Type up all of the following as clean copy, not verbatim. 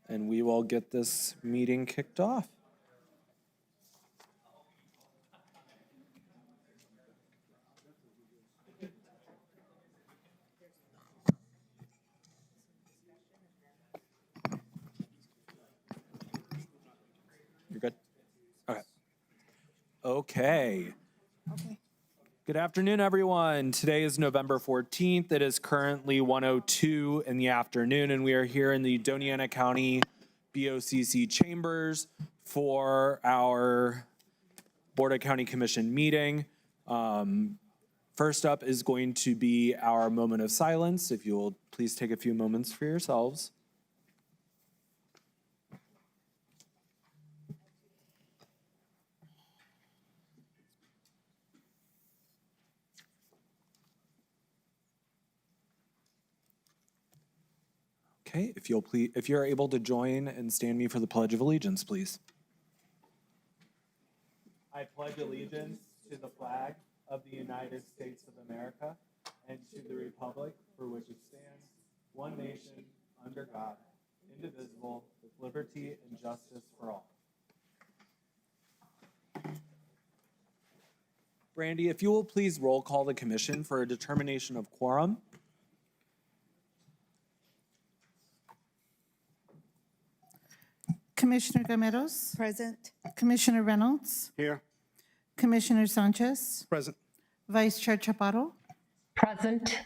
and we will get this meeting kicked off. You're good? Okay. Okay. Good afternoon, everyone. Today is November 14th. It is currently 1:02 in the afternoon, and we are here in the Doña County BOCC chambers for our Board of County Commission meeting. First up is going to be our moment of silence. If you will please take a few moments for yourselves. Okay, if you're able to join and stand me for the Pledge of Allegiance, please. I pledge allegiance to the flag of the United States of America and to the republic for which it stands, one nation, under God, indivisible, with liberty and justice for all. Brandy, if you will please roll call the commission for a determination of quorum. Commissioner Gameros. Present. Commissioner Reynolds. Here. Commissioner Sanchez. Present. Vice Chair Chaparro. Present.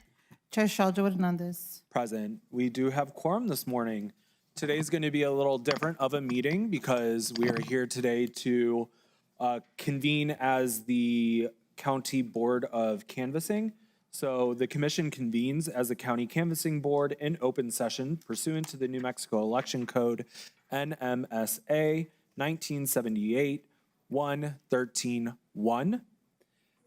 Chair Shaldo Hernandez. Present. We do have quorum this morning. Today's going to be a little different of a meeting because we are here today to convene as the County Board of Canvassing. So the commission convenes as the County Canvassing Board in open session pursuant to the New Mexico Election Code NMSA 1978 113-1.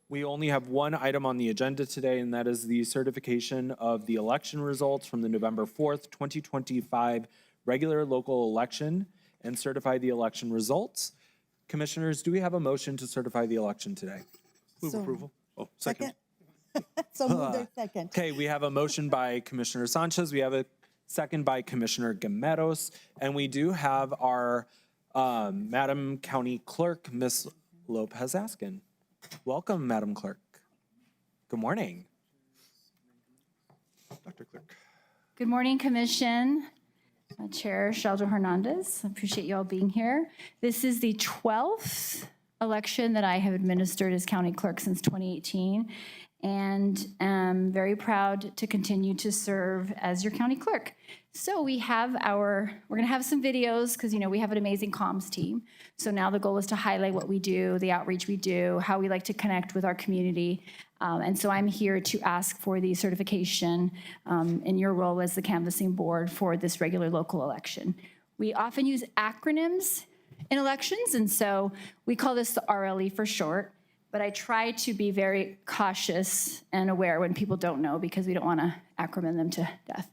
We only have one item on the agenda today, and that is the certification of the election results from the November 4th, 2025 regular local election and certify the election results. Commissioners, do we have a motion to certify the election today? Move So- approval. Oh, second. So moved or second. Okay, we have a motion by Commissioner Sanchez. We have a second by Commissioner Gameros. And we do have our Madam County Clerk, Ms. Lopez Askin. Welcome, Madam Clerk. Good morning. Dr. Clerk. Good morning, Commission. Chair Shaldo Hernandez. I appreciate you all being here. This is the 12th election that I have administered as county clerk since 2018, and am very proud to continue to serve as your county clerk. So we're gonna have some videos because, we have an amazing comms team. So now the goal is to highlight what we do, the outreach we do, how we like to connect with our community. And so I'm here to ask for the certification in your role as the canvassing board for this regular local election. We often use acronyms in elections, and so we call this the RLE for short, but I try to be very cautious and aware when people don't know because we don't want to acronym them to death.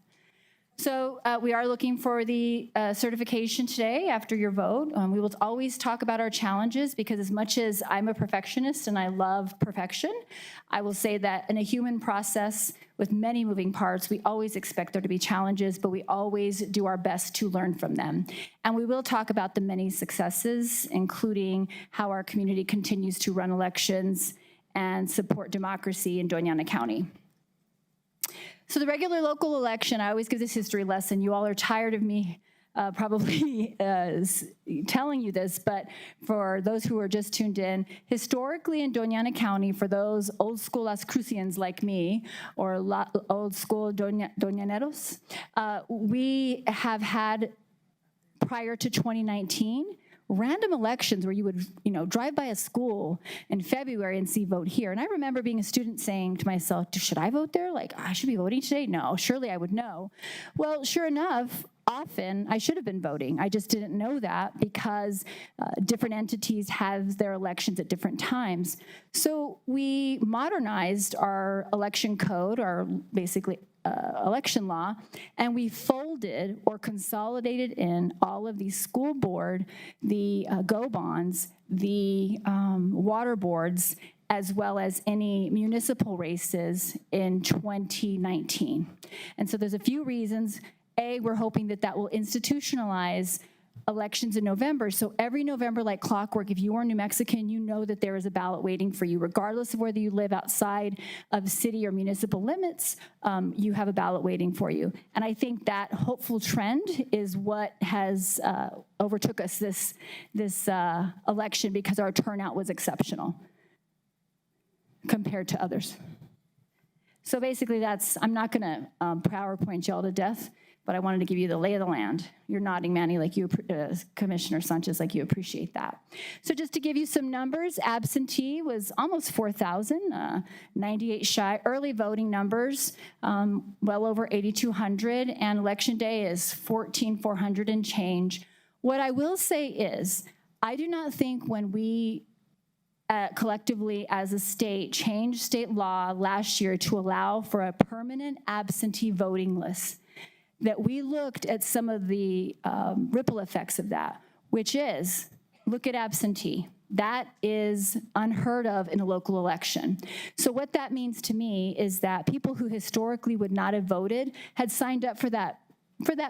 So we are looking for the certification today after your vote. We will always talk about our challenges because as much as I'm a perfectionist and I love perfection, I will say that in a human process with many moving parts, we always expect there to be challenges, but we always do our best to learn from them. And we will talk about the many successes, including how our community continues to run elections and support democracy in Doña County. So the regular local election, I always give this history lesson. You all are tired of me probably telling you this, but for those who are just tuned in, historically in Doña County, for those old school Las Crucians like me, or old school Doñaneros, we have had, prior to 2019, random elections where you would, drive by a school in February and see vote here. And I remember being a student saying to myself, should I vote there? Like, I should be voting today? No, surely I would know. Well, sure enough, often I should have been voting. I just didn't know that because different entities have their elections at different times. So we modernized our election code, our basically election law, and we folded or consolidated in all of the school board, the GO bonds, the water boards, as well as any municipal races in 2019. And so there's a few reasons. we're hoping that that will institutionalize elections in November. So every November, like clockwork, if you are New Mexican, you know that there is a ballot waiting for you, regardless of whether you live outside of city or municipal limits, you have a ballot waiting for you. And I think that hopeful trend is what has overtook us this election, because our turnout was exceptional compared to others. So basically I'm not gonna PowerPoint y'all to death, but I wanted to give you the lay of the land. You're nodding, Manny, like you, Commissioner Sanchez, like you appreciate that. So just to give you some numbers, absentee was almost 4,000, 98 shy. Early voting numbers, well over 8,200, and election day is 14,400 and change. What I will say is, I do not think when we collectively as a state changed state law last year to allow for a permanent absentee voting list, that we looked at some of the ripple effects of that, which is, look at absentee. That is unheard of in a local election. So what that means to me is that people who historically would not have voted had signed up for that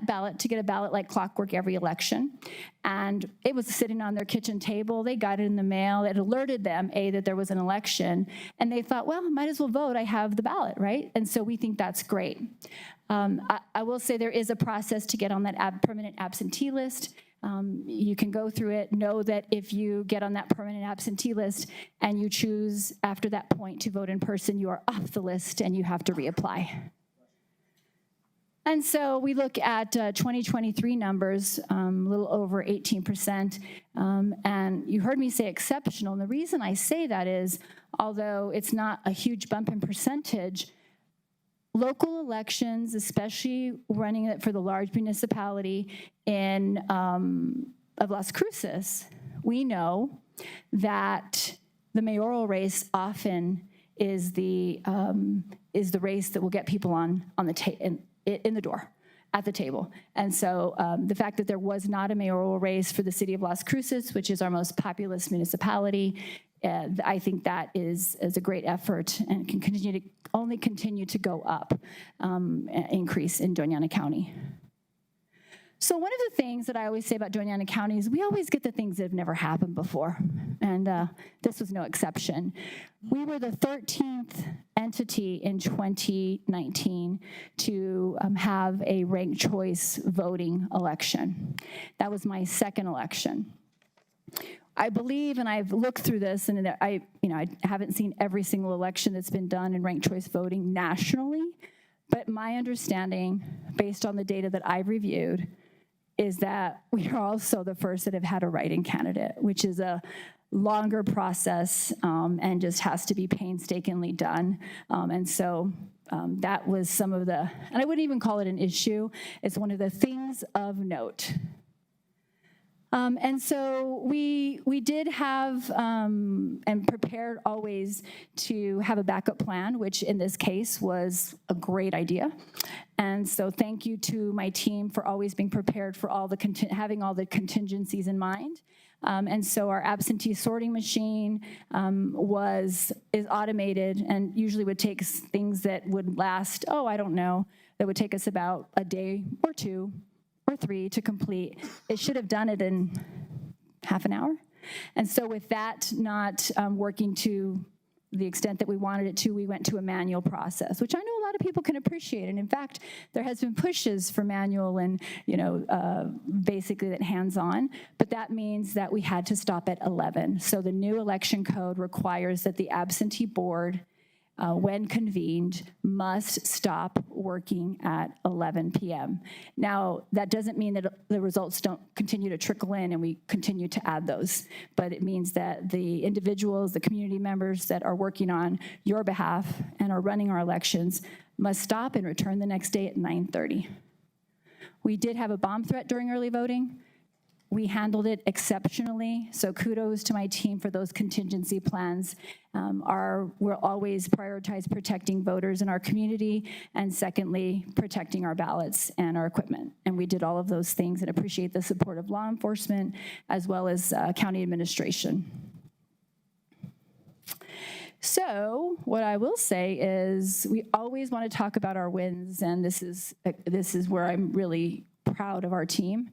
ballot, to get a ballot like clockwork every election. And it was sitting on their kitchen table. They got it in the mail. It alerted them, that there was an election. And they thought, well, might as well vote. I have the ballot, right? And so we think that's great. I will say there is a process to get on that permanent absentee list. You can go through it. Know that if you get on that permanent absentee list and you choose after that point to vote in person, you are off the list and you have to reapply. And so we look at 2023 numbers, a little over 18%. And you heard me say exceptional. And the reason I say that is, although it's not a huge bump in percentage, local elections, especially running it for the large municipality of Las Cruces, we know that the mayoral race often is the race that will get people on the in the door, at the table. And so the fact that there was not a mayoral race for the city of Las Cruces, which is our most populous municipality, I think that is a great effort and can only continue to go up, increase in Doña County. So one of the things that I always say about Doña County is we always get the things that have never happened before, and this was no exception. We were the 13th entity in 2019 to have a ranked choice voting election. That was my second election. I believe, and I've looked through this, and I haven't seen every single election that's been done in ranked choice voting nationally, but my understanding, based on the data that I've reviewed, is that we are also the first that have had a write-in candidate, which is a longer process and just has to be painstakingly done. And so that was some of the, and I wouldn't even call it an issue, it's one of the things of note. And so we did have and prepared always to have a backup plan, which in this case was a great idea. And so thank you to my team for always being prepared for all the having all the contingencies in mind. And so our absentee sorting machine is automated and usually would take things that would last, that would take us about a day or two or three to complete. It should have done it in half an hour. And so with that not working to the extent that we wanted it to, we went to a manual process, which I know a lot of people can appreciate. And in fact, there has been pushes for manual and, basically that hands-on, but that means that we had to stop at 11. So the new election code requires that the absentee board, when convened, must stop working at 11 p.m. Now, that doesn't mean that the results don't continue to trickle in and we continue to add those, but it means that the individuals, the community members that are working on your behalf and are running our elections must stop and return the next day at 9:30. We did have a bomb threat during early voting. We handled it exceptionally, so kudos to my team for those contingency plans. We'll always prioritize protecting voters in our community, and secondly, protecting our ballots and our equipment. And we did all of those things and appreciate the support of law enforcement as well as county administration. So what I will say is we always want to talk about our wins, and this is where I'm really proud of our team.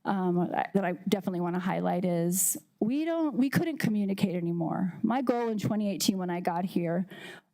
That I definitely want to highlight is we couldn't communicate anymore. My goal in 2018 when I got here,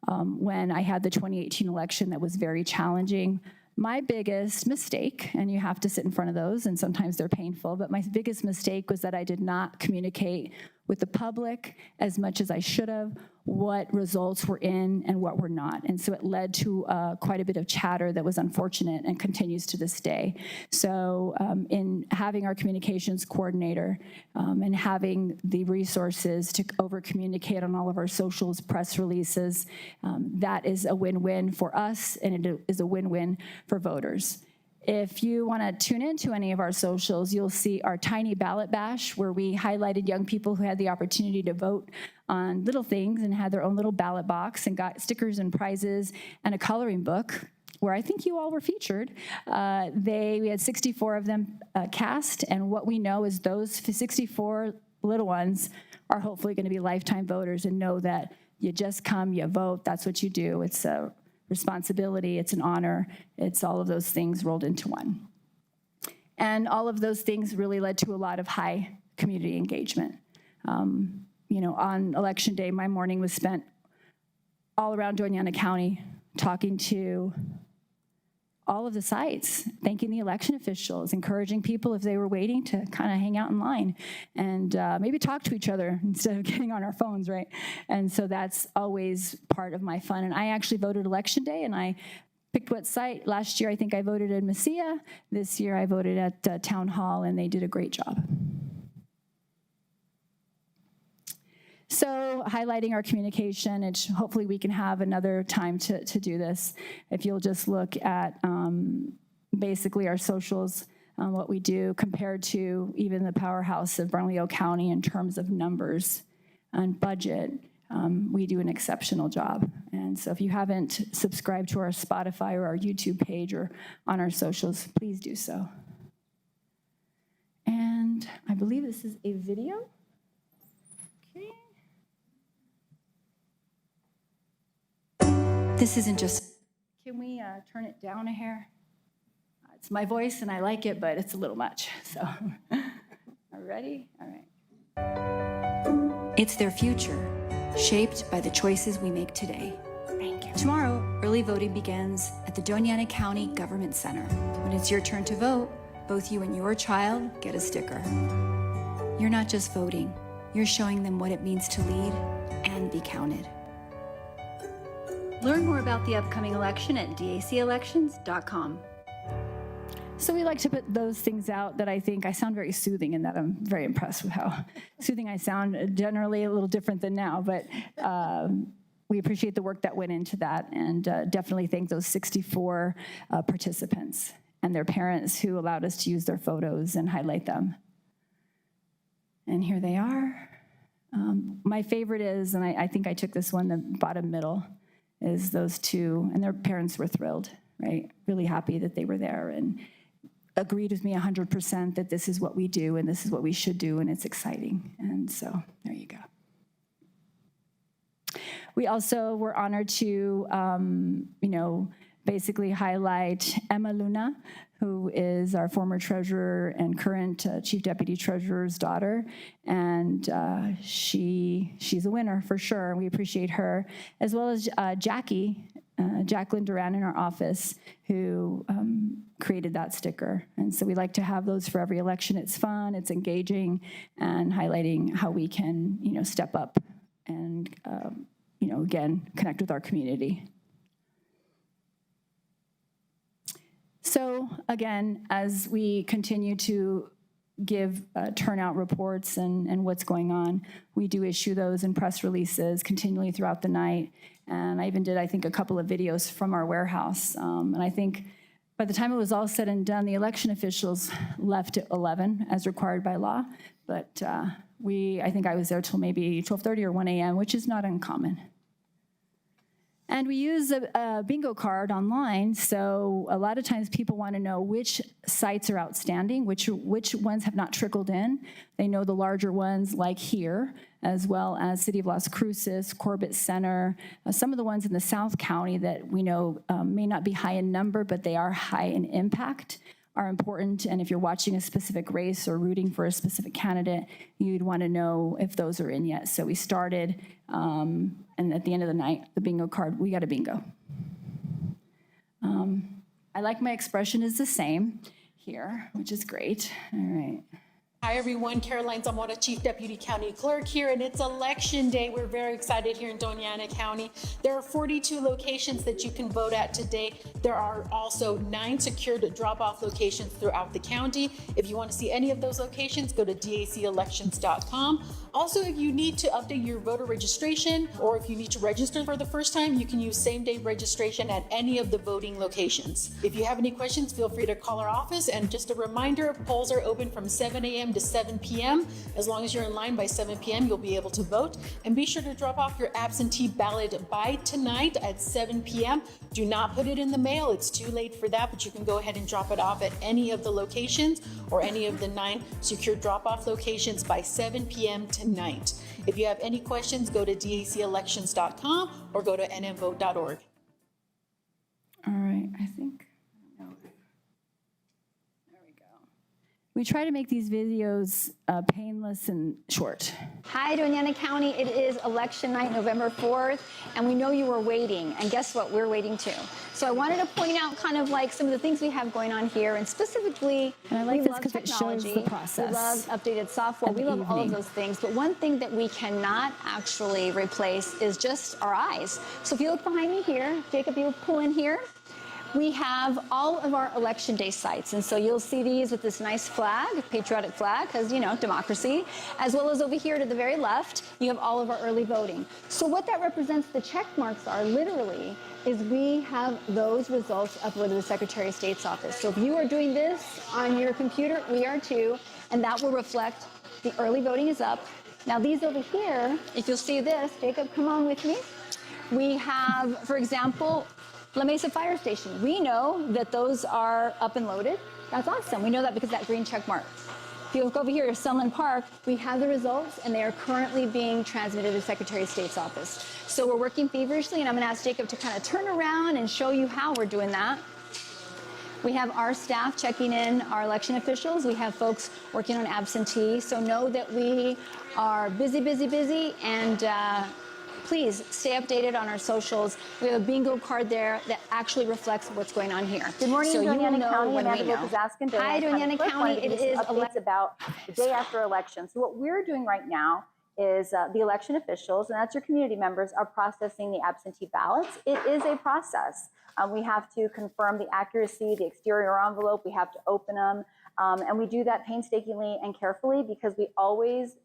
when I had the 2018 election that was very challenging, my biggest mistake, and you have to sit in front of those, and sometimes they're painful, but my biggest mistake was that I did not communicate with the public as much as I should have, what results were in and what were not. And so it led to quite a bit of chatter that was unfortunate and continues to this day. So in having our communications coordinator and having the resources to over-communicate on all of our socials, press releases, that is a win-win for us, and it is a win-win for voters. If you want to tune into any of our socials, you'll see our tiny ballot bash where we highlighted young people who had the opportunity to vote on little things and had their own little ballot box and got stickers and prizes and a coloring book where I think you all were featured. We had 64 of them cast, and what we know is those 64 little ones are hopefully going to be lifetime voters and know that you just come, you vote, that's what you do. It's a responsibility, it's an honor, it's all of those things rolled into one. And all of those things really led to a lot of high community engagement. On election day, my morning was spent all around Doña County talking to all of the sites, thanking the election officials, encouraging people if they were waiting to kind of hang out in line and maybe talk to each other instead of getting on our phones, right? And so that's always part of my fun. And I actually voted election day, and I picked what site. Last year, I think I voted in Mesilla. This year, I voted at Town Hall, and they did a great job. So highlighting our communication, and hopefully we can have another time to do this. If you'll just look at basically our socials, what we do compared to even the powerhouse of Bernalillo County in terms of numbers and budget, we do an exceptional job. And so if you haven't subscribed to our Spotify or our YouTube page or on our socials, please do so. And I believe this is a video. Okay. This isn't just, can we turn it down a hair? It's my voice and I like it, but it's a little much. So, are we ready? All right. It's their future, shaped by the choices we make today. Thank you. Tomorrow, early voting begins at the Doña County Government Center. When it's your turn to vote, both you and your child get a sticker. You're not just voting, you're showing them what it means to lead and be counted. Learn more about the upcoming election at dacelections.com. So we like to put those things out that I think I sound very soothing, and that I'm very impressed with how soothing I sound, generally a little different than now, but we appreciate the work that went into that, and definitely thank those 64 participants and their parents who allowed us to use their photos and highlight them. And here they are. My favorite is, and I think I took this one, the bottom middle, is those two, and their parents were thrilled, right? Really happy that they were there and agreed with me 100% that this is what we do and this is what we should do, and it's exciting. And so there you go. We also were honored to, basically highlight Emma Luna, who is our former treasurer and current chief deputy treasurer's daughter. And she's a winner for sure. We appreciate her, as well as Jacqueline Duran in our office, who created that sticker. And so we like to have those for every election. It's fun, it's engaging, and highlighting how we can, step up and, again, connect with our community. So again, as we continue to give turnout reports and what's going on, we do issue those in press releases continually throughout the night. And I even did, I think, a couple of videos from our warehouse. And I think by the time it was all said and done, the election officials left at 11 as required by law. But I think I was there till maybe 12:30 or 1 a.m., which is not uncommon. And we use a bingo card online, so a lot of times people want to know which sites are outstanding, which ones have not trickled in. They know the larger ones, like here, as well as City of Las Cruces, Corbett Center, some of the ones in the South County that we know may not be high in number, but they are high in impact, are important. And if you're watching a specific race or rooting for a specific candidate, you'd want to know if those are in yet. So we started, and at the end of the night, the bingo card, we got a bingo. I like my expression is the same here, which is great. All right. Hi, everyone. Caroline Zamora, Chief Deputy County Clerk here, and it's Election Day. We're very excited here in Doña County. There are 42 locations that you can vote at today. There are also 9 secured drop-off locations throughout the county. If you want to see any of those locations, go to dacelections.com. Also, if you need to update your voter registration, or if you need to register for the first time, you can use same-day registration at any of the voting locations. If you have any questions, feel free to call our office. And just a reminder, polls are open from 7 a.m. to 7 p.m. As long as you're in line by 7 p.m., you'll be able to vote. And be sure to drop off your absentee ballot by tonight at 7 p.m. Do not put it in the mail. It's too late for that, but you can go ahead and drop it off at any of the locations or any of the 9 secure drop-off locations by 7 p.m. tonight. If you have any questions, go to dacelections.com or go to nmvote.org. All right, I think. We try to make these videos painless and short. Hi, Doña County. It is election night, November 4th, and we know you were waiting. And guess what? We're waiting too. So I wanted to point out kind of like some of the things we have going on here, and specifically, and I like we this love because it shows technology. the process. We love updated software. We love all of evening. those things. But one thing that we cannot actually replace is just our eyes. So if you look behind me here, Jacob, you pull in here. We have all of our election day sites, and so you'll see these with this nice flag, patriotic flag, because, you know, democracy, as well as over here to the very left, you have all of our early voting. So what that represents, the check marks are literally, is we have those results uploaded to the Secretary of State's office. So if you are doing this on your computer, we are too, and that will reflect the early voting is up. Now these over here, if you'll see this, Jacob, come on with me. We have, for example, La Mesa Fire Station. We know that those are up and loaded. That's awesome. We know that because of that green check mark. If you look over here at Sunland Park, we have the results, and they are currently being transmitted to the Secretary of State's office. So we're working feverishly, and I'm going to ask Jacob to kind of turn around and show you how we're doing that. We have our staff checking in our election officials. We have folks working on absentee. So know that we are busy, busy, busy, and please stay updated on our socials. We have a bingo card there that actually reflects what's going on here. Good morning, so Doña County. Amanda Lopez-Askin. Hi, Doña County. It is updates about the day after election. So what we're doing right now is the election officials, and that's your community members, are processing the absentee ballots. It is a process. We have to confirm the accuracy, the exterior envelope. We have to open them, and we do that painstakingly and carefully because we always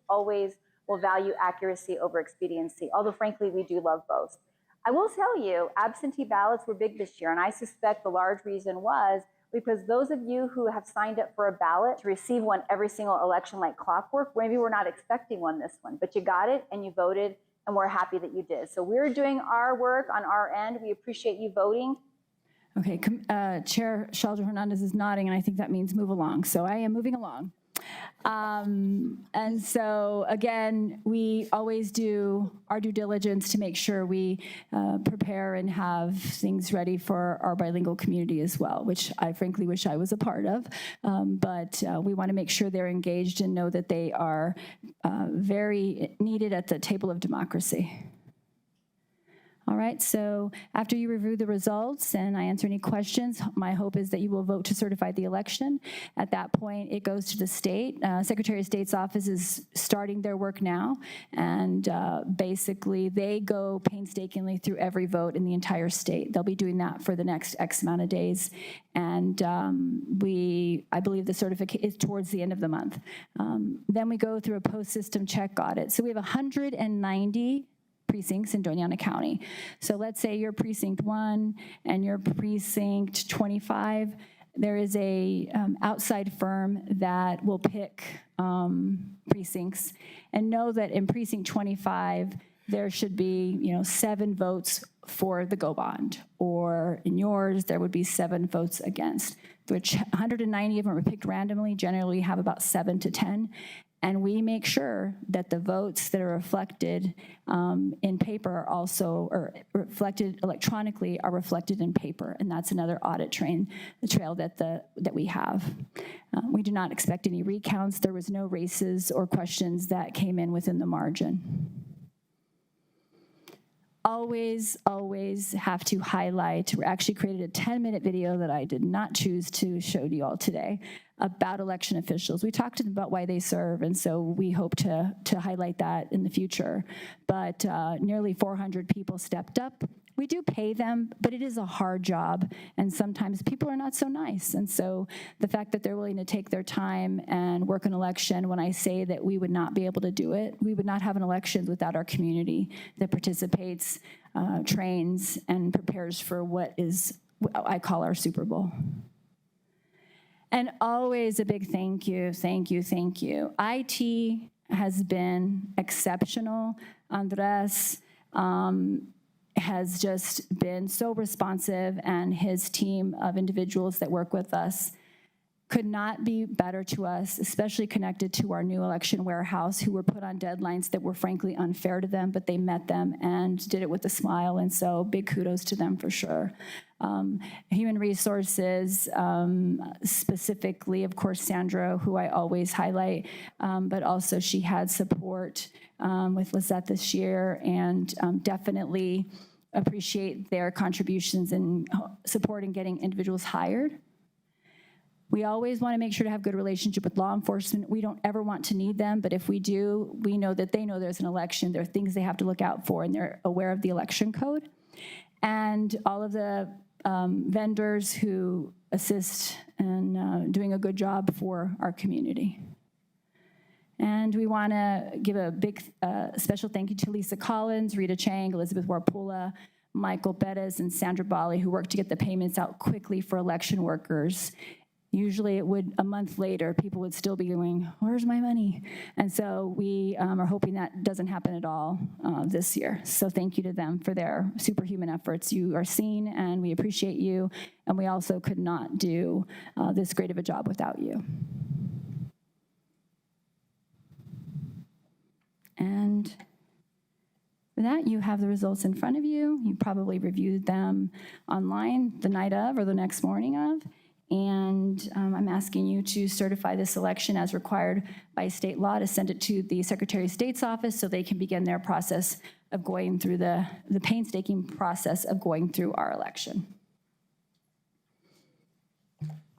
will value accuracy over expediency, although frankly, we do love both. I will tell you, absentee ballots were big this year, and I suspect the large reason was because those of you who have signed up for a ballot to receive one every single election like clockwork, maybe we're not expecting one this one, but you got it and you voted, and we're happy that you did. So we're doing our work on our end. We appreciate you voting. Okay, Chair Sheldon Hernandez is nodding, and I think that means move along. So I am moving along. And so, again, we always do our due diligence to make sure we prepare and have things ready for our bilingual community as well, which I frankly wish I was a part of. But we want to make sure they're engaged and know that they are very needed at the table of democracy. All right, so after you review the results and I answer any questions, my hope is that you will vote to certify the election. At that point, it goes to the state. Secretary of State's office is starting their work now, and basically they go painstakingly through every vote in the entire state. They'll be doing that for the next X amount of days, and I believe the certificate is towards the end of the month. Then we go through a post-system check audit. So we have 190 precincts in Doña County. So let's say you're precinct 1 and you're precinct 25. There is a outside firm that will pick precincts, and know that in precinct 25 there should be 7 votes for the go bond, or in yours there would be 7 votes against, which 190 of them are picked randomly, generally have about 7 to 10, And we make sure that the votes that are reflected in paper are also, or reflected electronically, are reflected in paper. And that's another audit trail that we have. We do not expect any recounts. There was no races or questions that came in within the margin. Always, always have to highlight, we actually created a 10-minute video that I did not choose to show to you all today about election officials. We talked to them about why they serve, and so we hope to highlight that in the future. But nearly 400 people stepped up. We do pay them, but it is a hard job, and sometimes people are not so nice. And so the fact that they're willing to take their time and work an election, when I say that we would not be able to do it, we would not have an election without our community that participates, trains, and prepares for what is, I call our Super Bowl. And always a big thank you, thank you, thank you. IT has been exceptional. Andres has just been so responsive, and his team of individuals that work with us could not be better to us, especially connected to our new election warehouse, who were put on deadlines that were frankly unfair to them, but they met them and did it with a smile, and so big kudos to them for sure. Human resources, specifically, of course, Sandra, who I always highlight, but also she had support with Lizette this year, and definitely appreciate their contributions and support in getting individuals hired. We always want to make sure to have good relationship with law enforcement. We don't ever want to need them, but if we do, we know that they know there's an election. There are things they have to look out for, and they're aware of the election code. And all of the vendors who assist in doing a good job for our community. And we want to give a big special thank you to Lisa Collins, Rita Chang, Elizabeth Warpula, Michael Bettis, and Sandra Bali, who worked to get the payments out quickly for election workers. Usually it would, a month later, people would still be going, where's my money? And so we are hoping that doesn't happen at all this year. So thank you to them for their superhuman efforts. You are seen, and we appreciate you, and we also could not do this great of a job without you. And for that, you have the results in front of you. You probably reviewed them online the night of or the next morning of. And I'm asking you to certify this election as required by state law, to send it to the Secretary of State's office so they can begin their process of going through the painstaking process of going through our election.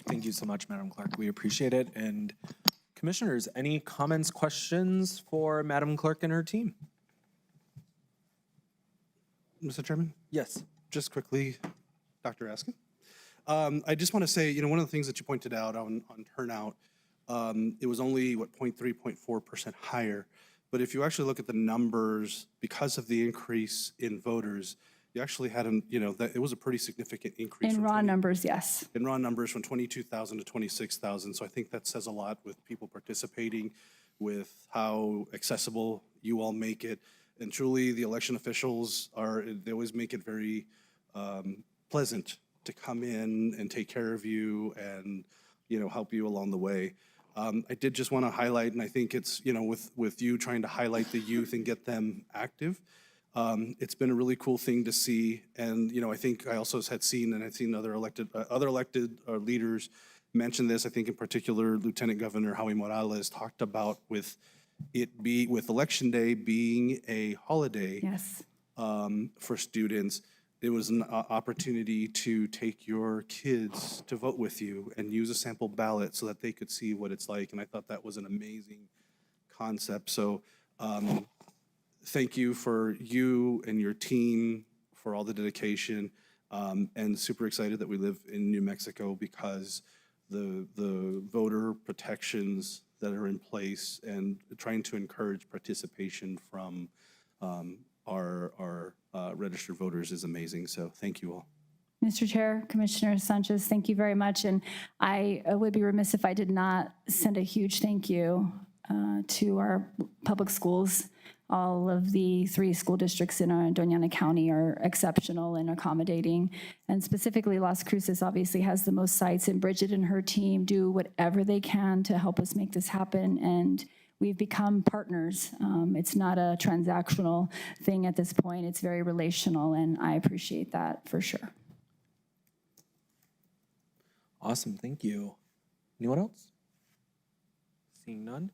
Thank you so much, Madam Clerk. We appreciate it. And commissioners, any comments, questions for Madam Clerk and her team? Mr. Chairman, Yes. just quickly, Dr. Askin. I just want to say, one of the things that you pointed out on turnout, it was only, 0.3, 0.4% higher. But if you actually look at the numbers, because of the increase in voters, you actually had, that it was a pretty significant increase. In raw numbers, yes. In raw numbers, from 22,000 to 26,000. So I think that says a lot with people participating, with how accessible you all make it. And truly, the election officials they always make it very pleasant to come in and take care of you and, help you along the way. I did just want to highlight, and I think it's, with you trying to highlight the youth and get them active, it's been a really cool thing to see. And, I think I also had seen, and I've seen other elected leaders mention this. I think in particular, Lieutenant Governor Howie Morales talked about with Election Day being a holiday. Yes. For students. It was an opportunity to take your kids to vote with you and use a sample ballot so that they could see what it's like. And I thought that was an amazing concept. So thank you for you and your team for all the dedication, and super excited that we live in New Mexico because the voter protections that are in place and trying to encourage participation from our registered voters is amazing. So thank you all. Mr. Chair, Commissioner Sanchez, thank you very much. And I would be remiss if I did not send a huge thank you to our public schools. All of the 3 school districts in our Doña County are exceptional and accommodating. And specifically, Las Cruces obviously has the most sites, and Bridget and her team do whatever they can to help us make this happen. And we've become partners. It's not a transactional thing at this point. It's very relational, and I appreciate that for sure. Awesome, thank you. Anyone else? Seeing none?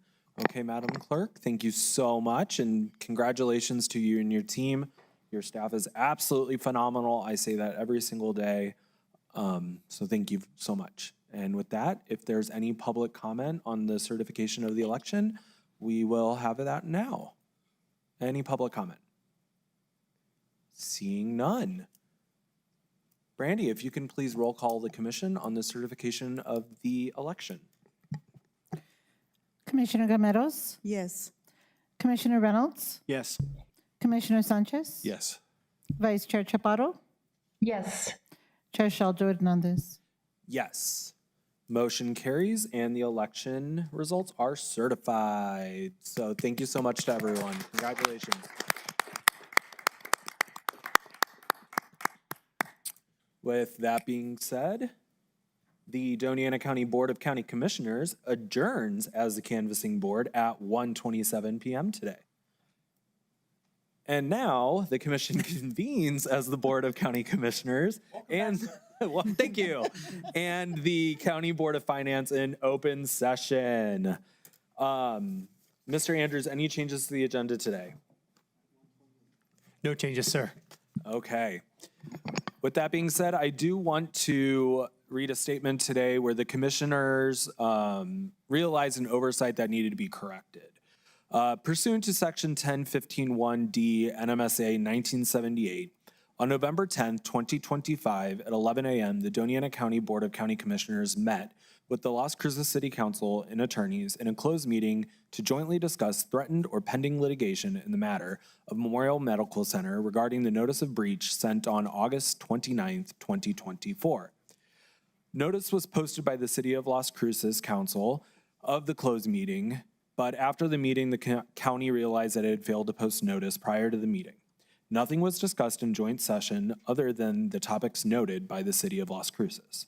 Okay, Madam Clerk, thank you so much, and congratulations to you and your team. Your staff is absolutely phenomenal. I say that every single day. So thank you so much. And with that, if there's any public comment on the certification of the election, we will have that now. Any public comment? Seeing none. Brandy, if you can please roll call the commission on the certification of the election. Commissioner Gameros, Yes. Commissioner Reynolds, Yes. Commissioner Sanchez, Yes. Vice Chair Chaparro, Yes. Chair Shaljo Hernandez. Yes. Motion carries and the election results are certified. So thank you so much to everyone. Congratulations. With that being said, the Doña County Board of County Commissioners adjourns as the canvassing board at 1:27 p.m. today. And now the commission convenes as the Board of County Commissioners and, well, thank you, and the County Board of Finance in open session. Mr. Andrews, any changes to the agenda today? No changes, sir. Okay. With that being said, I do want to read a statement today where the commissioners realized an oversight that needed to be corrected. Pursuant to Section 1015(1)D NMSA 1978, on November 10th, 2025 at 11 a.m., the Doña County Board of County Commissioners met with the Las Cruces City Council and attorneys in a closed meeting to jointly discuss threatened or pending litigation in the matter of Memorial Medical Center regarding the notice of breach sent on August 29th, 2024. Notice was posted by the City of Las Cruces Council of the closed meeting, but after the meeting, the county realized that it had failed to post notice prior to the meeting. Nothing was discussed in joint session other than the topics noted by the City of Las Cruces.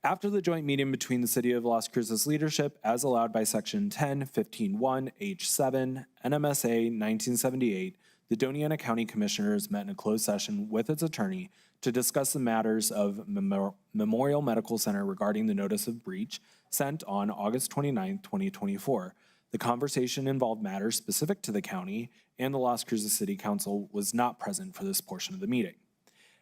After the joint meeting between the City of Las Cruces leadership, as allowed by Section 1015(1)H7 NMSA 1978, the Doña County Commissioners met in a closed session with its attorney to discuss the matters of Memorial Medical Center regarding the notice of breach sent on August 29, 2024. The conversation involved matters specific to the county, and the Las Cruces City Council was not present for this portion of the meeting.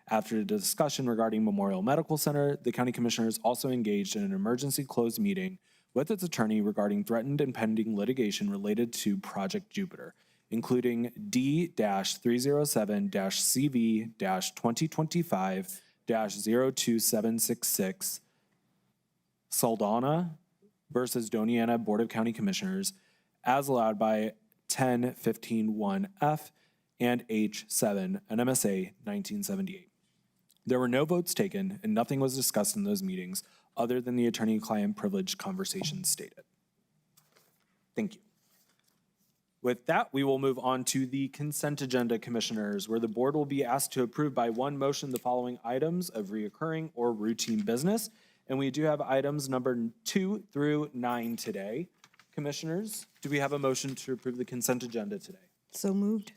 After the discussion regarding Memorial Medical Center, the county commissioners also engaged in an emergency closed meeting with its attorney regarding threatened and pending litigation related to Project Jupiter, including D-307-CV-2025-02766 Saldana versus Doña Board of County Commissioners, as allowed by 1015(1)F and H7 NMSA 1978. There were no votes taken and nothing was discussed in those meetings other than the attorney-client privilege conversations stated. Thank you. With that, we will move on to the consent agenda, commissioners, where the board will be asked to approve by one motion the following items of reoccurring or routine business. And we do have items number 2 through 9 today. Commissioners, do we have a motion to approve the consent agenda today? So moved.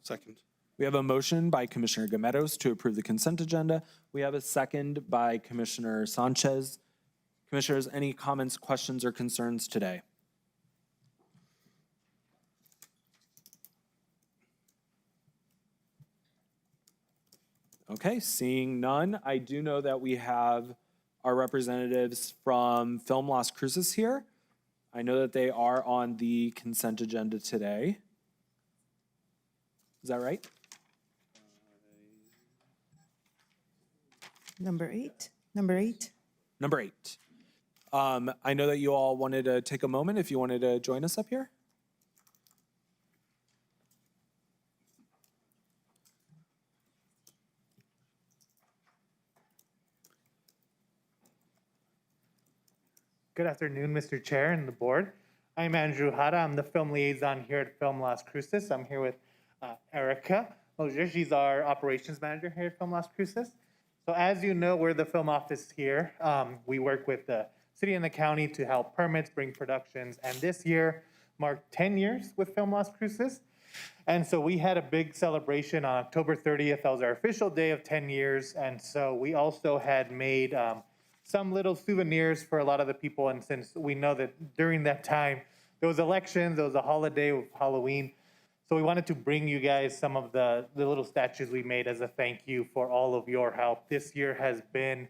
Second. We have a motion by Commissioner Gameros to approve the consent agenda. We have a second by Commissioner Sanchez. Commissioners, any comments, questions, or concerns today? Okay, seeing none, I do know that we have our representatives from Film Las Cruces here. I know that they are on the consent agenda today. Is that right? Number 8. Number 8. Number 8. I know that you all wanted to take a moment if you wanted to join us up here. Good afternoon, Mr. Chair and the board. I'm Andrew Hara. I'm the film liaison here at Film Las Cruces. I'm here with Erica Lozier. She's our operations manager here at Film Las Cruces. So as you know, we're the film office here. We work with the city and the county to help permits, bring productions, and this year marked 10 years with Film Las Cruces. And so we had a big celebration on October 30th. That was our official day of 10 years. And so we also had made some little souvenirs for a lot of the people. And since we know that during that time, there was elections, there was a holiday with Halloween. So we wanted to bring you guys some of the little statues we made as a thank you for all of your help. This year has been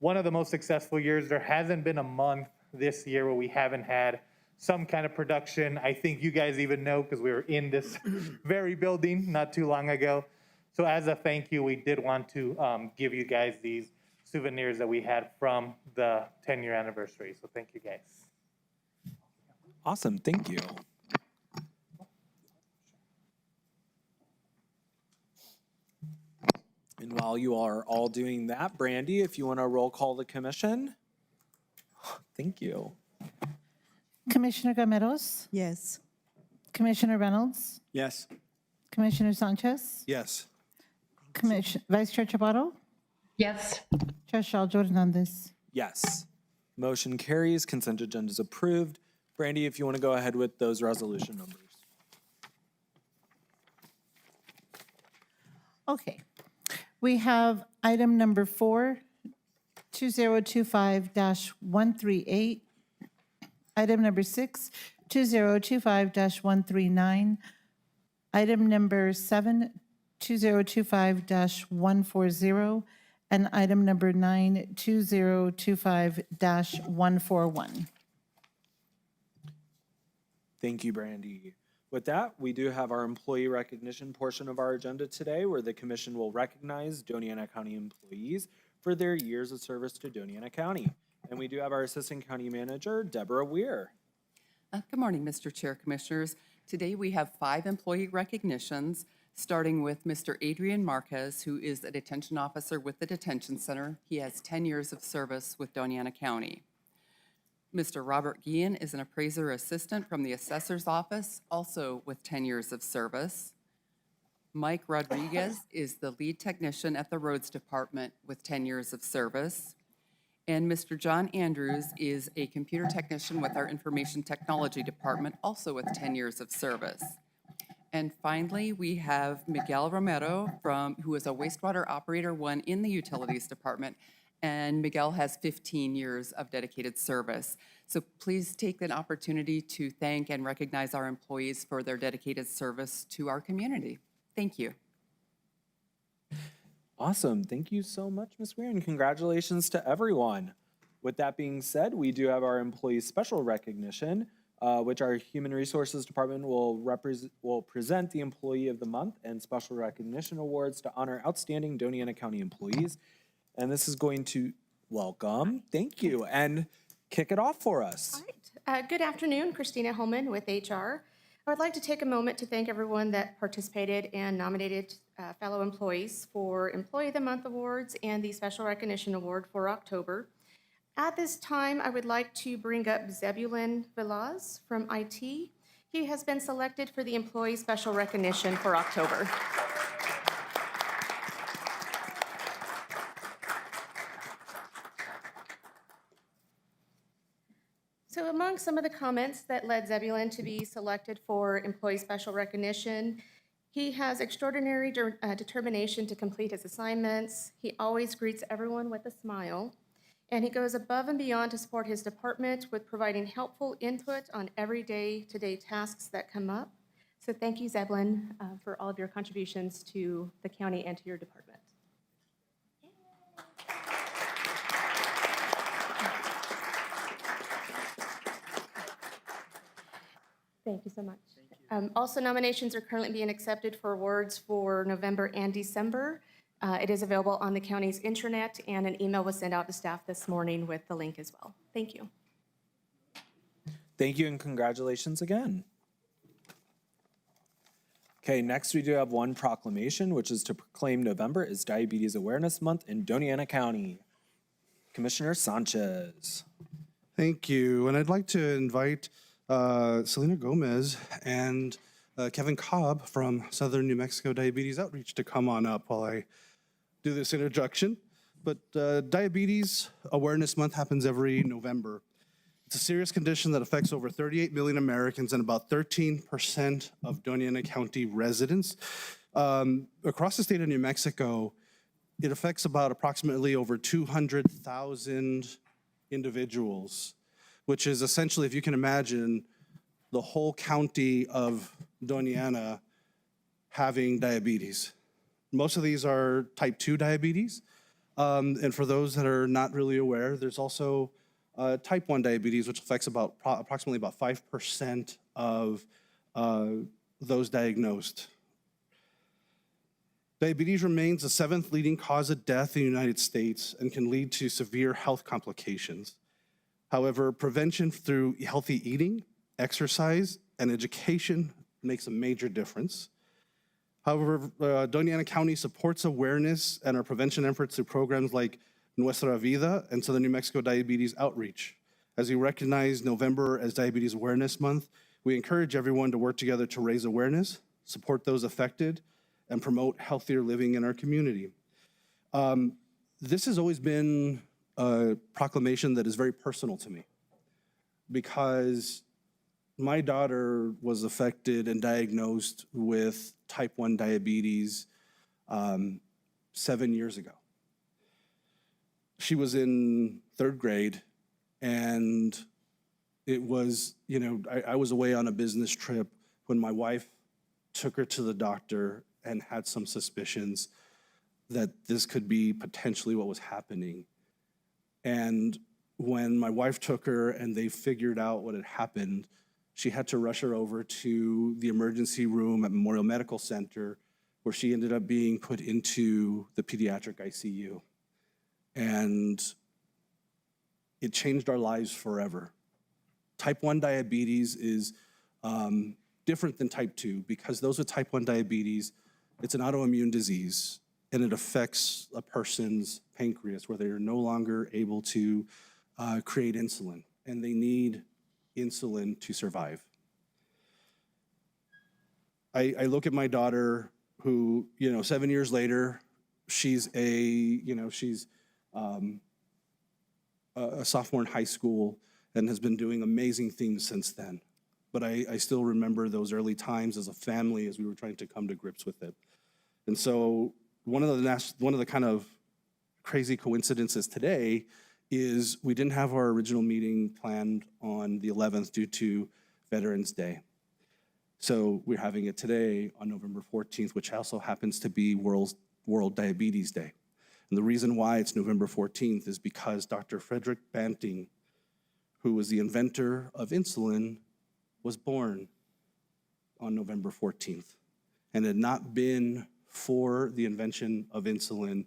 one of the most successful years. There hasn't been a month this year where we haven't had some kind of production. I think you guys even know because we were in this very building not too long ago. So as a thank you, we did want to give you guys these souvenirs that we had from the 10-year anniversary. So thank you guys. Awesome, thank you. And while you are all doing that, Brandy, if you want to roll call the commission. Thank you. Commissioner Gameros, Yes. Commissioner Reynolds, Yes. Commissioner Sanchez, Yes. Vice Chair Chaparro, Yes. Chair Shaljo Hernandez. Yes. Motion carries, consent agenda is approved. Brandy, if you want to go ahead with those resolution numbers. Okay. We have item number 4, 2025-138. Item number 6, 2025-139. Item number 7, 2025-140. And item number 9, 2025-141. Thank you, Brandy. With that, we do have our employee recognition portion of our agenda today, where the commission will recognize Doña County employees for their years of service to Doña County. And we do have our Assistant County Manager, Deborah Weir. Good morning, Mr. Chair, Commissioners. Today we have 5 employee recognitions, starting with Mr. Adrian Marquez, who is a detention officer with the detention center. He has 10 years of service with Doña County. Mr. Robert Guillen is an appraiser assistant from the assessor's office, also with 10 years of service. Mike Rodriguez is the lead technician at the roads department with 10 years of service. And Mr. John Andrews is a computer technician with our information technology department, also with 10 years of service. And finally, we have Miguel Romero, who is a wastewater operator 1 in the utilities department. And Miguel has 15 years of dedicated service. So please take an opportunity to thank and recognize our employees for their dedicated service to our community. Thank you. Awesome. Thank you so much, Ms. Weir, and congratulations to everyone. With that being said, we do have our employee special recognition, which our Human Resources Department will present the Employee of the Month and Special Recognition Awards to honor outstanding Doña County employees. And this is going to welcome, thank you, and kick it off for us. All right. Good afternoon, Christina Holman with HR. I would like to take a moment to thank everyone that participated and nominated fellow employees for Employee of the Month Awards and the Special Recognition Award for October. At this time, I would like to bring up Zebulon Velaz from IT. He has been selected for the Employee Special Recognition for October. So among some of the comments that led Zebulon to be selected for Employee Special Recognition, he has extraordinary determination to complete his assignments. He always greets everyone with a smile, and he goes above and beyond to support his department with providing helpful input on everyday to-day tasks that come up. So thank you, Zebulon, for all of your contributions to the county and to your department. Thank you so much. Also, nominations are currently being accepted for awards for November and December. It is available on the county's intranet, and an email was sent out to staff this morning with the link as well. Thank you. Thank you and congratulations again. Okay, next we do have one proclamation, which is to proclaim November as Diabetes Awareness Month in Doña County. Commissioner Sanchez. Thank you. And I'd like to invite Selena Gomez and Kevin Cobb from Southern New Mexico Diabetes Outreach to come on up while I do this introduction. but Diabetes Awareness Month happens every November. It's a serious condition that affects over 38 million Americans and about 13% of Doña County residents. Across the state of New Mexico, it affects about approximately over 200,000 individuals, which is essentially, if you can imagine, the whole county of Doña having diabetes. Most of these are type 2 diabetes. And for those that are not really aware, there's also type 1 diabetes, which affects approximately about 5% of those diagnosed. Diabetes remains the 7th leading cause of death in the United States and can lead to severe health complications. However, prevention through healthy eating, exercise, and education makes a major difference. However, Doña County supports awareness and our prevention efforts through programs like Nuestra Vida and Southern New Mexico Diabetes Outreach. As we recognize November as Diabetes Awareness Month, we encourage everyone to work together to raise awareness, support those affected, and promote healthier living in our community. This has always been a proclamation that is very personal to me because my daughter was affected and diagnosed with type 1 diabetes 7 years ago. She was in 3rd grade, and it was, I was away on a business trip when my wife took her to the doctor and had some suspicions that this could be potentially what was happening. And when my wife took her and they figured out what had happened, she had to rush her over to the emergency room at Memorial Medical Center, where she ended up being put into the pediatric ICU. And it changed our lives forever. Type 1 diabetes is different than type 2 because those with type 1 diabetes, it's an autoimmune disease, and it affects a person's pancreas where they are no longer able to create insulin, and they need insulin to survive. I look at my daughter who, 7 years later, she's a sophomore in high school and has been doing amazing things since then. But I still remember those early times as a family as we were trying to come to grips with it. And so one of the kind of crazy coincidences today is we didn't have our original meeting planned on the 11th due to Veterans Day. So we're having it today on November 14th, which also happens to be World Diabetes Day. And the reason why it's November 14th is because Dr. Frederick Banting, who was the inventor of insulin, was born on November 14th. And had not been for the invention of insulin,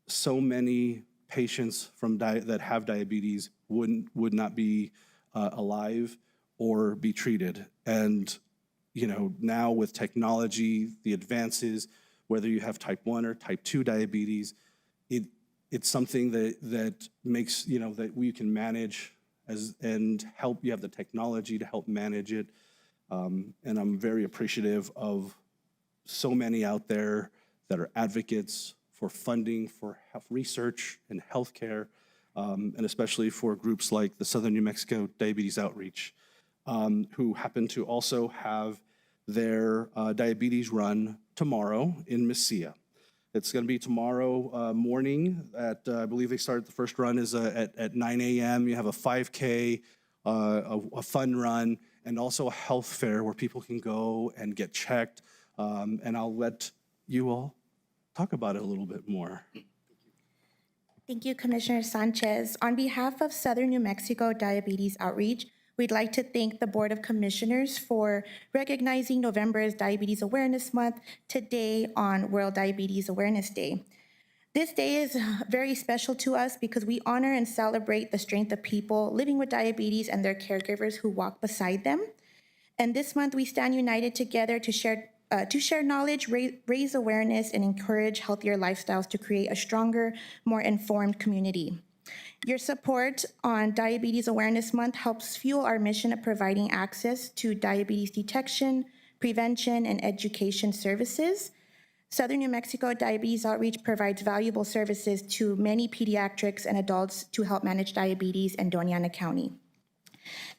so many patients that have diabetes would not be alive or be treated. And now with technology, the advances, whether you have type 1 or type 2 diabetes, it's something that makes, that we can manage and help. You have the technology to help manage it. And I'm very appreciative of so many out there that are advocates for funding for health research and healthcare, and especially for groups like the Southern New Mexico Diabetes Outreach, who happen to also have their diabetes run tomorrow in Mesilla. It's going to be tomorrow morning at, I believe they start, the first run is at 9 a.m. You have a 5K, a fun run, and also a health fair where people can go and get checked. And I'll let you all talk about it a little bit more. Thank you, Commissioner Sanchez. On behalf of Southern New Mexico Diabetes Outreach, we'd like to thank the Board of Commissioners for recognizing November as Diabetes Awareness Month today on World Diabetes Awareness Day. This day is very special to us because we honor and celebrate the strength of people living with diabetes and their caregivers who walk beside them. And this month, we stand united together to share knowledge, raise awareness, and encourage healthier lifestyles to create a stronger, more informed community. Your support on Diabetes Awareness Month helps fuel our mission of providing access to diabetes detection, prevention, and education services. Southern New Mexico Diabetes Outreach provides valuable services to many pediatrics and adults to help manage diabetes in Doña County.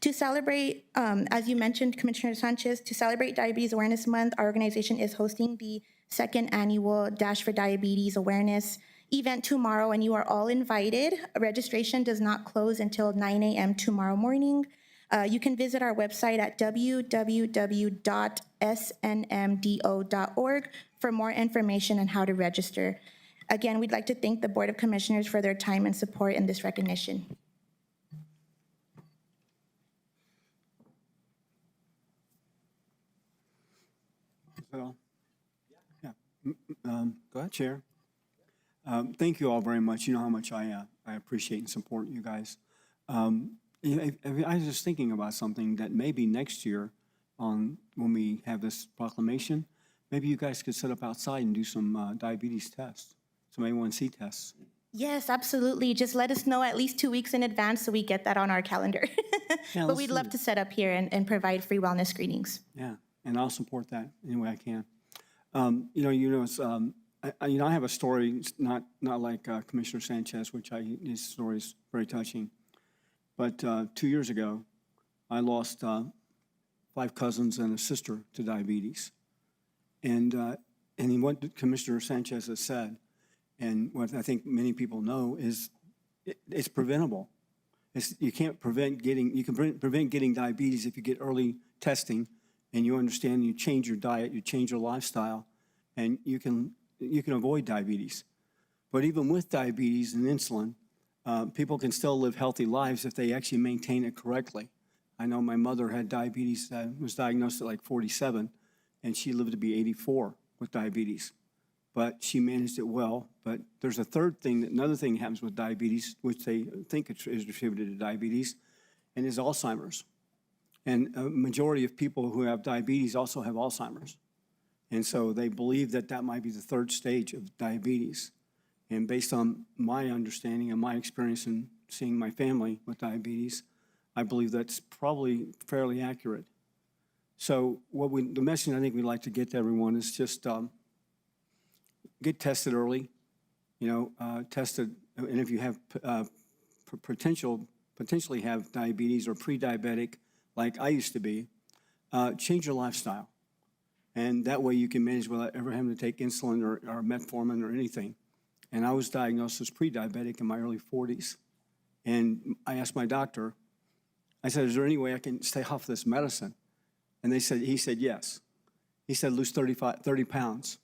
To celebrate, as you mentioned, Commissioner Sanchez, to celebrate Diabetes Awareness Month, our organization is hosting the second annual Dash for Diabetes Awareness event tomorrow, and you are all invited. Registration does not close until 9 a.m. tomorrow morning. You can visit our website at www.snmdo.org for more information on how to register. Again, we'd like to thank the Board of Commissioners for their time and support in this recognition. So, yeah, go ahead, Chair. Thank you all very much. You know how much I appreciate and support you guys. I was just thinking about something that maybe next year, when we have this proclamation, maybe you guys could sit up outside and do some diabetes tests, some A1C tests. Yes, absolutely. Just let us know at least 2 weeks in advance so we get that on our calendar. Yeah, But we'd love to set up here and provide free wellness screenings. Yeah, and I'll support that any way I can. I have a story, it's not like Commissioner Sanchez, his story is very touching. But 2 years ago, I lost 5 cousins and a sister to diabetes. And what Commissioner Sanchez has said, and what I think many people know, is it's preventable. You can prevent getting diabetes if you get early testing and you understand, you change your diet, you change your lifestyle, and you can avoid diabetes. But even with diabetes and insulin, people can still live healthy lives if they actually maintain it correctly. I know my mother had diabetes, was diagnosed at like 47, and she lived to be 84 with diabetes. But she managed it well. But there's another thing happens with diabetes, which they think is attributed to diabetes, and is Alzheimer's. And a majority of people who have diabetes also have Alzheimer's. And so they believe that might be the 3rd stage of diabetes. And based on my understanding and my experience in seeing my family with diabetes, I believe that's probably fairly accurate. So the message I think we'd like to get to everyone is just get tested early, tested, and if you have potentially have diabetes or pre-diabetic, like I used to be, change your lifestyle. And that way you can manage without ever having to take insulin or metformin or anything. And I was diagnosed as pre-diabetic in my early 40s. And I asked my doctor, I said, is there any way I can stay off this medicine? And he said, yes. He said, lose 30 pounds.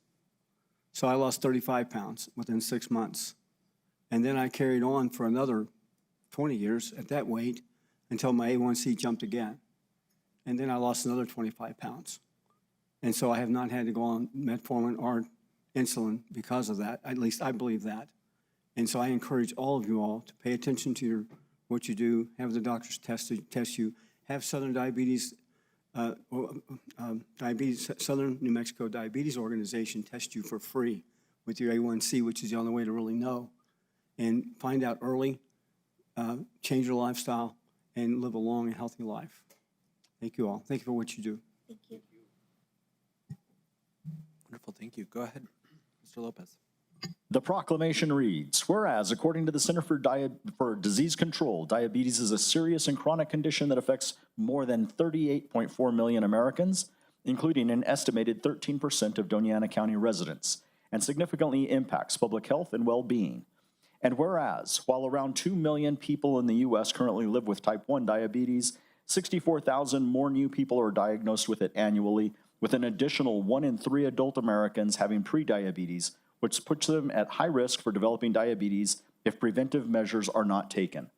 So I lost 35 pounds within 6 months. And then I carried on for another 20 years at that weight until my A1C jumped again. And then I lost another 25 pounds. And so I have not had to go on metformin or insulin because of that. At least I believe that. And so I encourage all of you all to pay attention to what you do, have the doctors test you, have Southern Southern New Mexico Diabetes Organization test you for free with your A1C, which is the only way to really know. And find out early, change your lifestyle, and live a long and healthy life. Thank you all. Thank you for what you do. Thank you. Wonderful, thank you. Go ahead, Mr. Lopez. The proclamation reads, whereas according to the Center for Disease Control, diabetes is a serious and chronic condition that affects more than 38.4 million Americans, including an estimated 13% of Doña County residents, and significantly impacts public health and well-being. And whereas, while around 2 million people in the U.S. currently live with type 1 diabetes, 64,000 more new people are diagnosed with it annually, with an additional 1 in 3 adult Americans having prediabetes, which puts them at high risk for developing diabetes if preventive measures are not taken.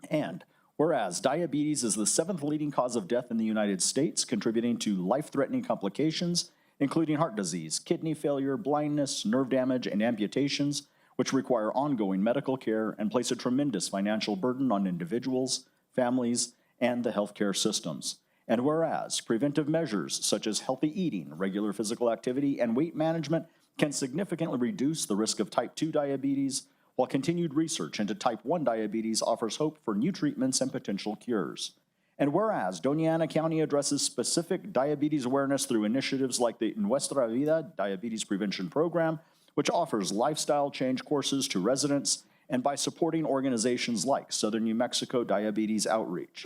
And whereas diabetes is the 7th leading cause of death in the United States, contributing to life-threatening complications, including heart disease, kidney failure, blindness, nerve damage, and amputations, which require ongoing medical care and place a tremendous financial burden on individuals, families, and the healthcare systems. And whereas preventive measures such as healthy eating, regular physical activity, and weight management can significantly reduce the risk of type 2 diabetes, while continued research into type 1 diabetes offers hope for new treatments and potential cures. And whereas Doña County addresses specific diabetes awareness through initiatives like the Nuestra Vida Diabetes Prevention Program, which offers lifestyle change courses to residents, and by supporting organizations like Southern New Mexico Diabetes Outreach.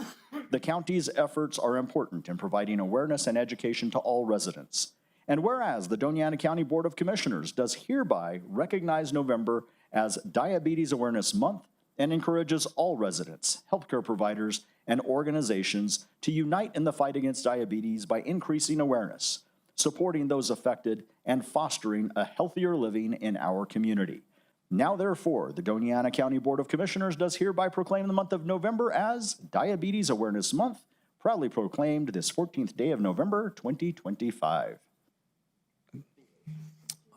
The county's efforts are important in providing awareness and education to all residents. And whereas the Doña County Board of Commissioners does hereby recognize November as Diabetes Awareness Month and encourages all residents, healthcare providers, and organizations to unite in the fight against diabetes by increasing awareness, supporting those affected, and fostering a healthier living in our community. Now, therefore, the Doña County Board of Commissioners does hereby proclaim the month of November as Diabetes Awareness Month, proudly proclaimed this 14th day of November, 2025.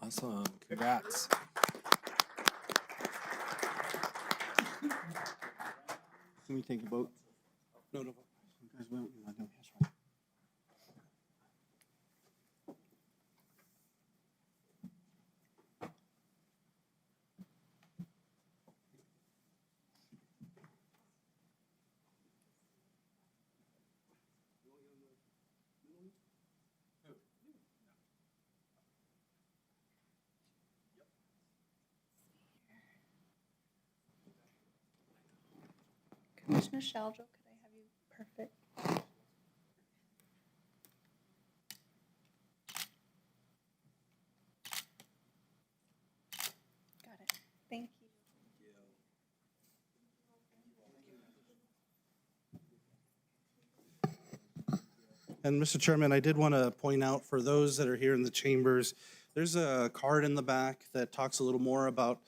Awesome. Congrats. Can we take a vote? No. You guys vote? No, that's right. Commissioner Sheldrill, could I have you? Perfect. Got it. Thank you. And Mr. Chairman, I did want to point out for those that are here in the chambers, there's a card in the back that talks a little more about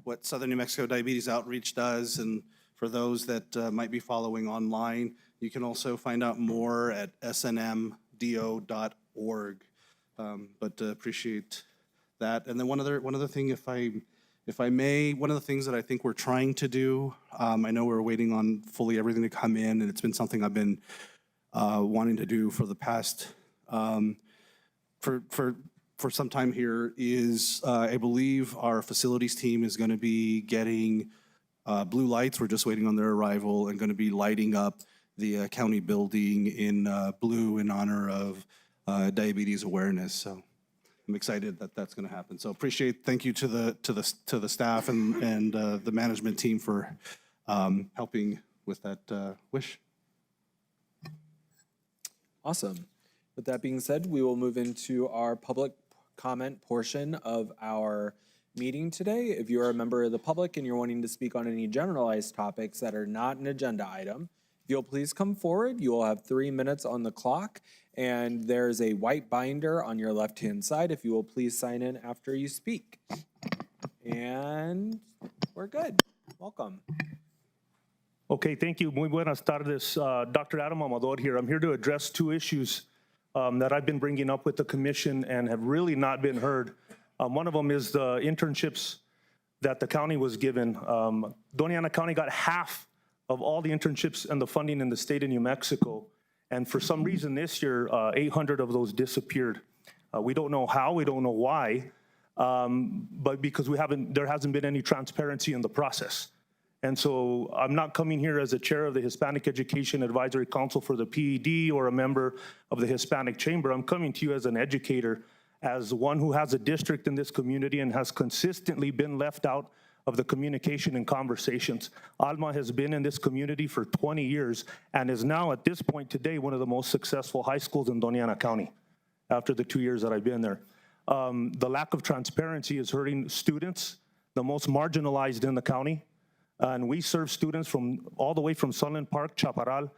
what Southern New Mexico Diabetes Outreach does. And for those that might be following online, you can also find out more at snmdo.org. But appreciate that. And then one other thing, if I may, one of the things that I think we're trying to do, I know we're waiting on fully everything to come in, and it's been something I've been wanting to do for the past, for some time here, is I believe our facilities team is going to be getting blue lights. We're just waiting on their arrival, and going to be lighting up the county building in blue in honor of diabetes awareness. So I'm excited that that's going to happen. So thank you to the staff and the management team for helping with that wish. Awesome. With that being said, we will move into our public comment portion of our meeting today. If you are a member of the public and you're wanting to speak on any generalized topics that are not an agenda item, if you'll please come forward. You will have 3 minutes on the clock, and there's a white binder on your left-hand side. If you will please sign in after you speak. And we're good. Welcome. Okay, thank you. Muy buenas tardes. Dr. Adam Amador here. I'm here to address two issues that I've been bringing up with the commission and have really not been heard. One of them is the internships that the county was given. Doña County got half of all the internships and the funding in the state of New Mexico. And for some reason this year, 800 of those disappeared. We don't know how, we don't know why, but because there hasn't been any transparency in the process. And so I'm not coming here as a chair of the Hispanic Education Advisory Council for the PED or a member of the Hispanic Chamber. I'm coming to you as an educator, as one who has a district in this community and has consistently been left out of the communication and conversations. Alma has been in this community for 20 years and is now at this point today one of the most successful high schools in Doña County after the 2 years that I've been there. The lack of transparency is hurting students, the most marginalized in the county. And we serve students from all the way from Sunland Park, Chaparral,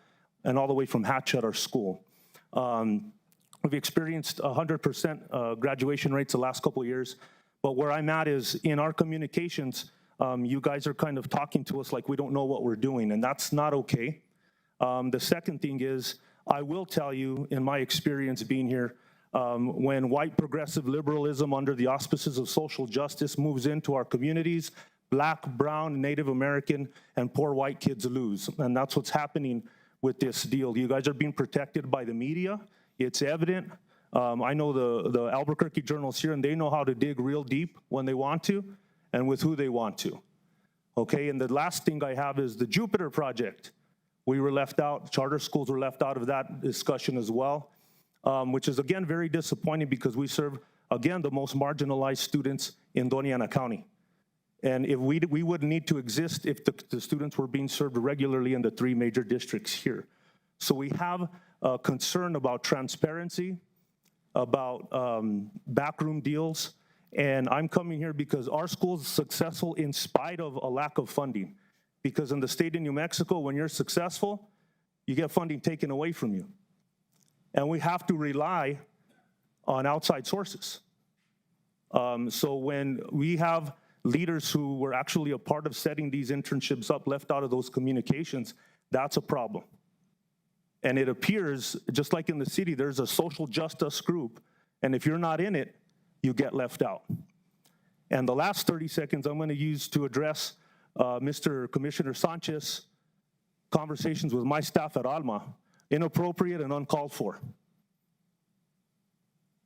and all the way from Hatch at our school. We've experienced 100% graduation rates the last couple of years. But where I'm at is in our communications, you guys are kind of talking to us like we don't know what we're doing, and that's not okay. The second thing is, I will tell you, in my experience being here, when white progressive liberalism under the auspices of social justice moves into our communities, Black, brown, Native American, and poor white kids lose. And that's what's happening with this deal. You guys are being protected by the media. It's evident. I know the Albuquerque journals here, and they know how to dig real deep when they want to and with who they want to. Okay, and the last thing I have is the Jupiter Project. We were left out. Charter schools were left out of that discussion as well, which is, again, very disappointing because we serve, again, the most marginalized students in Doña County. And if we wouldn't need to exist if the students were being served regularly in the 3 major districts here. So we have a concern about transparency, about backroom deals, and I'm coming here because our school is successful in spite of a lack of funding. Because in the state of New Mexico, when you're successful, you get funding taken away from you. And we have to rely on outside sources. So when we have leaders who were actually a part of setting these internships up left out of those communications, that's a problem. And it appears, just like in the city, there's a social justice group, and if you're not in it, you get left out. And the last 30 seconds I'm gonna use to address Mr. Commissioner Sanchez conversations with my staff at Alma, inappropriate and uncalled for.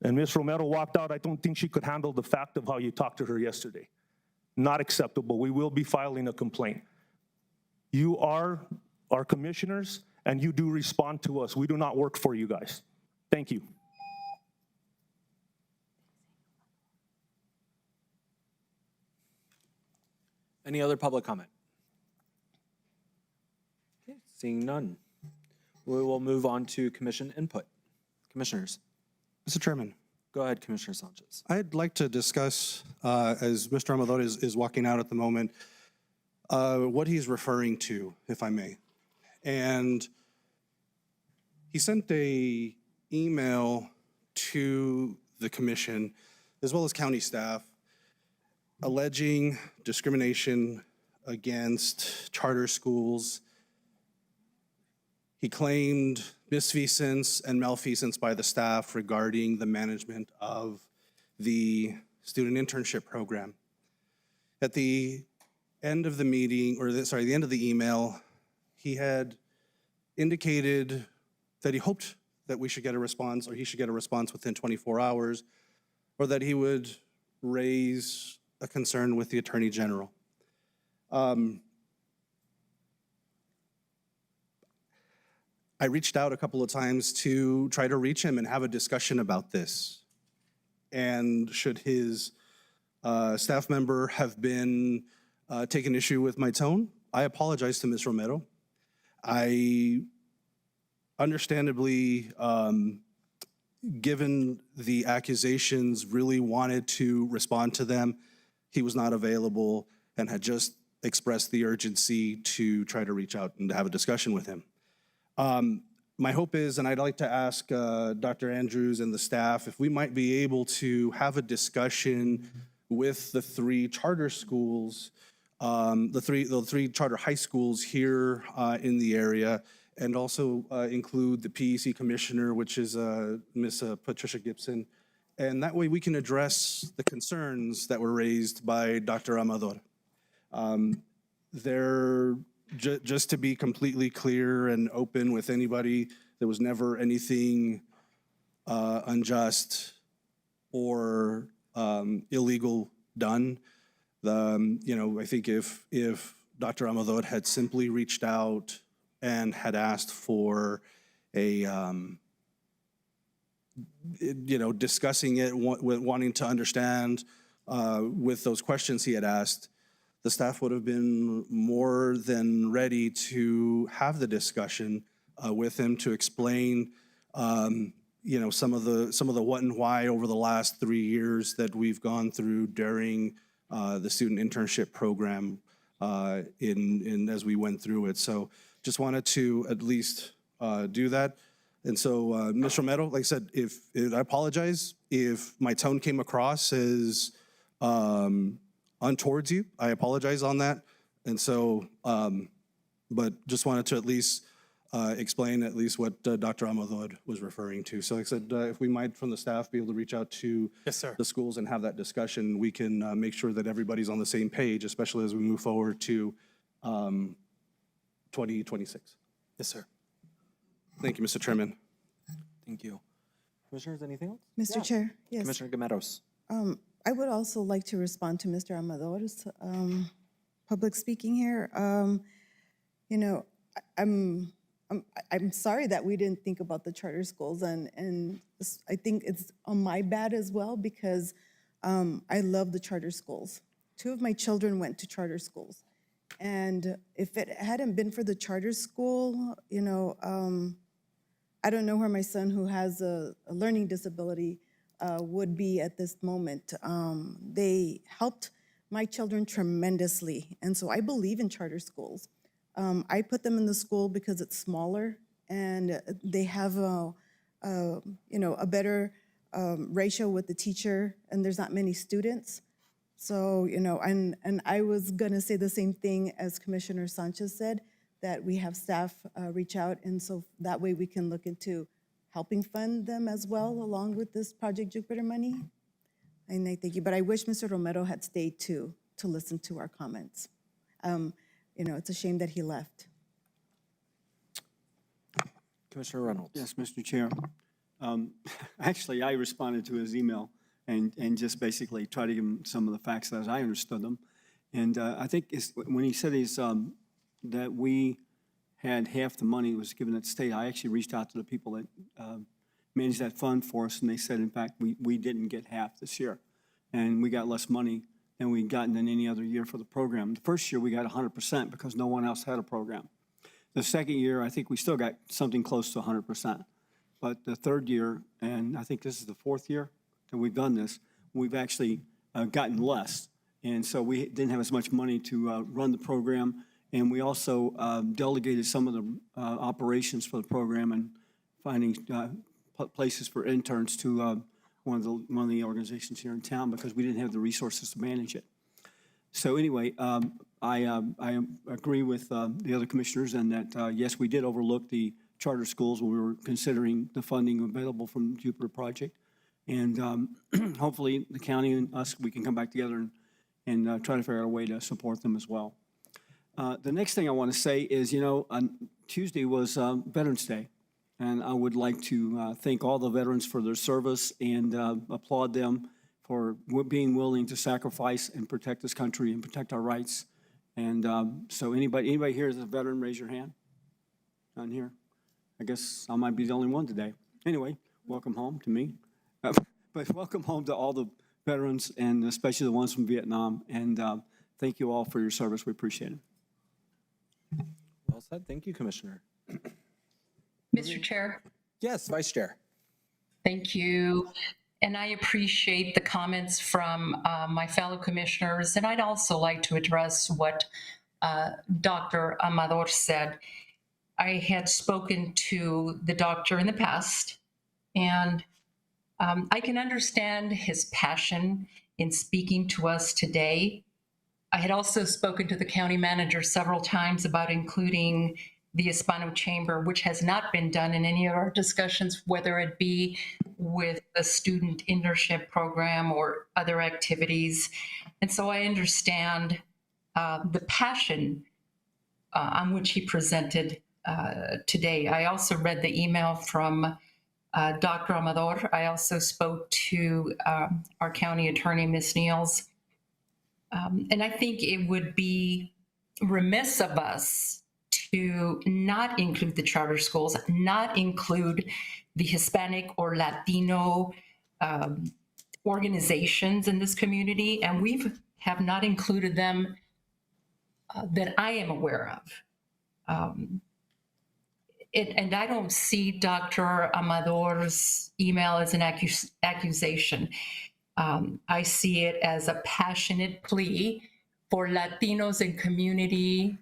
And Ms. Romero walked out. I don't think she could handle the fact of how you talked to her yesterday. Not acceptable. We will be filing a complaint. You are our commissioners, and you do respond to us. We do not work for you guys. Thank you. Any other public comment? Okay, seeing none. We will move on to commission input. Commissioners. Mr. Chairman. Go ahead, Commissioner Sanchez. I'd like to discuss, as Mr. Amador is walking out at the moment, what he's referring to, if I may. And he sent a email to the commission, as well as county staff, alleging discrimination against charter schools. He claimed misfeasance and malfeasance by the staff regarding the management of the student internship program. At the end of the meeting, or the end of the email, he had indicated that he hoped that we should get a response, or he should get a response within 24 hours, or that he would raise a concern with the Attorney General. I reached out a couple of times to try to reach him and have a discussion about this. And should his staff member have been taking issue with my tone, I apologize to Ms. Romero. I understandably, given the accusations, really wanted to respond to them. He was not available and had just expressed the urgency to try to reach out and to have a discussion with him. My hope is, and I'd like to ask Dr. Andrews and the staff, if we might be able to have a discussion with the 3 charter schools, the three charter high schools here in the area, and also include the PEC commissioner, which is Ms. Patricia Gibson. And that way we can address the concerns that were raised by Dr. Amador. Just to be completely clear and open with anybody, there was never anything unjust or illegal done. I think if Dr. Amador had simply reached out and had asked for a, discussing it, wanting to understand with those questions he had asked, the staff would have been more than ready to have the discussion with him to explain, some of the what and why over the last 3 years that we've gone through during the student internship program as we went through it. So just wanted to at least do that. And so, Ms. Romero, like I said, I apologize if my tone came across as untowards you. I apologize on that. And so, but just wanted to at least explain at least what Dr. Amador was referring to. So like I said, if we might from the staff be able to reach out to the schools and have that discussion, we can make sure that everybody's on the same page, especially as we move forward to 2026. Yes, sir. Thank you, Mr. Chairman. Thank you. Commissioners, anything else? Mr. Chair, yes. Commissioner Gameros. I would also like to respond to Mr. Amador's public speaking here. I'm sorry that we didn't think about the charter schools, and I think it's on my bad as well, because I love the charter schools. 2 of my children went to charter schools. And if it hadn't been for the charter school, I don't know where my son, who has a learning disability, would be at this moment. They helped my children tremendously, and so I believe in charter schools. I put them in the school because it's smaller and they have a better ratio with the teacher, and there's not many students. So, and I was gonna say the same thing as Commissioner Sanchez said, that we have staff reach out, and so that way we can look into helping fund them as well, along with this Project Jupiter money. And I thank you, but I wish Mr. Romero had stayed too, to listen to our comments. It's a shame that he left. Commissioner Reynolds. Yes, Mr. Chair. Actually, I responded to his email and just basically tried to give him some of the facts as I understood them. And I think when he said that we had half the money was given at state, I actually reached out to the people that manage that fund for us, and they said, in fact, we didn't get half this year. And we got less money than we'd gotten in any other year for the program. The first year, we got 100% because no one else had a program. The second year, I think we still got something close to 100%. But the third year, and I think this is the 4th year that we've done this, we've actually gotten less. And so we didn't have as much money to run the program. And we also delegated some of the operations for the program and finding places for interns to one of the organizations here in town, because we didn't have the resources to manage it. So anyway, I agree with the other commissioners, and that yes, we did overlook the charter schools when we were considering the funding available from the Jupiter project. And hopefully the county and us, we can come back together and try to figure out a way to support them as well. The next thing I want to say is, on Tuesday was Veterans Day. And I would like to thank all the veterans for their service and applaud them for being willing to sacrifice and protect this country and protect our rights. And so anybody here is a veteran, raise your hand. None here. I guess I might be the only one today. Anyway, welcome home to me. But welcome home to all the veterans, and especially the ones from Vietnam. And thank you all for your service. We appreciate it. Well said. Thank you, Commissioner. Mr. Chair. Yes, Vice Chair. Thank you. And I appreciate the comments from my fellow commissioners. And I'd also like to address what Dr. Amador said. I had spoken to the doctor in the past, and I can understand his passion in speaking to us today. I had also spoken to the county manager several times about including the Hispano Chamber, which has not been done in any of our discussions, whether it be with a student internship program or other activities. And so I understand the passion on which he presented today. I also read the email from Dr. Amador. I also spoke to our county attorney, Ms. Niels. And I think it would be remiss of us to not include the charter schools, not include the Hispanic or Latino organizations in this community, and we have not included them that I am aware of. And I don't see Dr. Amador's email as an accusation. I see it as a passionate plea for Latinos and community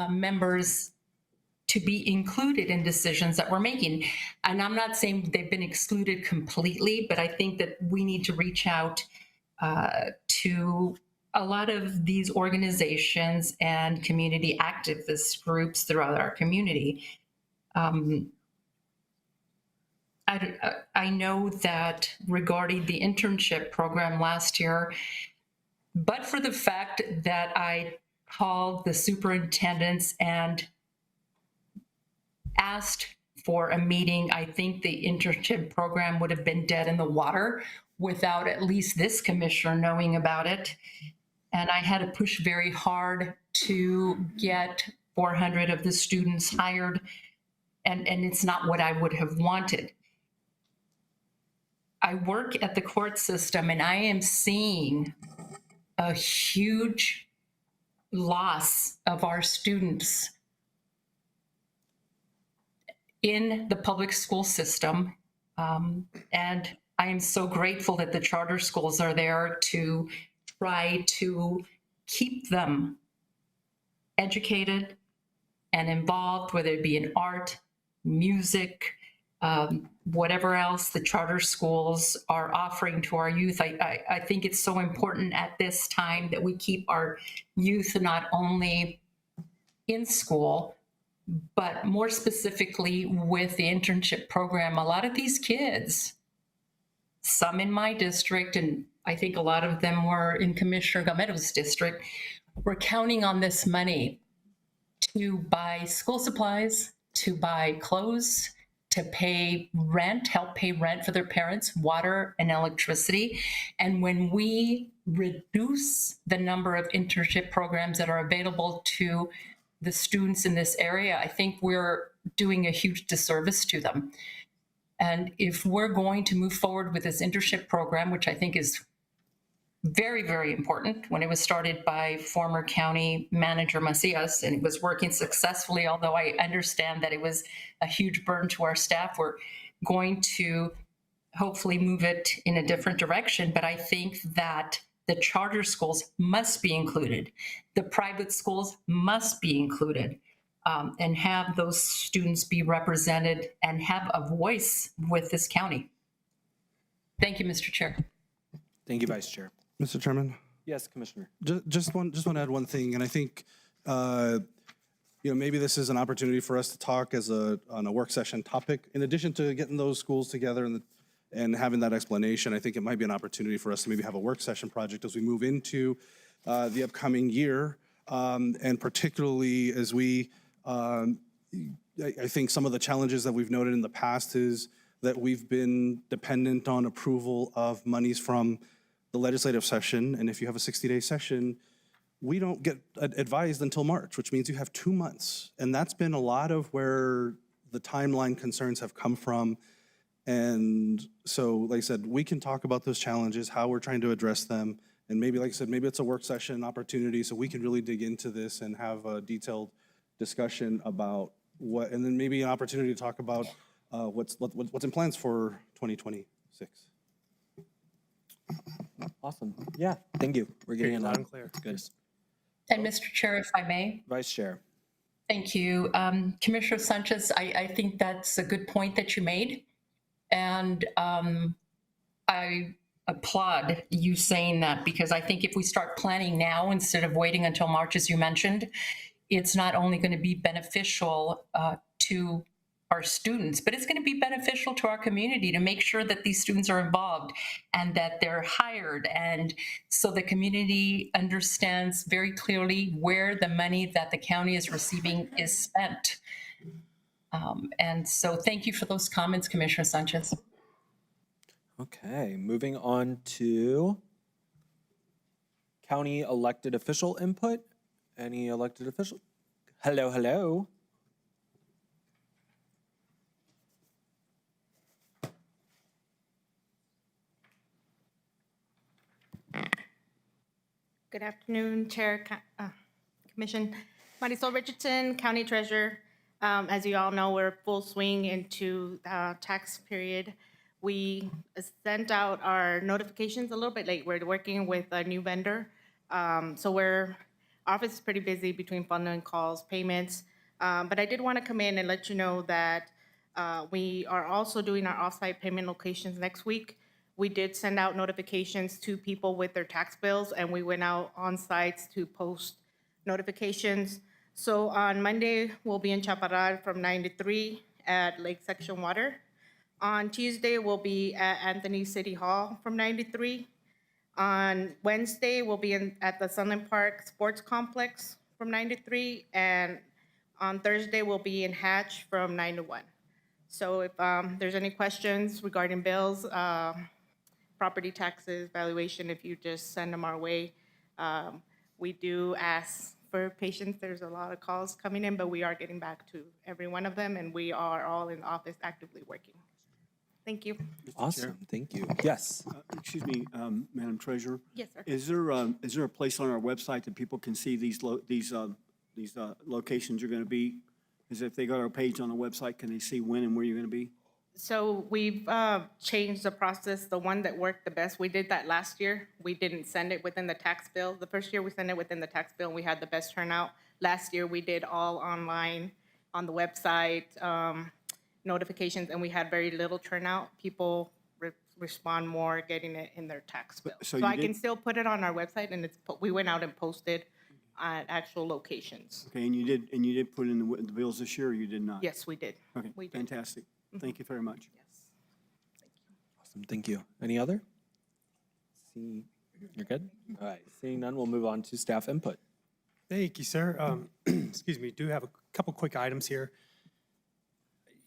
members to be included in decisions that we're making. And I'm not saying they've been excluded completely, but I think that we need to reach out to a lot of these organizations and community activist groups throughout our community. I know that regarding the internship program last year, but for the fact that I called the superintendents and asked for a meeting, I think the internship program would have been dead in the water without at least this commissioner knowing about it. And I had to push very hard to get 400 of the students hired, and it's not what I would have wanted. I work at the court system, and I am seeing a huge loss of our students in the public school system. And I am so grateful that the charter schools are there to try to keep them educated and involved, whether it be in art, music, whatever else the charter schools are offering to our youth. I think it's so important at this time that we keep our youth not only in school, but more specifically with the internship program. A lot of these kids, some in my district, and I think a lot of them were in Commissioner Gamero's district, were counting on this money to buy school supplies, to buy clothes, to pay rent, help pay rent for their parents, water and electricity. And when we reduce the number of internship programs that are available to the students in this area, I think we're doing a huge disservice to them. And if we're going to move forward with this internship program, which I think is very, very important, when it was started by former county manager Macias, and it was working successfully, although I understand that it was a huge burden to our staff, we're going to hopefully move it in a different direction. But I think that the charter schools must be included. The private schools must be included, and have those students be represented and have a voice with this county. Thank you, Mr. Chair. Thank you, Vice Chair. Mr. Chairman, Yes, Commissioner. just want to add one thing, and I think maybe this is an opportunity for us to talk on a work session topic. In addition to getting those schools together and having that explanation, I think it might be an opportunity for us to maybe have a work session project as we move into the upcoming year, and particularly as we, I think some of the challenges that we've noted in the past is that we've been dependent on approval of monies from the legislative session, and if you have a 60-day session, we don't get advised until March, which means you have 2 months. And that's been a lot of where the timeline concerns have come from. And so, like I said, we can talk about those challenges, how we're trying to address them. And maybe, like I said, maybe it's a work session opportunity so we can really dig into this and have a detailed discussion about what, and then maybe an opportunity to talk about what's in plans for 2026. Awesome. Yeah, thank you. We're getting it Loud loud. and clear. Good. And Mr. Chair, if I may. Vice Chair. Thank you. Commissioner Sanchez, I think that's a good point that you made. And I applaud you saying that, because I think if we start planning now instead of waiting until March, as you mentioned, it's not only going to be beneficial to our students, but it's going to be beneficial to our community to make sure that these students are involved and that they're hired. And so the community understands very clearly where the money that the county is receiving is spent. And so thank you for those comments, Commissioner Sanchez. Okay, moving on to county elected official input. Any elected official? Hello, hello. Good afternoon, Chair, Commission. Marisol Richardson, County Treasurer. As you all know, we're full swing into tax period. We sent out our notifications a little bit late. We're working with a new vendor. So our office is pretty busy between funding calls, payments. But I did want to come in and let you know that we are also doing our offsite payment locations next week. We did send out notifications to people with their tax bills, and we went out on sites to post notifications. So on Monday, we'll be in Chaparral from 9 to 3 at Lake Section Water. On Tuesday, we'll be at Anthony City Hall from 9 to 3. On Wednesday, we'll be at the Sunland Park Sports Complex from 9 to 3. And on Thursday, we'll be in Hatch from 9 to 1. So if there's any questions regarding bills, property taxes, valuation, if you just send them our way. We do ask for patience. There's a lot of calls coming in, but we are getting back to every one of them, and we are all in the office actively working. Thank you. Awesome, thank you. Yes. Excuse me, Madam Treasurer. Yes, sir. Is there a place on our website that people can see these locations you're going to be? Is if they go to our page on the website, can they see when and where you're going to be? So we've changed the process. The one that worked the best, we did that last year. We didn't send it within the tax bill. The first year we sent it within the tax bill, and we had the best turnout. Last year, we did all online on the website, notifications, and we had very little turnout. People respond more getting it in their tax bill. So So you I can did- still put it on our website, and we went out and posted at actual locations. Okay, and you did put in the bills this year, or you did not? Yes, we did. Okay, we did. fantastic. Thank you very much. Yes. Awesome, thank you. Any other? See, you're good? All right, seeing none, we'll move on to staff input. Thank you, sir. Excuse me, do have a couple quick items here.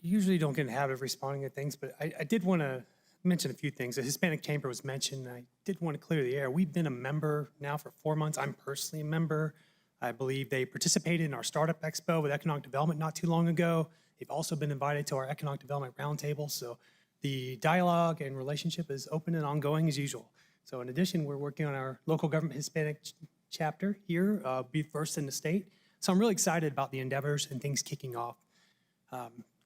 Usually don't get in the habit of responding to things, but I did want to mention a few things. The Hispanic Chamber was mentioned, and I did want to clear the air. We've been a member now for 4 months. I'm personally a member. I believe they participated in our Startup Expo with Economic Development not too long ago. They've also been invited to our Economic Development Roundtable, so the dialogue and relationship is open and ongoing as usual. So in addition, we're working on our local government Hispanic chapter here, be first in the state. So I'm really excited about the endeavors and things kicking off.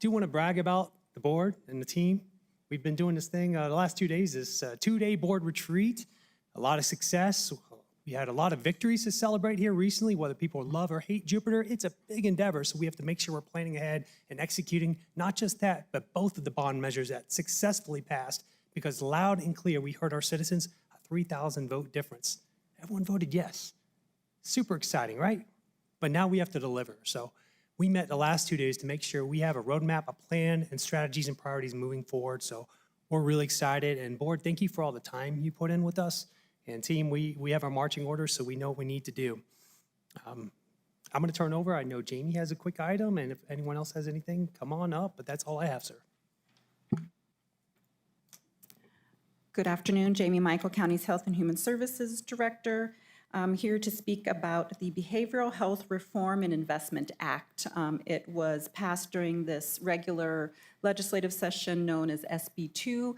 Do want to brag about the board and the team. We've been doing this thing the last 2 days, this 2-day board retreat, a lot of success. We had a lot of victories to celebrate here recently, whether people love or hate Jupiter. It's a big endeavor, so we have to make sure we're planning ahead and executing not just that, but both of the bond measures that successfully passed, because loud and clear, we heard our citizens, a 3,000 vote difference. Everyone voted yes. Super exciting, right? But now we have to deliver. So we met the last 2 days to make sure we have a roadmap, a plan, and strategies and priorities moving forward. So we're really excited. And board, thank you for all the time you put in with us. And team, we have our marching orders, so we know what we need to do. I'm going to turn over. I know Jamie has a quick item, and if anyone else has anything, come on up. But that's all I have, sir. Good afternoon, Jamie Michael, County's Health and Human Services Director. I'm here to speak about the Behavioral Health Reform and Investment Act. It was passed during this regular legislative session known as SB2.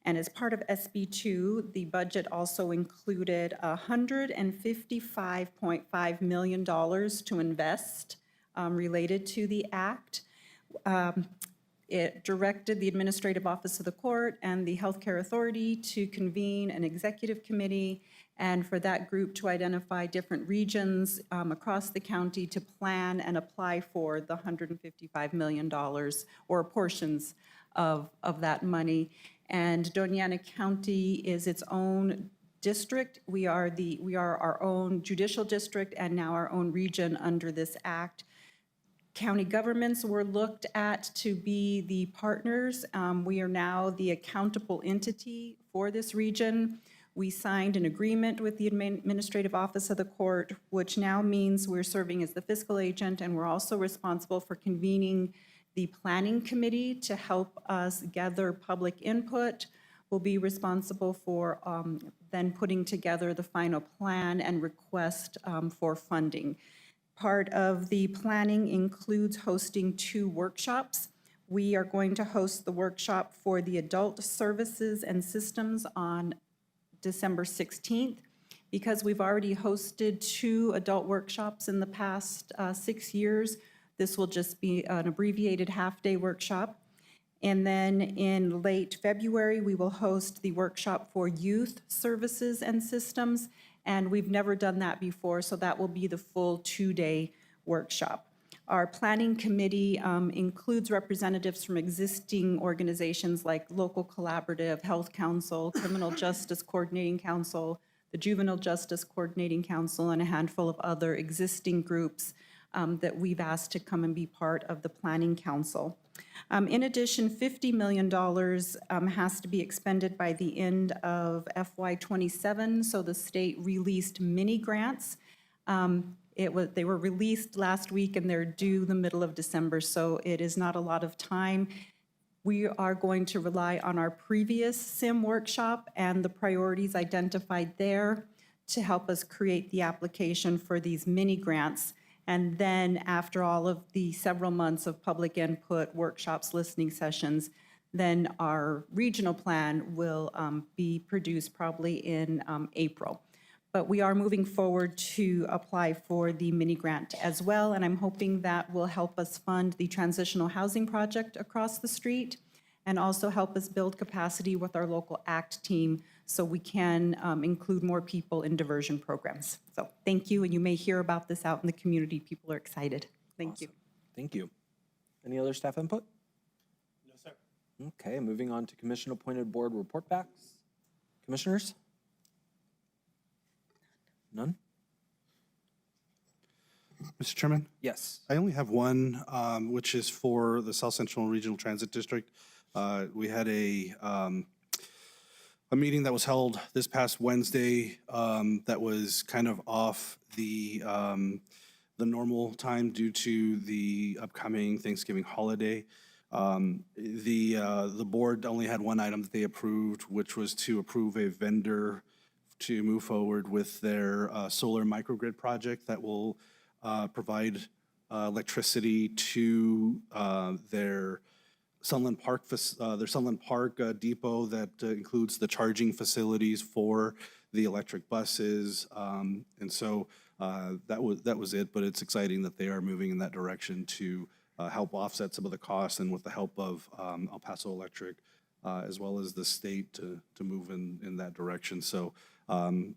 And as part of SB2, the budget also included $155.5 million to invest related to the act. It directed the Administrative Office of the Court and the Healthcare Authority to convene an executive committee and for that group to identify different regions across the county to plan and apply for the $155 million or portions of that money. And Doña County is its own district. We are our own judicial district and now our own region under this act. County governments were looked at to be the partners. We are now the accountable entity for this region. We signed an agreement with the Administrative Office of the Court, which now means we're serving as the fiscal agent, and we're also responsible for convening the Planning Committee to help us gather public input. We'll be responsible for then putting together the final plan and request for funding. Part of the planning includes hosting 2 workshops. We are going to host the workshop for the adult services and systems on December 16th. Because we've already hosted 2 adult workshops in the past 6 years, this will just be an abbreviated half-day workshop. And then in late February, we will host the workshop for youth services and systems. And we've never done that before, so that will be the full 2-day workshop. Our planning committee includes representatives from existing organizations like Local Collaborative, Health Council, Criminal Justice Coordinating Council, the Juvenile Justice Coordinating Council, and a handful of other existing groups that we've asked to come and be part of the Planning Council. In addition, $50 million has to be expended by the end of FY27, so the state released mini grants. They were released last week and they're due the middle of December, so it is not a lot of time. We are going to rely on our previous SIM workshop and the priorities identified there to help us create the application for these mini grants. And then after all of the several months of public input, workshops, listening sessions, then our regional plan will be produced probably in April. But we are moving forward to apply for the mini grant as well, and I'm hoping that will help us fund the transitional housing project across the street and also help us build capacity with our local ACT team so we can include more people in diversion programs. So thank you, and you may hear about this out in the community. People are excited. Thank you. Thank you. Any other staff input? No, sir. Okay, moving on to commission-appointed board report backs. Commissioners? None? Mr. Chairman? Yes. I only have one, which is for the South Central Regional Transit District. We had a meeting that was held this past Wednesday that was kind of off the normal time due to the upcoming Thanksgiving holiday. The board only had one item that they approved, which was to approve a vendor to move forward with their solar microgrid project that will provide electricity to their Sunland Park depot that includes the charging facilities for the electric buses. And so that was it, but it's exciting that they are moving in that direction to help offset some of the costs, and with the help of El Paso Electric as well as the state to move in that direction. So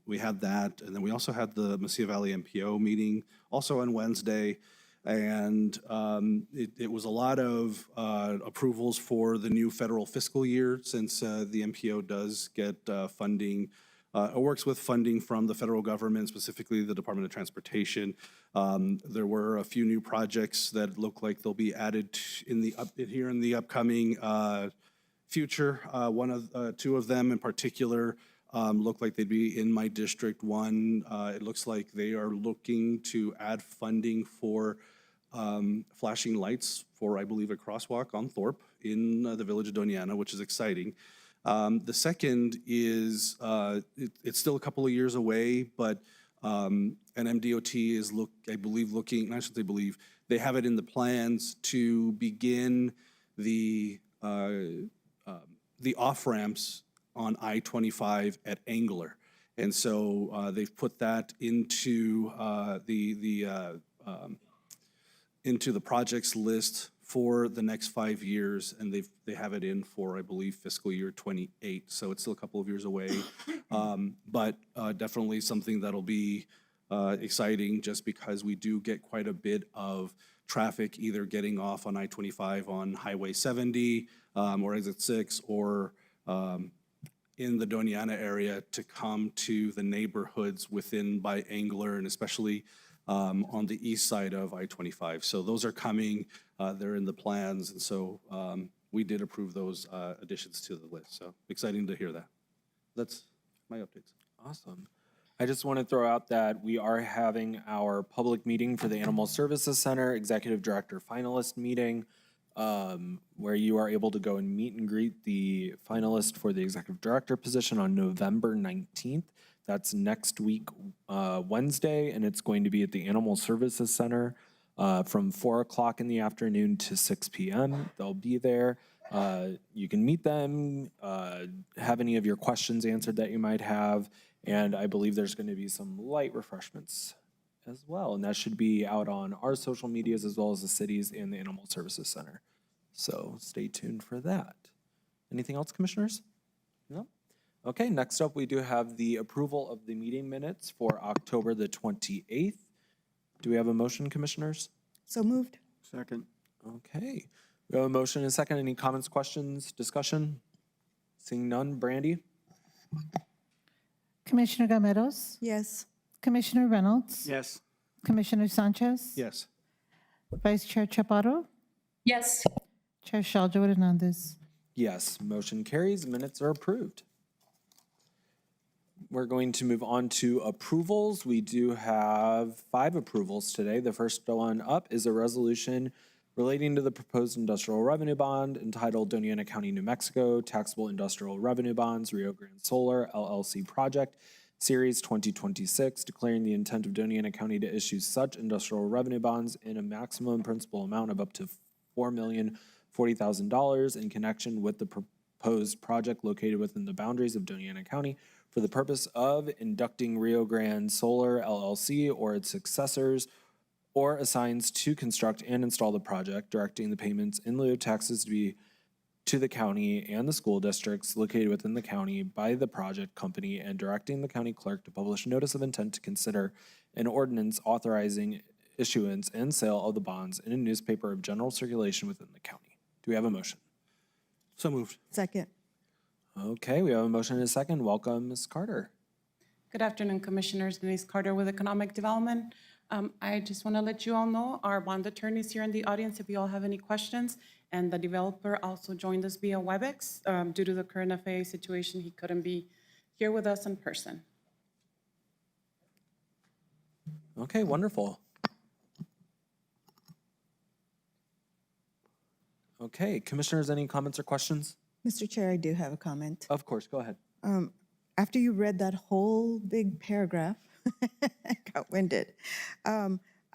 we had that, and then we also had the Mesilla Valley MPO meeting also on Wednesday, and it was a lot of approvals for the new federal fiscal year, since the MPO does get funding, works with funding from the federal government, specifically the Department of Transportation. There were a few new projects that look like they'll be added in the upcoming future. Two of them in particular look like they'd be in my district. One, it looks like they are looking to add funding for flashing lights for, I believe, a crosswalk on Thorpe in the village of Doña, which is exciting. The second is, it's still a couple of years away, but NMDOT is looking, I should say believe, they have it in the plans to begin the off-ramps on I-25 at Angler. And so they've put that into the projects list for the next 5 years, and they have it in for, I believe, fiscal year 28. So it's still a couple of years away, but definitely something that'll be exciting, just because we do get quite a bit of traffic either getting off on I-25 on Highway 70 or Exit 6, or in the Doña area to come to the neighborhoods within by Angler, and especially on the east side of I-25. So those are coming, they're in the plans, and so we did approve those additions to the list. So exciting to hear that. That's my updates. Awesome. I just want to throw out that we are having our public meeting for the Animal Services Center Executive Director Finalist Meeting, where you are able to go and meet and greet the finalist for the Executive Director position on November 19th. That's next week, Wednesday, and it's going to be at the Animal Services Center from 4 o'clock in the afternoon to 6 p.m. They'll be there. You can meet them, have any of your questions answered that you might have, and I believe there's going to be some light refreshments as well, and that should be out on our social medias as well as the cities and the Animal Services Center. So stay tuned for that. Anything else, commissioners? No? Okay, next up, we do have the approval of the meeting minutes for October the 28th. Do we have a motion, commissioners? So moved. Second. Okay, we have a motion and a second. Any comments, questions, discussion? Seeing none, Brandy? Commissioner Gameros? Yes. Commissioner Reynolds? Yes. Commissioner Sanchez? Yes. Vice Chair Chaparro? Yes. Chair Shaljo Hernandez? Yes, motion carries. Minutes are approved. We're going to move on to approvals. We do have 5 approvals today. The first one up is a resolution relating to the proposed industrial revenue bond entitled Doña County, New Mexico Taxable Industrial Revenue Bonds Rio Grande Solar LLC Project. Series 2026, declaring the intent of Doña County to issue such industrial revenue bonds in a maximum principal amount of up to $4,040,000 in connection with the proposed project located within the boundaries of Doña County for the purpose of inducting Rio Grande Solar LLC or its successors or assigns to construct and install the project, directing the payments in lieu of taxes to be to the county and the school districts located within the county by the project company, and directing the county clerk to publish notice of intent to consider an ordinance authorizing issuance and sale of the bonds in a newspaper of general circulation within the county. Do we have a motion? So moved. Second. Okay, we have a motion and a second. Welcome, Ms. Carter. Good afternoon, Commissioners. Denise Carter with Economic Development. I just want to let you all know our bond attorney is here in the audience if you all have any questions. And the developer also joined us via WebEx. Due to the current FAA situation, he couldn't be here with us in person. Okay, wonderful. Okay, Commissioners, any comments or questions? Mr. Chair, I do have a comment. Of course, go ahead. After you read that whole big paragraph, I got winded.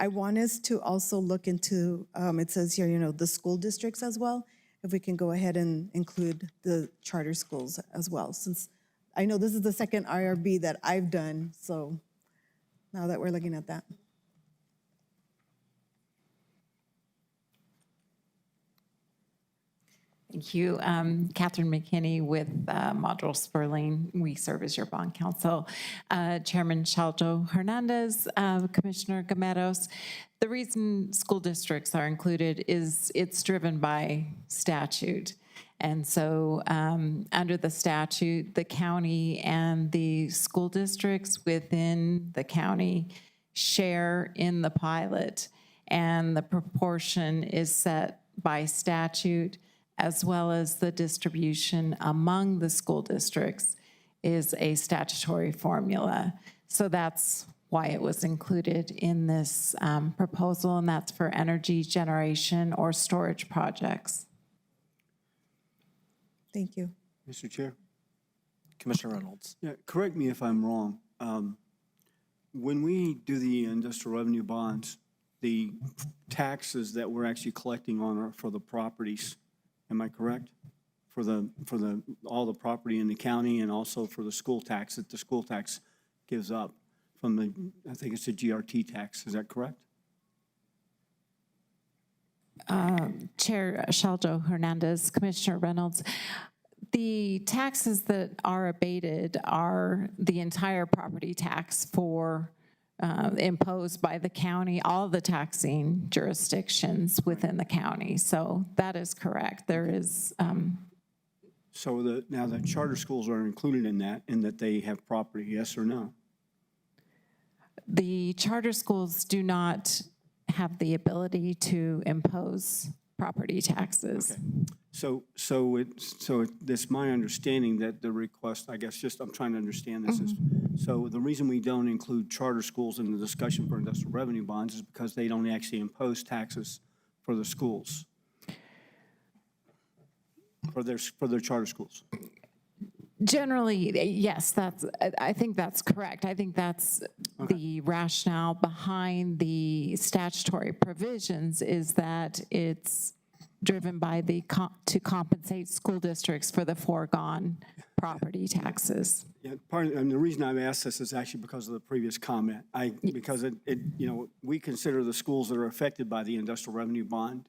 I want us to also look into, it says here, the school districts as well. If we can go ahead and include the charter schools as well, since I know this is the second IRB that I've done, so now that we're looking at that. Thank you. Catherine McKinney with Module Sperling. We serve as your bond counsel. Chairman Shaldo Hernandez, Commissioner Gameros. The reason school districts are included is it's driven by statute. And so under the statute, the county and the school districts within the county share in the pilot. And the proportion is set by statute, as well as the distribution among the school districts is a statutory formula. So that's why it was included in this proposal, and that's for energy generation or storage projects. Thank you. Mr. Chair? Commissioner Reynolds. Yeah, correct me if I'm wrong. When we do the industrial revenue bonds, the taxes that we're actually collecting on are for the properties. Am I correct? For all the property in the county, and also for the school tax that the school tax gives up from the, I think it's the GRT tax. Is that correct? Chair Shaldo Hernandez, Commissioner Reynolds, the taxes that are abated are the entire property tax for imposed by the county, all the taxing jurisdictions within the county. So that is correct. There is. So now the charter schools are included in that they have property, yes or no? The charter schools do not have the ability to impose property taxes. Okay. So it's my understanding that the request, I guess, just I'm trying to understand this is, so the reason we don't include charter schools in the discussion for industrial revenue bonds is because they don't actually impose taxes for the schools, for their charter schools. Generally, yes, I think that's correct. I think that's the rationale behind the statutory provisions, is that it's driven by to compensate school districts for the foregone property taxes. Yeah, and the reason I've asked this is actually because of the previous comment. Because we consider the schools that are affected by the industrial revenue bond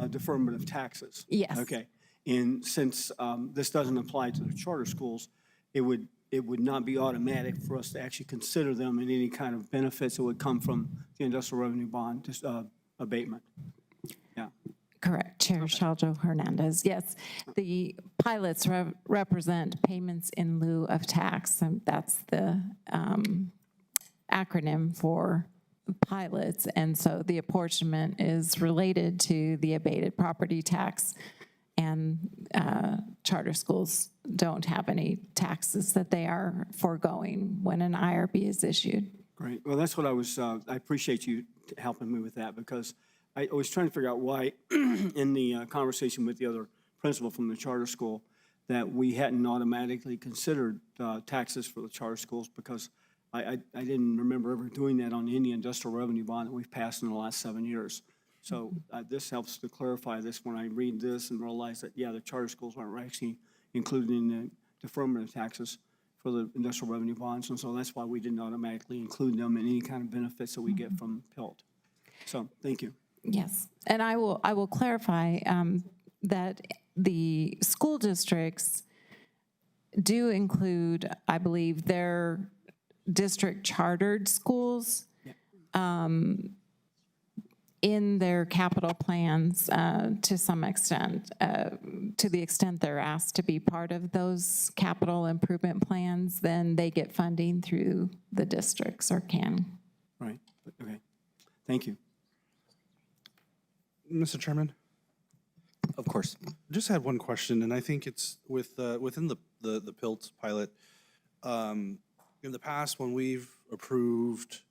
deferment of taxes. Yes. Okay. And since this doesn't apply to the charter schools, it would not be automatic for us to actually consider them in any kind of benefits that would come from the industrial revenue bond abatement. Yeah. Correct, Chair Shaldo Hernandez. Yes, the pilots represent payments in lieu of tax, and that's the acronym for pilots. And so the apportionment is related to the abated property tax, and charter schools don't have any taxes that they are foregoing when an IRB is issued. Great. Well, that's what I appreciate you helping me with that, because I was trying to figure out why in the conversation with the other principal from the charter school, that we hadn't automatically considered taxes for the charter schools because I didn't remember ever doing that on any industrial revenue bond that we've passed in the last 7 years. So this helps to clarify this when I read this and realize that, yeah, the charter schools aren't actually included in the deferment of taxes for the industrial revenue bonds. And so that's why we didn't automatically include them in any kind of benefits that we get from PILT. So thank you. Yes, and I will clarify that the school districts do include, I believe, their district chartered schools in their capital plans to some extent, to the extent they're asked to be part of those capital improvement plans, then they get funding through the districts or can. Right, okay, thank you. Mr. Chairman? Of course. Just had one question, and I think it's within the PILT pilot. In the past, when we've approved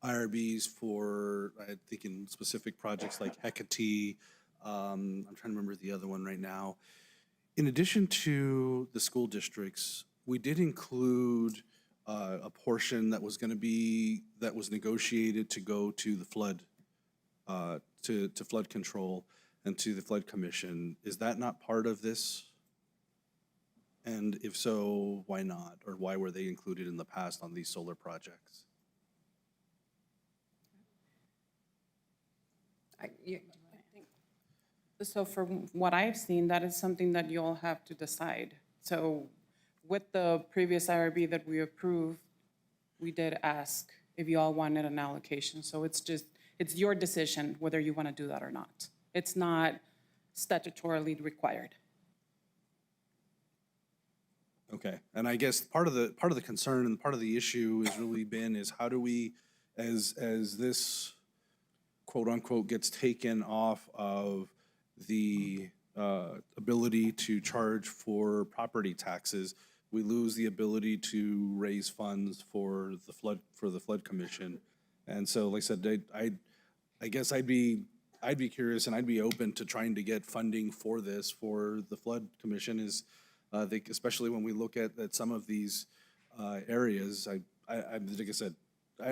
IRBs for, I think in specific projects like Hecate, I'm trying to remember the other one right now. In addition to the school districts, we did include a portion that was negotiated to go to the flood, to flood control and to the flood commission. Is that not part of this? And if so, why not? Or why were they included in the past on these solar projects? So from what I've seen, that is something that you all have to decide. So with the previous IRB that we approved, we did ask if you all wanted an allocation. So it's your decision whether you want to do that or not. It's not statutorily required. Okay, and I guess part of the concern and part of the issue has really been is how do we, as this quote unquote gets taken off of the ability to charge for property taxes, we lose the ability to raise funds for the flood commission. And so, like I said, I guess I'd be curious and I'd be open to trying to get funding for this for the flood commission. Is especially when we look at some of these areas, like I said,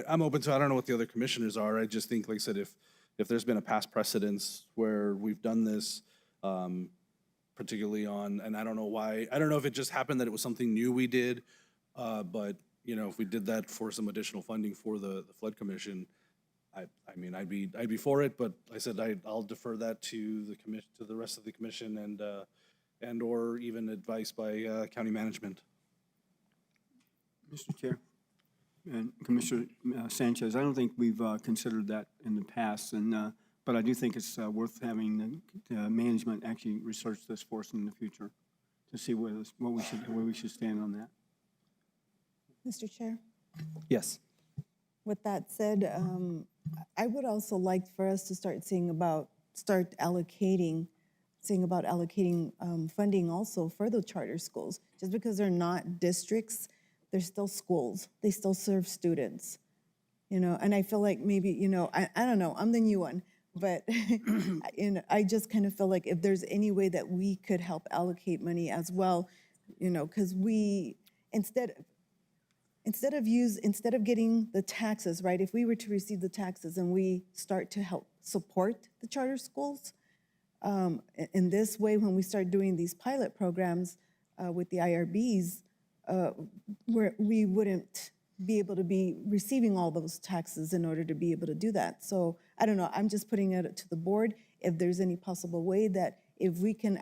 I'm open to. I don't know what the other commissioners are. I just think, like I said, if there's been a past precedence where we've done this, particularly on, and I don't know why. I don't know if it just happened that it was something new we did, but if we did that for some additional funding for the flood commission, I mean, I'd be for it. But I said I'll defer that to the commission, to the rest of the commission, and or even advice by county management. Mr. Chair and Commissioner Sanchez, I don't think we've considered that in the past, and but I do think it's worth having the management actually research this for us in the future to see where we should stand on that. Mr. Chair? Yes. With that said, I would also like for us to start allocating funding also for the charter schools. Just because they're not districts, they're still schools. They still serve students, and I feel like maybe, I don't know, I'm the new one, but I just kind of feel like if there's any way that we could help allocate money as well, because we, instead of getting the taxes, right, if we were to receive the taxes and we start to help support the charter schools, in this way, when we start doing these pilot programs with the IRBs, we wouldn't be able to be receiving all those taxes in order to be able to do that. So I don't know, I'm just putting it to the board. If there's any possible way that if we can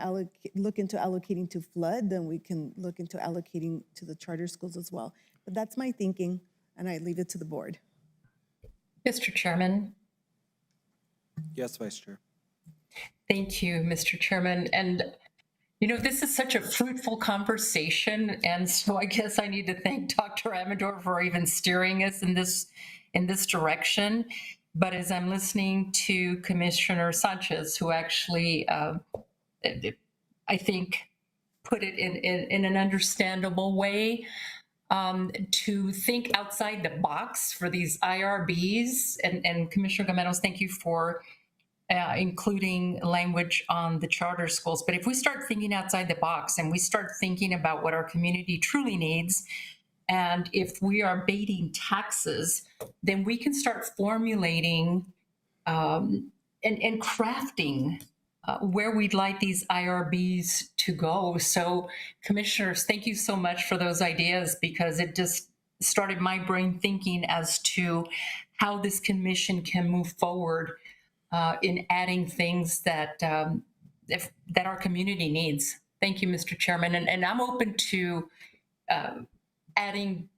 look into allocating to flood, then we can look into allocating to the charter schools as well. But that's my thinking, and I leave it to the board. Mr. Chairman. Yes, Vice Chair. Thank you, Mr. Chairman. And this is such a fruitful conversation, and so I guess I need to thank Dr. Amador for even steering us in this direction. But as I'm listening to Commissioner Sanchez, who actually, I think, put it in an understandable way, to think outside the box for these IRBs, and Commissioner Gameros, thank you for including language on the charter schools. But if we start thinking outside the box and we start thinking about what our community truly needs, and if we are abating taxes, then we can start formulating and crafting where we'd like these IRBs to go. So, commissioners, thank you so much for those ideas, because it just started my brain thinking as to how this commission can move forward in adding things that that our community needs. Thank you, Mr. Chairman, and I'm open to adding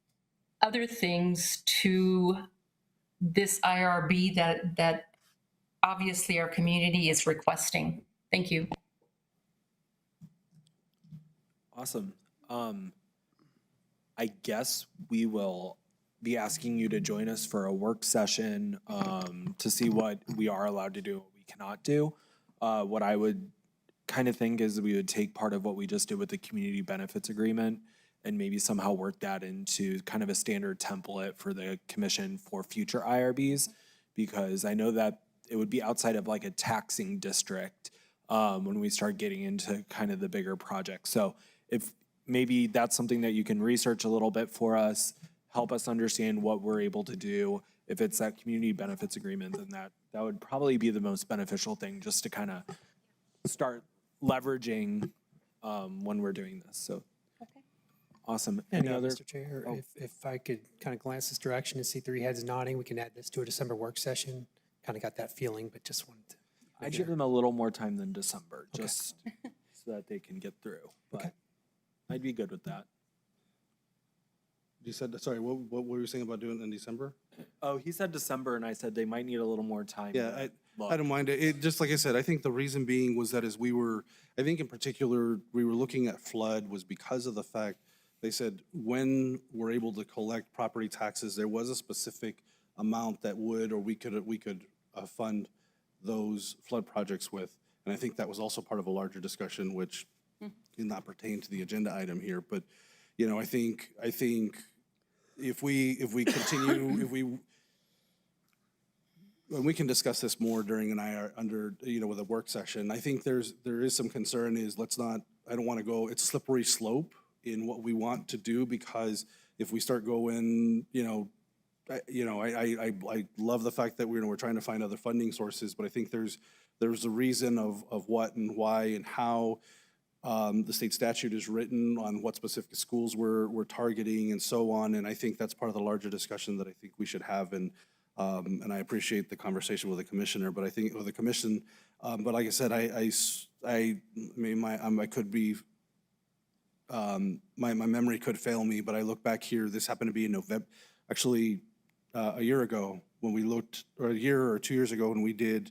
other things to this IRB that obviously our community is requesting. Thank you. Awesome. I guess we will be asking you to join us for a work session to see what we are allowed to do, what we cannot do. What I would kind of think is we would take part of what we just did with the community benefits agreement and maybe somehow work that into kind of a standard template for the commission for future IRBs, because I know that it would be outside of like a taxing district when we start getting into kind of the bigger projects. So if maybe that's something that you can research a little bit for us, help us understand what we're able to do. If it's that community benefits agreement, then that would probably be the most beneficial thing, just to kind of start leveraging when we're doing this. So, awesome. Any other? Mr. Chair, if I could kind of glance this direction and see three heads nodding, we can add this to a December work session. Kind of got that feeling, but just wanted to. I'd give them a little more time than December, just so that they can get through. But I'd be good with that. You said, sorry, what were you saying about doing it in December? Oh, he said December, and I said they might need a little more time. Yeah, I don't mind it. It. Just like I said, I think the reason being was that as we were, I think in particular, we were looking at flood was because of the fact, they said when we're able to collect property taxes, there was a specific amount that would, or we could fund those flood projects with. And I think that was also part of a larger discussion, which did not pertain to the agenda item here. But, you know, I think if we continue, and we can discuss this more during an IR with a work session. I think there is some concern is I don't want to go, it's a slippery slope in what we want to do, because if we start going, I love the fact that we're trying to find other funding sources, but I think there's a reason of what and why and how the state statute is written on what specific schools we're targeting and so on. And I think that's part of the larger discussion that I think we should have. And I appreciate the conversation with the commissioner, but I think with the commission, but like I said, I mean, I could be, my memory could fail me, but I look back here, this happened to be in November, actually a year ago when we looked, or a year or 2 years ago when we did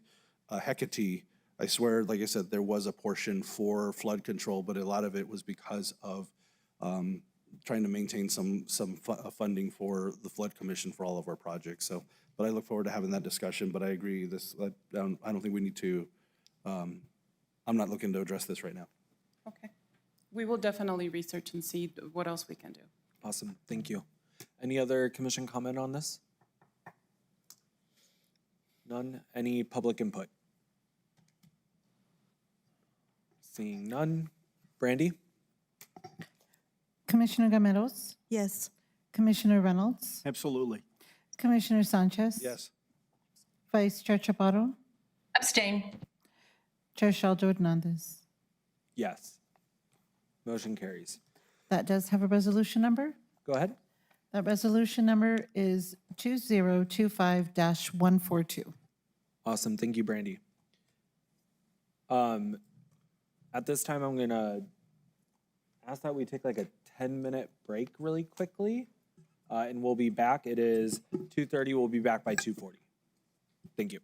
Hecate. I swear, like I said, there was a portion for flood control, but a lot of it was because of trying to maintain some funding for the Flood Commission for all of our projects. So, but I look forward to having that discussion. But I agree, I don't think we need to. I'm not looking to address this right now. Okay. We will definitely research and see what else we can do. Awesome. Thank you. Any other commission comment on this? None? Any public input? Seeing none. Brandy? Commissioner Gameros? Yes. Commissioner Reynolds? Absolutely. Commissioner Sanchez? Yes. Vice Chair Chaparro? Abstain. Chair Shaldo Hernandez? Yes. Motion carries. That does have a resolution number. Go ahead. That resolution number is 2025-142. Awesome. Thank you, Brandy. At this time, I'm going to ask that we take like a 10-minute break really quickly, and we'll be back. It is 2:30. We'll be back by 2:40. Thank you.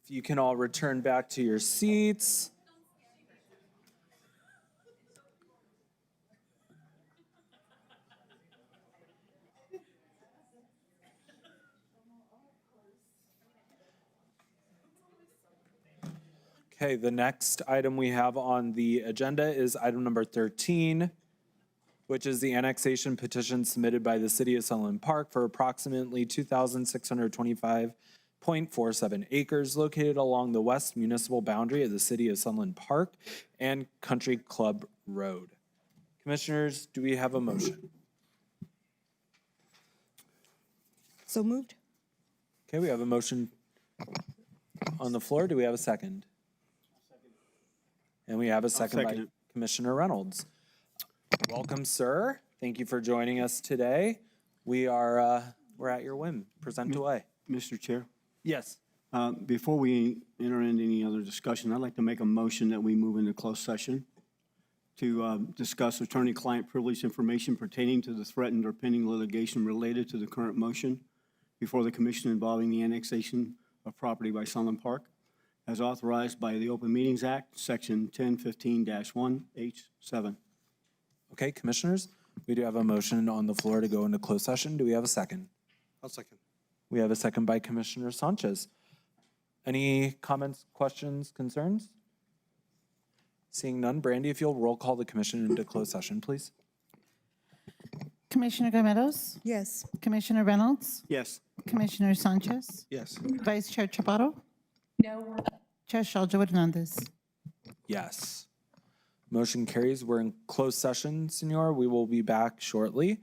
If you can all return back to your seats. Okay, the next item we have on the agenda is item number 13, which is the annexation petition submitted by the City of Sunland Park for approximately 2,625.47 acres located along the west municipal boundary of the City of Sunland Park and Country Club Road. Commissioners, do we have a motion? So moved. Okay, we have a motion on the floor. Do we have a second? And we have a second by second it. Commissioner Reynolds. Welcome, sir. Thank you for joining us today. We're at your whim. Present away. Mr. Chair, Yes. before we enter into any other discussion, I'd like to make a motion that we move into closed session to discuss attorney-client privilege information pertaining to the threatened or pending litigation related to the current motion before the commission involving the annexation of property by Sunland Park, as authorized by the Open Meetings Act, Section 1015-1H7. Okay, commissioners, we do have a motion on the floor to go into closed session. Do we have a second? I'll second. We have a second by Commissioner Sanchez. Any comments, questions, concerns? Seeing none, Brandy, if you'll roll call the commission into closed session, please. Commissioner Gometos? Yes. Commissioner Reynolds? Yes. Commissioner Sanchez? Yes. Vice Chair Chaparro? No. Chair Shalja Hernandez? Yes. Motion carries. We're in closed session, Senor. We will be back shortly.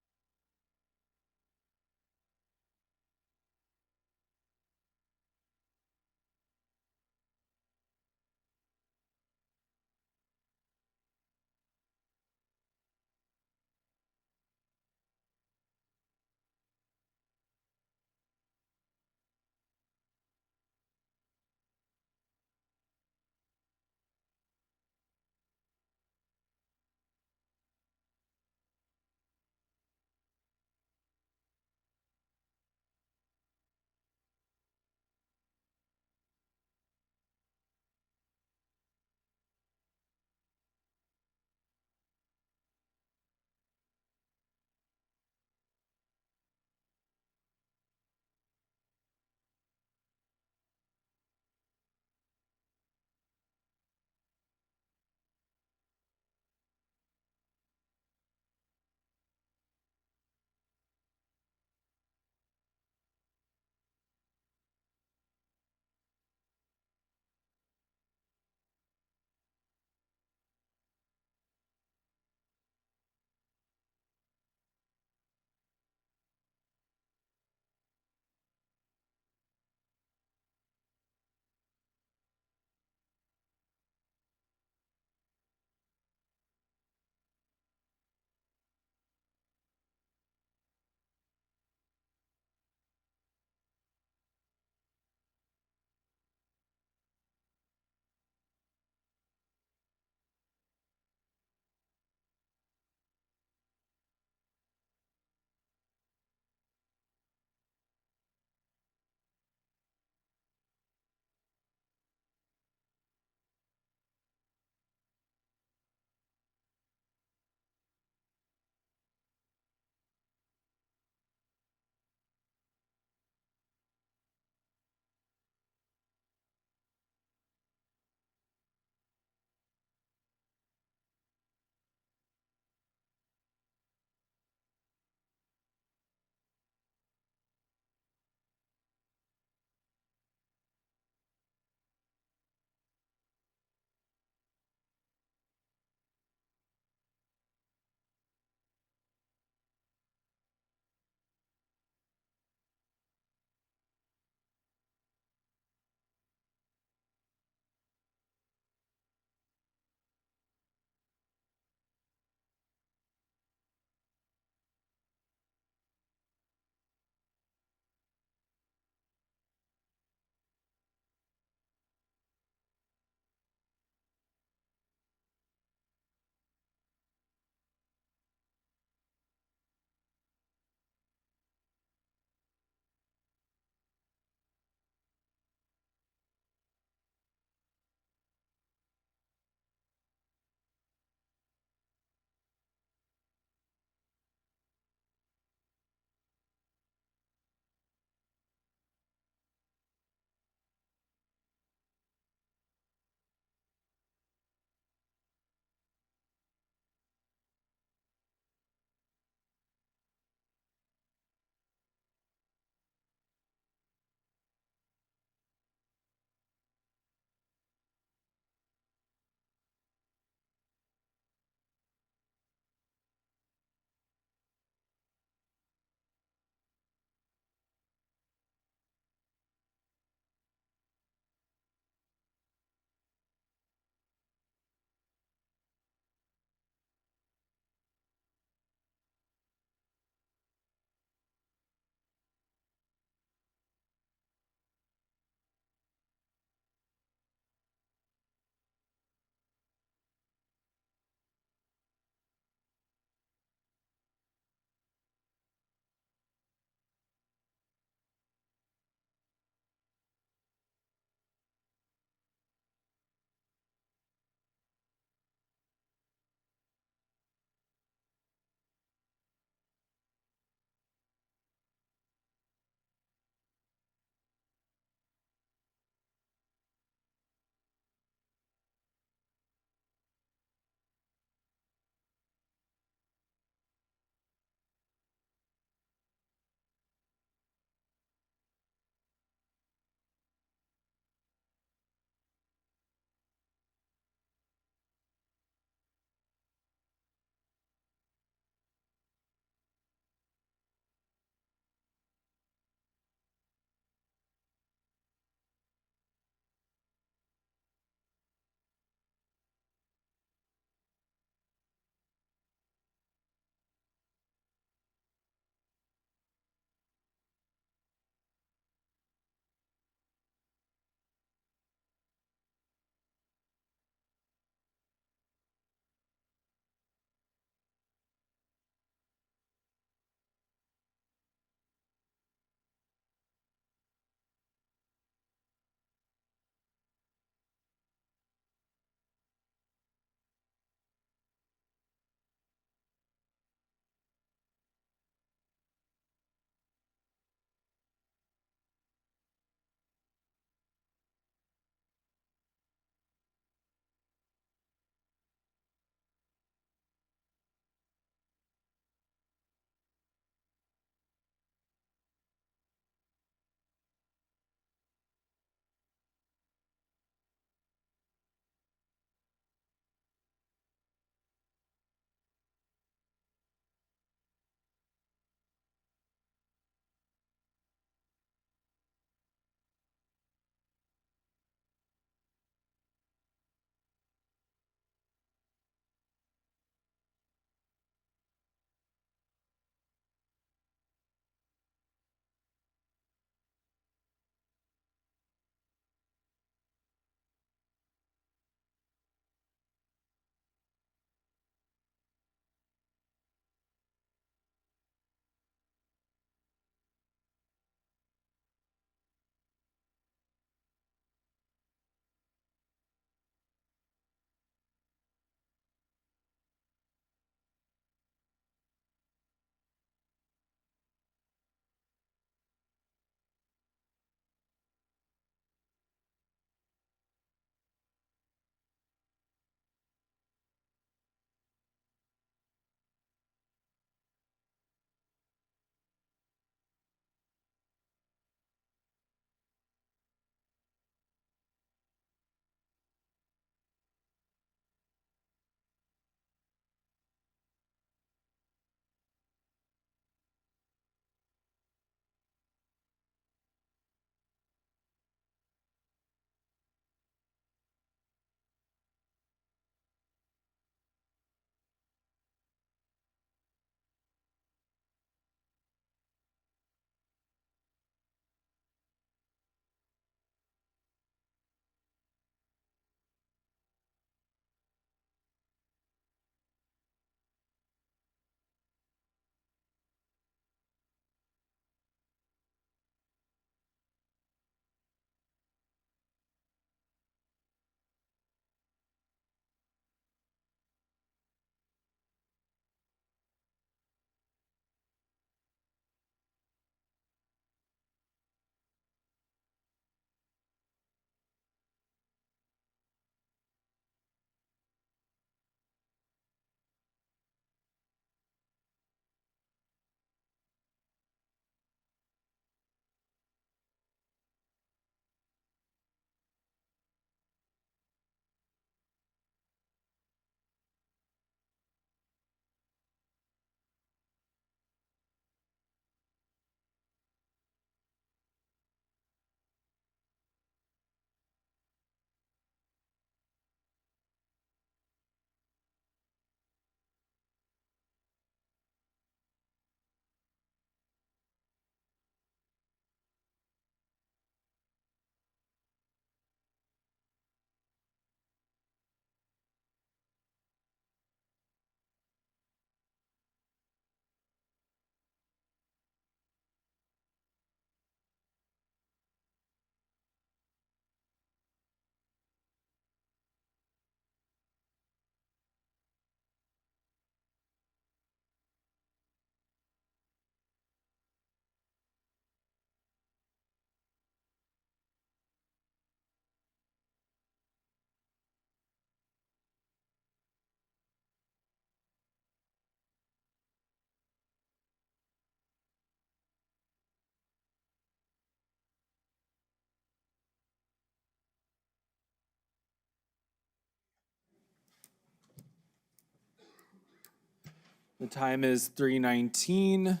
The time is 3:19.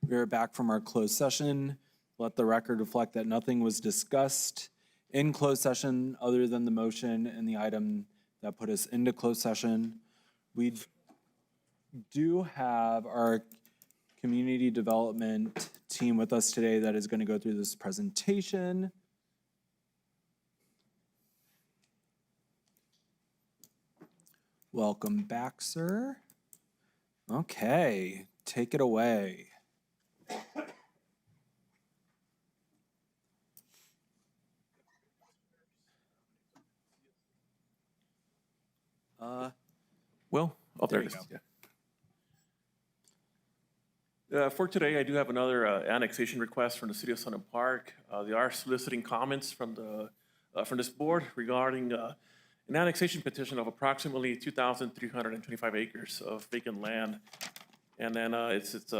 We are back from our closed session. Let the record reflect that nothing was discussed in closed session other than the motion and the item that put us into closed session. We do have our community development team with us today that is going to go through this presentation. Welcome back, sir. Okay, take it away. There it is. Yeah. For today, I do have another annexation request from the City of Sun Park. They are soliciting comments from this board regarding an annexation petition of approximately 2,325 acres of vacant land. And then it's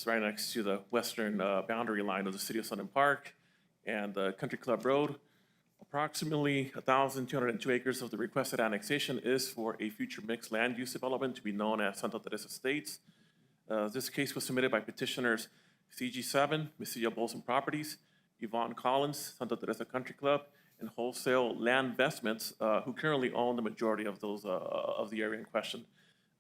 right next to the western boundary line of the City of Sun Park and Country Club Road. Approximately 1,202 acres of the requested annexation is for a future mixed land use development to be known as Santa Teresa Estates. This case was submitted by petitioners CG7, Mesilla Bolson Properties, Yvonne Collins, Santa Teresa Country Club, and Wholesale Land Investments, who currently own the majority of those of the area in question.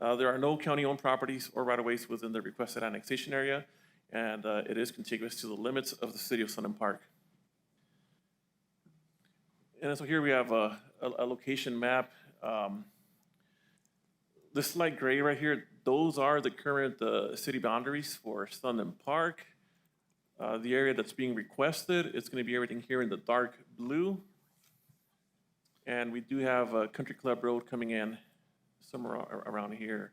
There are no county-owned properties or right-of-ways within the requested annexation area, and it is contiguous to the limits of the City of Sun Park. And so here we have a location map. This light gray right here, those are the current city boundaries for Sun Park. The area that's being requested, it's going to be everything here in the dark blue. And we do have Country Club Road coming in somewhere around here.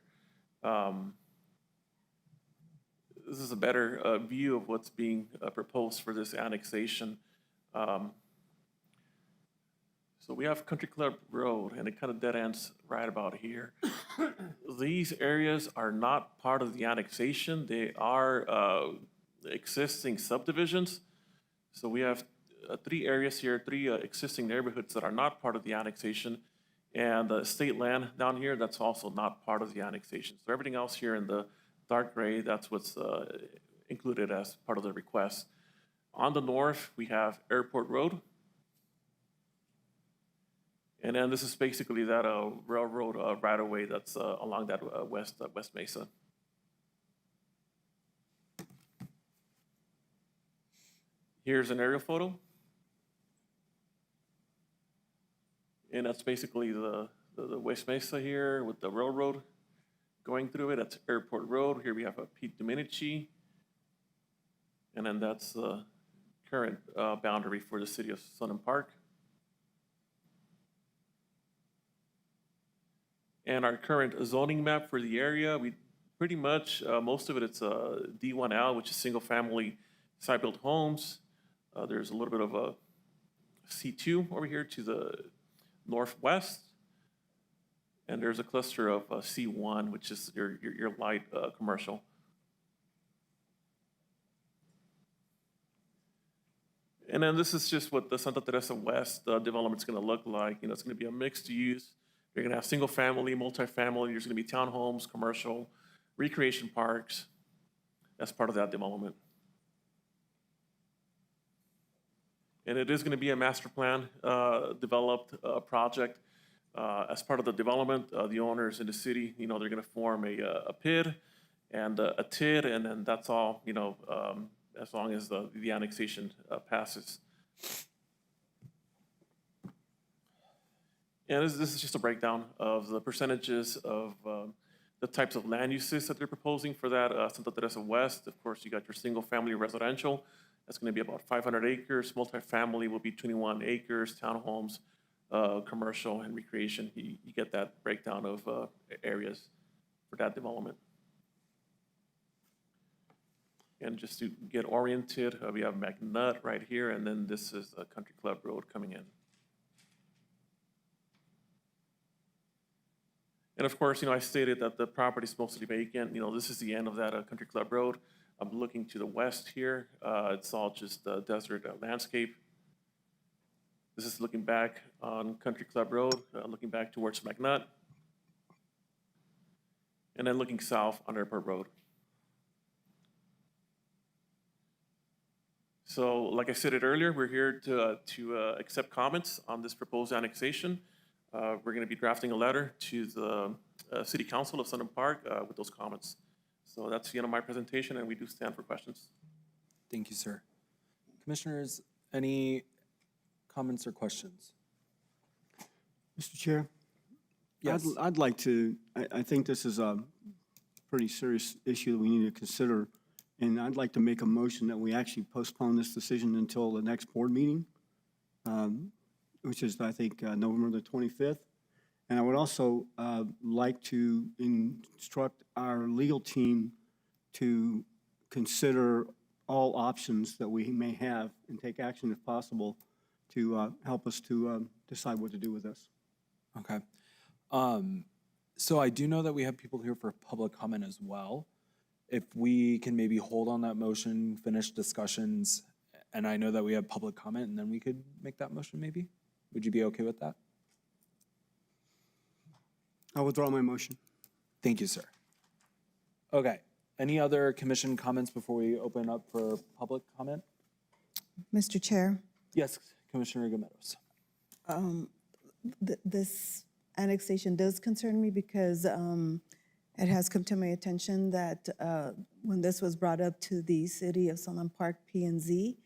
This is a better view of what's being proposed for this annexation. So we have Country Club Road, and it kind of dead ends right about here. These areas are not part of the annexation. They are existing subdivisions. So we have 3 areas here, 3 existing neighborhoods that are not part of the annexation. And the state land down here, that's also not part of the annexation. So everything else here in the dark gray, that's what's included as part of the request. On the north, we have Airport Road. And then this is basically that railroad right-of-way that's along that West Mesa. Here's an aerial photo. And that's basically the West Mesa here with the railroad going through it. That's Airport Road. Here we have a Pete Domenici. And then that's the current boundary for the City of Sun Park. And our current zoning map for the area, we pretty much, most of it, it's D1L, which is single-family site-built homes. There's a little bit of a C2 over here to the northwest. And there's a cluster of C1, which is your light commercial. And then this is just what the Santa Teresa West development is going to look like. You know, it's going to be a mixed use. You're going to have single family, multifamily. There's going to be townhomes, commercial, recreation parks as part of that development. And it is going to be a master plan developed project. As part of the development, the owners in the city, you know, they're going to form a PID and a TID, and then that's all, you know, as long as the annexation passes. And this is just a breakdown of the percentages of the types of land uses that they're proposing for that Santa Teresa West. Of course, you got your single-family residential. That's going to be about 500 acres. Multifamily will be 21 acres. Townhomes, commercial, and recreation. You get that breakdown of areas for that development. And just to get oriented, we have McNutt right here, and then this is Country Club Road coming in. And of course, you know, I stated that the property is mostly vacant. You know, this is the end of that Country Club Road. I'm looking to the west here. It's all just desert landscape. This is looking back on Country Club Road, looking back towards McNutt. and then looking south on Airport Road. So like I said earlier, we're here to accept comments on this proposed annexation. We're going to be drafting a letter to the City Council of Sunland Park with those comments. So that's the end of my presentation, and we do stand for questions. Thank you, sir. Commissioners, any comments or questions? Mr. Chair? Yes. I'd like to, I think this is a pretty serious issue that we need to consider, and I'd like to make a motion that we actually postpone this decision until the next board meeting, which is, I think, November the 25th. And I would also like to instruct our legal team to consider all options that we may have and take action if possible to help us to decide what to do with this. Okay. So I do know that we have people here for public comment as well. If we can maybe hold on that motion, finish discussions, and I know that we have public comment, and then we could make that motion maybe? Would you be okay with that? I'll withdraw my motion. Thank you, sir. Okay. Any other commission comments before we open up for public comment? Mr. Chair, Yes, Commissioner Gometos. this annexation does concern me because it has come to my attention that when this was brought up to the City of Sunland Park P&Z,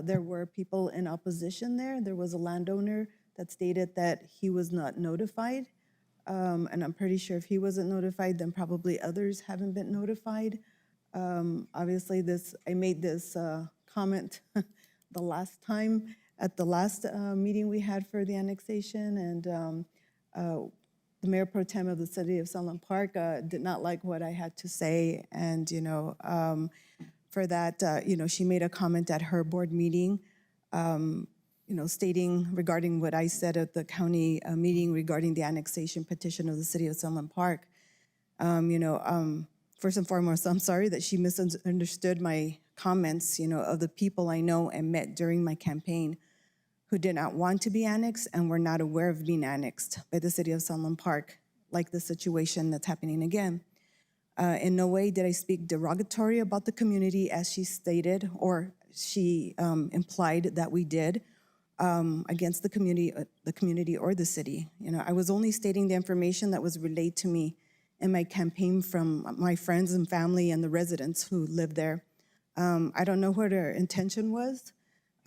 there were people in opposition there. There was a landowner that stated that he was not notified. And I'm pretty sure if he wasn't notified, then probably others haven't been notified. Obviously, I made this comment the last time at the last meeting we had for the annexation, and the Mayor Pro Tem of the City of Sunland Park did not like what I had to say, and for that, she made a comment at her board meeting. Stating regarding what I said at the county meeting regarding the annexation petition of the City of Sunland Park. First and foremost, I'm sorry that she misunderstood my comments, of the people I know and met during my campaign who did not want to be annexed and were not aware of being annexed by the City of Sunland Park, like the situation that's happening again. In no way did I speak derogatory about the community as she stated, or she implied that we did. Against the community or the city. I was only stating the information that was relayed to me in my campaign from my friends and family and the residents who live there. I don't know what her intention was,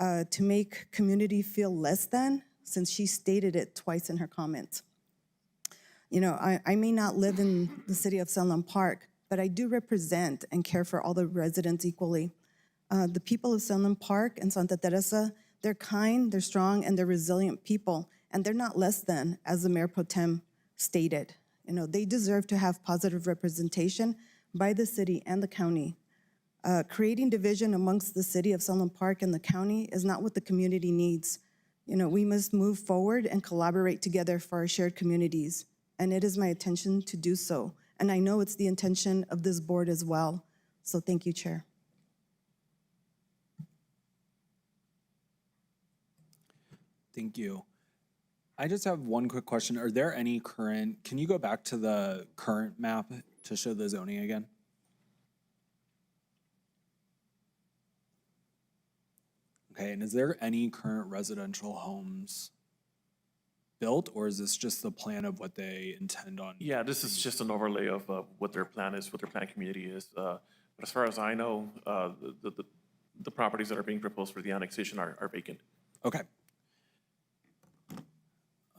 to make community feel less than, since she stated it twice in her comments. I may not live in the City of Sunland Park, but I do represent and care for all the residents equally. The people of Sunland Park and Santa Teresa, they're kind, they're strong, and they're resilient people, and they're not less than, as the Mayor Pro Tem stated. They deserve to have positive representation by the city and the county. Creating division amongst the City of Sunland Park and the county is not what the community needs. We must move forward and collaborate together for our shared communities, and it is my intention to do so. And I know it's the intention of this board as well. So thank you, Chair. Thank you. I just have one quick question. Are there any can you go back to the current map to show the zoning again? Okay, and is there any current residential homes built, or is this just the plan of what they intend on? Yeah, this is just an overlay of what their plan is, what their plan community is. But as far as I know, the properties that are being proposed for the annexation are vacant. Okay.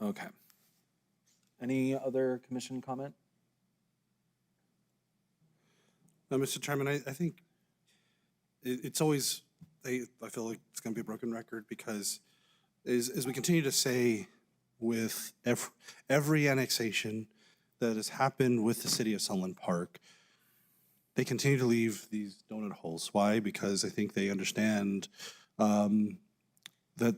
Okay. Any other commission comment? No, Mr. Chairman, I think it's always, I feel like it's going to be a broken record because as we continue to say with every annexation that has happened with the City of Sunland Park, they continue to leave these donut holes. Why? Because I think they understand that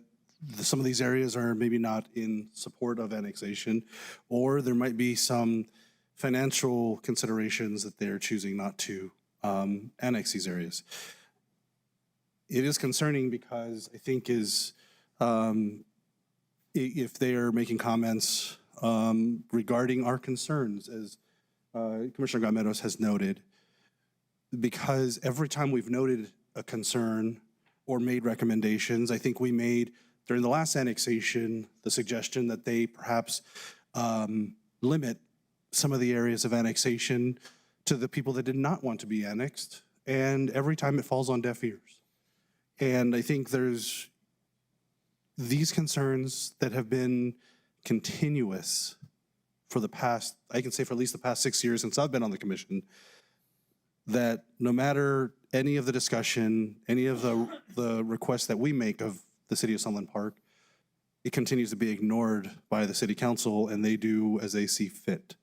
some of these areas are maybe not in support of annexation, or there might be some financial considerations that they're choosing not to annex these areas. It is concerning because I think if they are making comments regarding our concerns as Commissioner Gameros has noted, because every time we've noted a concern or made recommendations, I think we made during the last annexation the suggestion that they perhaps limit some of the areas of annexation to the people that did not want to be annexed. And every time it falls on deaf ears. And I think there's these concerns that have been continuous for the past, I can say for at least the past 6 years since I've been on the commission, that no matter any of the discussion, any of the requests that we make of the city of Sunland Park, it continues to be ignored by the city council, and they do as they see fit.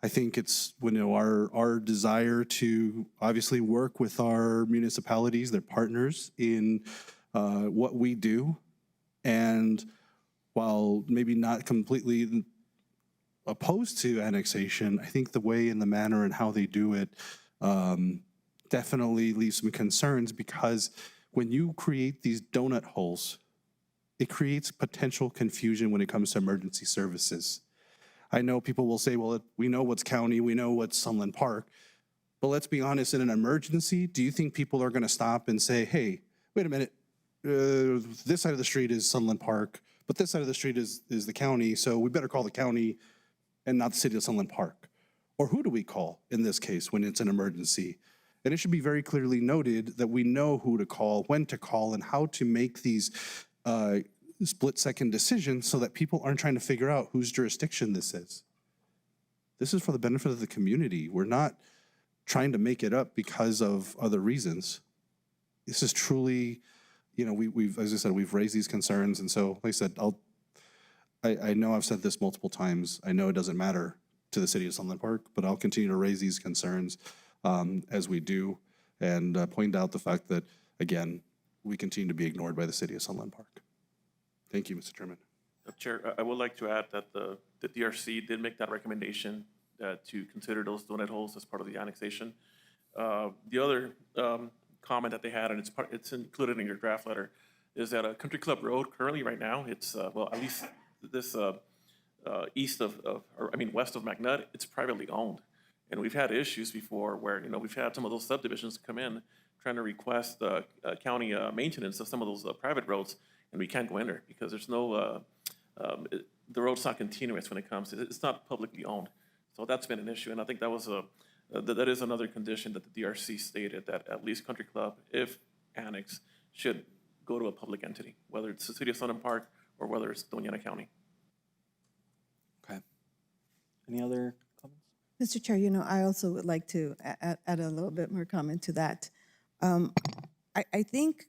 I think it's, you know, our desire to obviously work with our municipalities, their partners in what we do. And while maybe not completely opposed to annexation, I think the way and the manner and how they do it definitely leaves some concerns, because when you create these donut holes, it creates potential confusion when it comes to emergency services. I know people will say, well, we know what's county, we know what's Sunland Park, but let's be honest, in an emergency, do you think people are gonna stop and say, hey, wait a minute, this side of the street is Sunland Park, but this side of the street is the county, so we better call the county and not the city of Sunland Park? Or who do we call in this case when it's an emergency? And it should be very clearly noted that we know who to call, when to call, and how to make these split-second decisions so that people aren't trying to figure out whose jurisdiction this is. This is for the benefit of the community. We're not trying to make it up because of other reasons. This is truly, you know, we've, as I said, we've raised these concerns, and so, like I said, I know I've said this multiple times. I know it doesn't matter to the city of Sunland Park, but I'll continue to raise these concerns as we do, and point out the fact that, again, we continue to be ignored by the city of Sunland Park. Thank you, Mr. Chairman. Chair, I would like to add that the DRC did make that recommendation to consider those donut holes as part of the annexation. The other comment that they had, and it's included in your draft letter, is that a Country Club Road currently right now, it's, well, at least this west of McNutt, it's privately owned. And we've had issues before where, you know, we've had some of those subdivisions come in trying to request county maintenance of some of those private roads, and we can't go in there because there's no, the road's not continuous when it comes to, it's not publicly owned. So that's been an issue, and I think that was that is another condition that the DRC stated, that at least Country Club, if annexed, should go to a public entity, whether it's the city of Sunland Park or whether it's Doña County. Okay. Any other comments? Mr. Chair, you know, I also would like to add a little bit more comment to that. I think,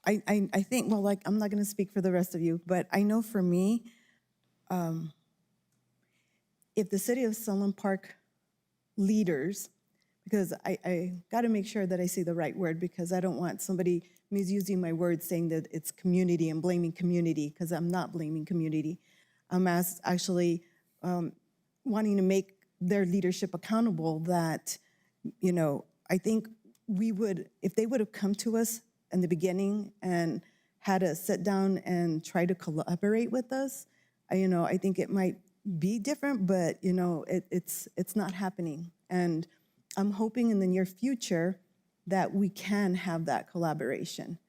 well, like, I'm not going to speak for the rest of you, but I know for me, if the city of Sunland Park leaders, because I got to make sure that I say the right word, because I don't want somebody misusing my words saying that it's community and blaming community, because I'm not blaming community. I'm actually wanting to make their leadership accountable, that, you know, I think we would, if they would have come to us in the beginning and had a sit down and try to collaborate with us, you know, I think it might be different, but, you know, it's not happening. And I'm hoping in the near future that we can have that collaboration,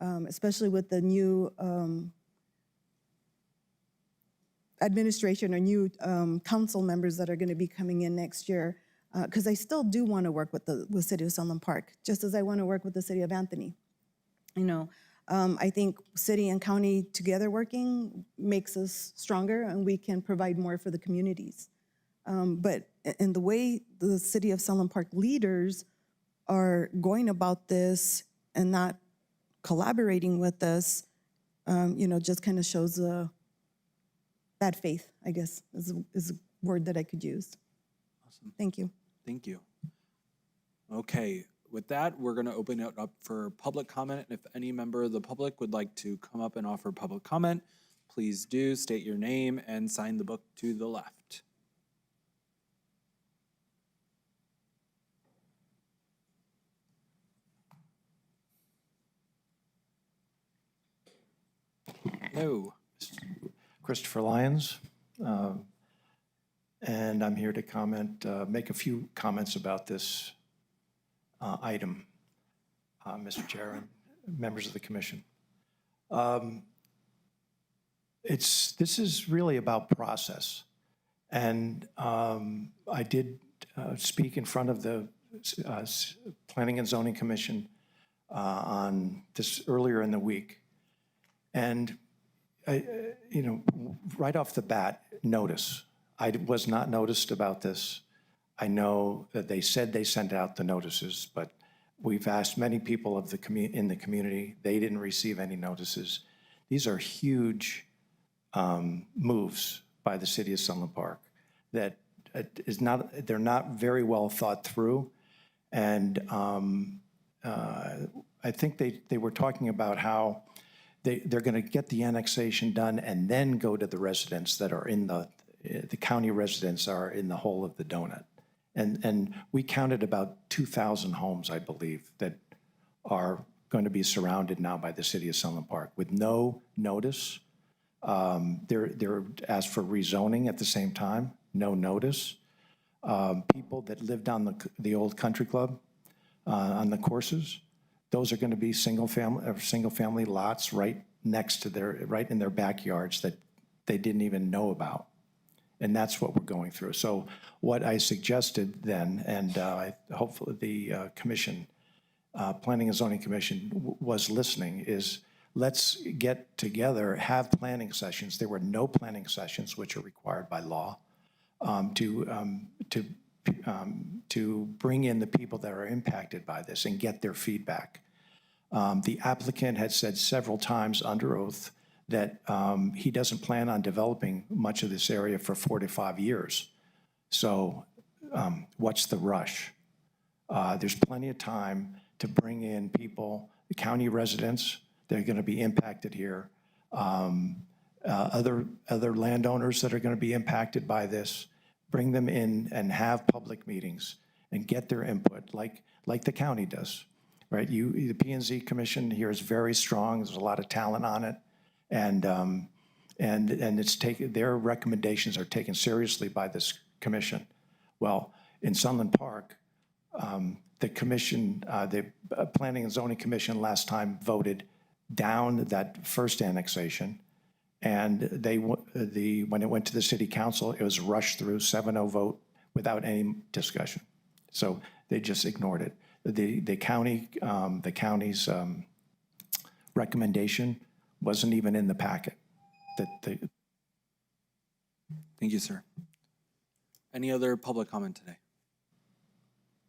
especially with the new administration or new council members that are going to be coming in next year, because I still do want to work with the city of Sunland Park, just as I want to work with the city of Anthony. You know, I think city and county together working makes us stronger, and we can provide more for the communities. But in the way the city of Sunland Park leaders are going about this and not collaborating with us, you know, just kind of shows bad faith, I guess, is a word that I could use. Awesome. Thank you. Thank you. Okay, with that, we're going to open it up for public comment. If any member of the public would like to come up and offer public comment, please do state your name and sign the book to the left. Hello. Christopher Lyons. and I'm here to comment, make a few comments about this item, Mr. Chair and members of the commission. This is really about process. And I did speak in front of the Planning and Zoning Commission on this earlier in the week. And, right off the bat, notice. I was not noticed about this. I know that they said they sent out the notices, but we've asked many people in the community. They didn't receive any notices. These are huge moves by the city of Sunland Park that they're not very well thought through. And I think they were talking about how they're going to get the annexation done and then go to the residents that are in the county residents are in the whole of the donut. And we counted about 2,000 homes, I believe, that are going to be surrounded now by the city of Sunland Park with no notice. They're asked for rezoning at the same time, no notice. People that lived on the old country club on the courses, those are going to be single family lots right next to right in their backyards that they didn't even know about. And that's what we're going through. So what I suggested then, and hopefully the commission, Planning and Zoning Commission was listening, is let's get together, have planning sessions. There were no planning sessions, which are required by law, to bring in the people that are impacted by this and get their feedback. The applicant had said several times under oath that he doesn't plan on developing much of this area for 4 to 5 years. So what's the rush? There's plenty of time to bring in people, the county residents, they're going to be impacted here. Other landowners that are going to be impacted by this, bring them in and have public meetings and get their input like the county does, right? The P&Z Commission here is very strong. There's a lot of talent on it. And it's their recommendations are taken seriously by this commission. Well, in Sunland Park, the commission, the Planning and Zoning Commission last time voted down that first annexation, and when it went to the city council, it was rushed through 7-0 vote without any discussion. So they just ignored it. The county's recommendation wasn't even in the packet. Thank you, sir. Any other public comment today?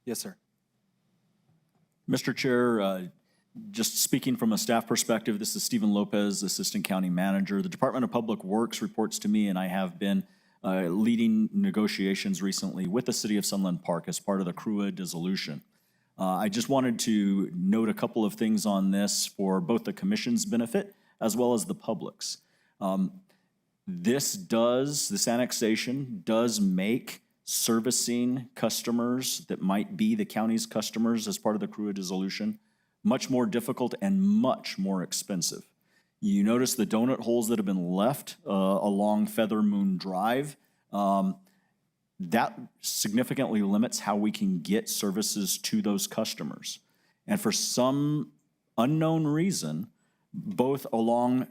Yes, sir. Mr. Chair, just speaking from a staff perspective, this is Stephen Lopez, Assistant County Manager. The Department of Public Works reports to me, and I have been leading negotiations recently with the City of Sunland Park as part of the CRUA dissolution. I just wanted to note a couple of things on this for both the Commission's benefit as well as the public's. This annexation does make servicing customers that might be the county's customers as part of the CRUA dissolution much more difficult and much more expensive. You notice the donut holes that have been left along Feather Moon Drive. That significantly limits how we can get services to those customers. And for some unknown reason, both along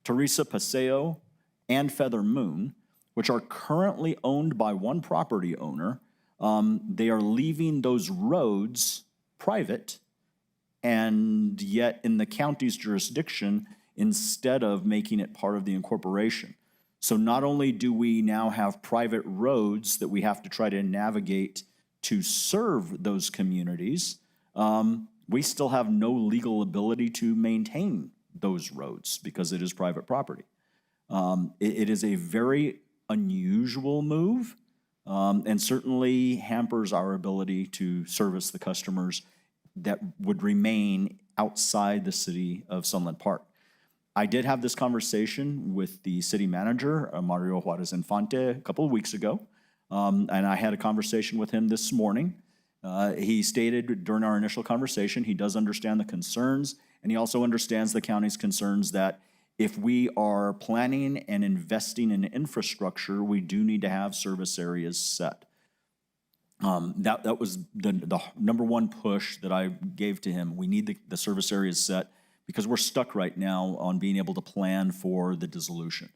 Teresa Paseo and Feather Moon, which are currently owned by one property owner, they are leaving those roads private and yet in the county's jurisdiction instead of making it part of the incorporation. So not only do we now have private roads that we have to try to navigate to serve those communities, we still have no legal ability to maintain those roads because it is private property. It is a very unusual move and certainly hampers our ability to service the customers that would remain outside the city of Sunland Park. I did have this conversation with the city manager, Mario Juarez Infante, a couple of weeks ago, and I had a conversation with him this morning. He stated during our initial conversation he does understand the concerns, and he also understands the county's concerns that if we are planning and investing in infrastructure, we do need to have service areas set. That was the number one push that I gave to him. We need the service areas set because we're stuck right now on being able to plan for the dissolution.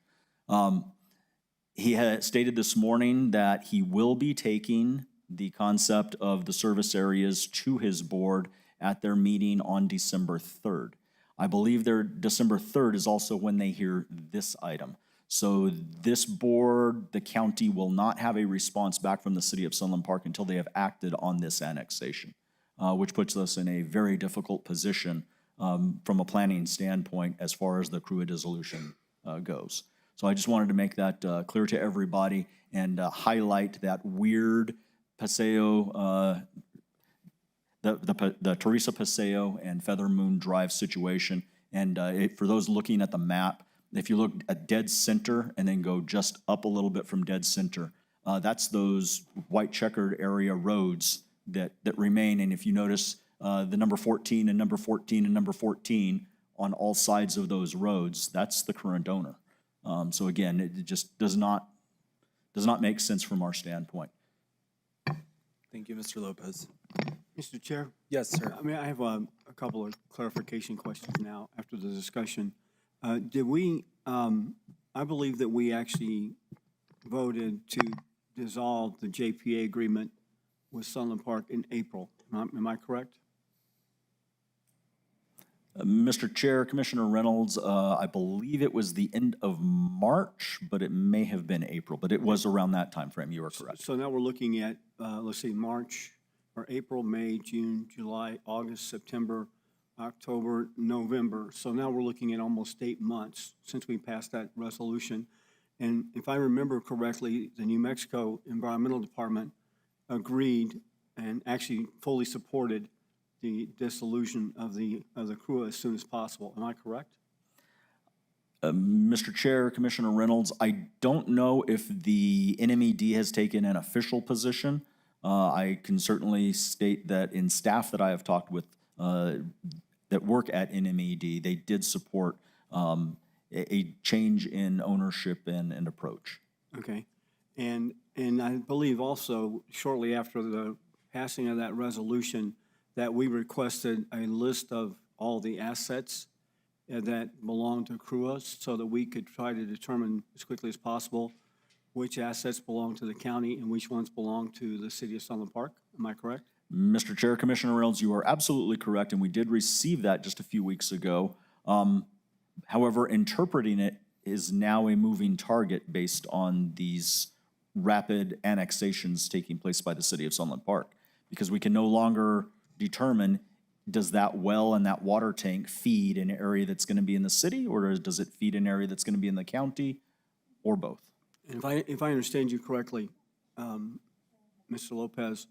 He had stated this morning that he will be taking the concept of the service areas to his board at their meeting on December 3rd. I believe their December 3rd is also when they hear this item. So this board, the county, will not have a response back from the city of Sunland Park until they have acted on this annexation, which puts us in a very difficult position from a planning standpoint as far as the CRUA dissolution goes. So I just wanted to make that clear to everybody and highlight that weird Paseo, the Teresa Paseo and Feather Moon Drive situation. And for those looking at the map, if you look at dead center and then go just up a little bit from dead center, that's those white checkered area roads that remain. And if you notice the number 14 and number 14 and number 14 on all sides of those roads, that's the current owner. So again, it just does not make sense from our standpoint. Thank you, Mr. Lopez. Mr. Chair? Yes, sir. I mean, I have a couple of clarification questions now after the discussion. Did we, I believe that we actually voted to dissolve the JPA agreement with Sunland Park in April. Am I correct? Mr. Chair, Commissioner Reynolds, I believe it was the end of March, but it may have been April, but it was around that time frame. You are correct. So now we're looking at, let's see, March or April, May, June, July, August, September, October, November. So now we're looking at almost 8 months since we passed that resolution. And if I remember correctly, the New Mexico Environmental Department agreed and actually fully supported the dissolution of the CRUA as soon as possible. Am I correct? Mr. Chair, Commissioner Reynolds, I don't know if the NMED has taken an official position. I can certainly state that in staff that I have talked with that work at NMED, they did support a change in ownership and approach. Okay. And I believe also shortly after the passing of that resolution that we requested a list of all the assets that belong to CRUA so that we could try to determine as quickly as possible which assets belong to the county and which ones belong to the city of Sunland Park. Am I correct? Mr. Chair, Commissioner Reynolds, you are absolutely correct, and we did receive that just a few weeks ago. However, interpreting it is now a moving target based on these rapid annexations taking place by the city of Sunland Park, because we can no longer determine, does that well and that water tank feed an area that's going to be in the city, or does it feed an area that's going to be in the county, or both? And if I understand you correctly, Mr. Lopez,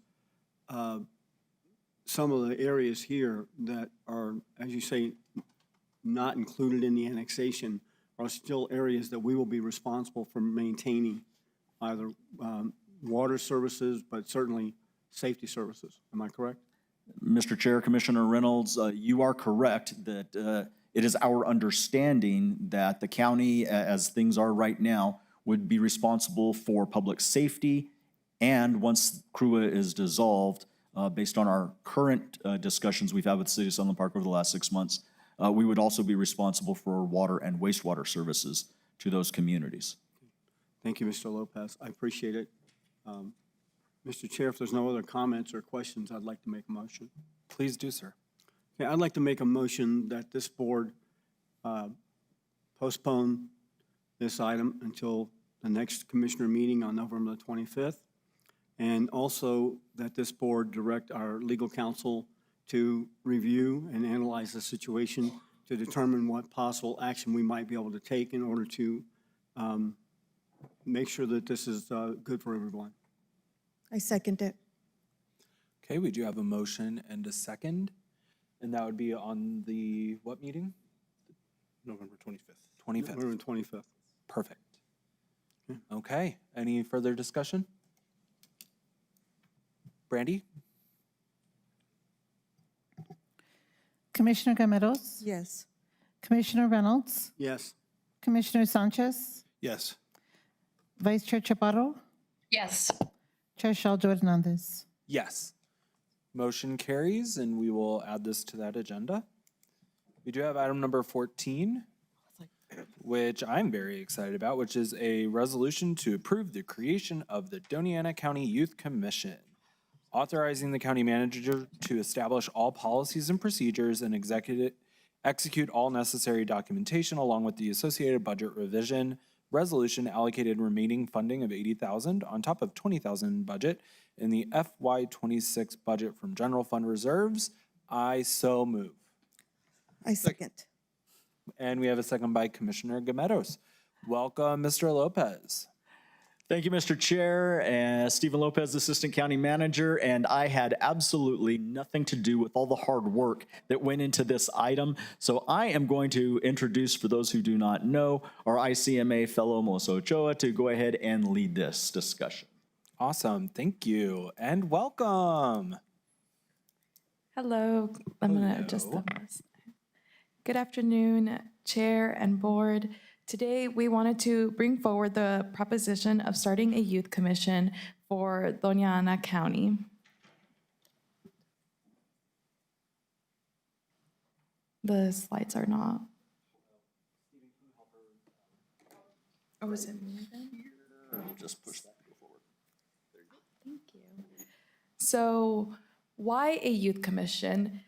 some of the areas here that are, as you say, not included in the annexation are still areas that we will be responsible for maintaining, either water services, but certainly safety services. Am I correct? Mr. Chair, Commissioner Reynolds, you are correct that it is our understanding that the county, as things are right now, would be responsible for public safety, and once CRUA is dissolved, based on our current discussions we've had with the city of Sunland Park over the last 6 months, we would also be responsible for water and wastewater services to those communities. Thank you, Mr. Lopez. I appreciate it. Mr. Chair, if there's no other comments or questions, I'd like to make a motion. Please do, sir. Okay, I'd like to make a motion that this board postpone this item until the next commissioner meeting on November the 25th, and also that this board direct our legal counsel to review and analyze the situation to determine what possible action we might be able to take in order to make sure that this is good for everyone. I second it. Okay, we do have a motion and a second, and that would be on the what meeting? November 25th. 25th. November 25th. Perfect. Okay, any further discussion? Brandy? Commissioner Gameros? Yes. Commissioner Reynolds? Yes. Commissioner Sanchez, Yes. Vice Chair Chaparro, Yes. Chair Shaljo Hernandez. Yes. Motion carries, and we will add this to that agenda. We do have item number 14, which I'm very excited about, which is a resolution to approve the creation of the Doña County Youth Commission, authorizing the county manager to establish all policies and procedures and execute all necessary documentation along with the associated budget revision. Resolution allocated remaining funding of $80,000 on top of $20,000 budget in the FY26 budget from general fund reserves. I so move. I second. And we have a second by Commissioner Gametos. Welcome, Mr. Lopez. Thank you, Mr. Chair, and Stephen Lopez, Assistant County Manager, and I had absolutely nothing to do with all the hard work that went into this item. So I am going to introduce, for those who do not know, our ICMA fellow Melissa Ochoa to go ahead and lead this discussion. Awesome, thank you, and welcome. Hello, I'm going to adjust this. Good afternoon, Chair and Board. Today, we wanted to bring forward the proposition of starting a youth commission for Doña County. The slides are not. Oh, is it me then? Just push that. Go forward. Thank you. So, why a youth commission?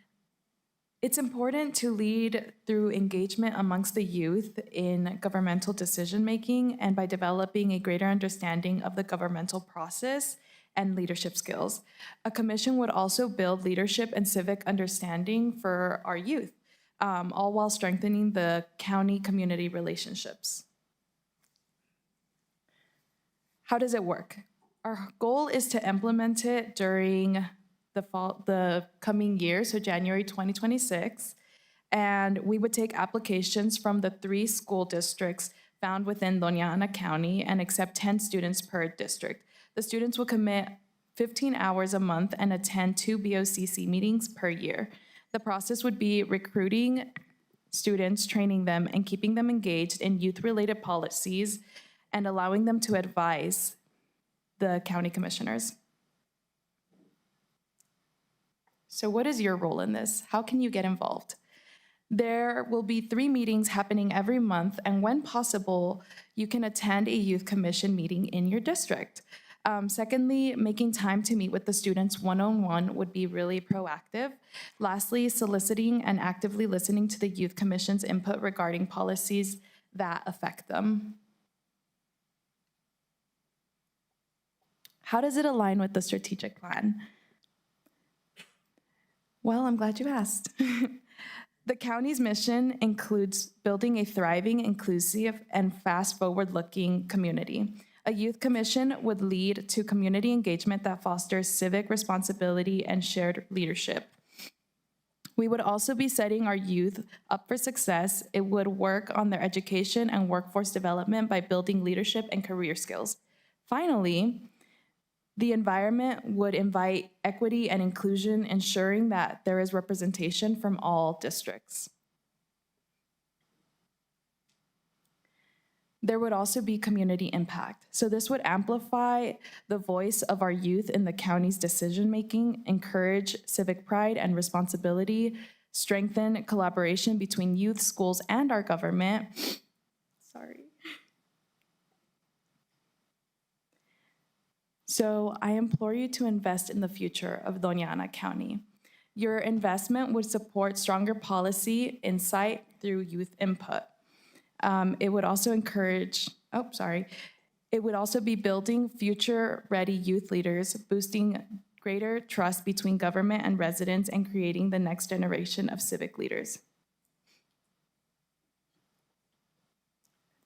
It's important to lead through engagement amongst the youth in governmental decision-making and by developing a greater understanding of the governmental process and leadership skills. A commission would also build leadership and civic understanding for our youth, all while strengthening the county-community relationships. How does it work? Our goal is to implement it during the coming year, so January 2026, and we would take applications from the 3 school districts found within Doña Ana County and accept 10 students per district. The students will commit 15 hours a month and attend 2 BOCC meetings per year. The process would be recruiting students, training them, and keeping them engaged in youth-related policies and allowing them to advise the county commissioners. So what is your role in this? How can you get involved? There will be 3 meetings happening every month, and when possible, you can attend a youth commission meeting in your district. Secondly, making time to meet with the students one-on-one would be really proactive. Lastly, soliciting and actively listening to the youth commission's input regarding policies that affect them. How does it align with the strategic plan? Well, I'm glad you asked. The county's mission includes building a thriving, inclusive, and fast forward-looking community. A youth commission would lead to community engagement that fosters civic responsibility and shared leadership. We would also be setting our youth up for success. It would work on their education and workforce development by building leadership and career skills. Finally, the environment would invite equity and inclusion, ensuring that there is representation from all districts. There would also be community impact. So this would amplify the voice of our youth in the county's decision-making, encourage civic pride and responsibility, strengthen collaboration between youth, schools, and our government. Sorry. So I implore you to invest in the future of Doña Ana County. Your investment would support stronger policy insight through youth input. It would also It would also be building future-ready youth leaders, boosting greater trust between government and residents, and creating the next generation of civic leaders.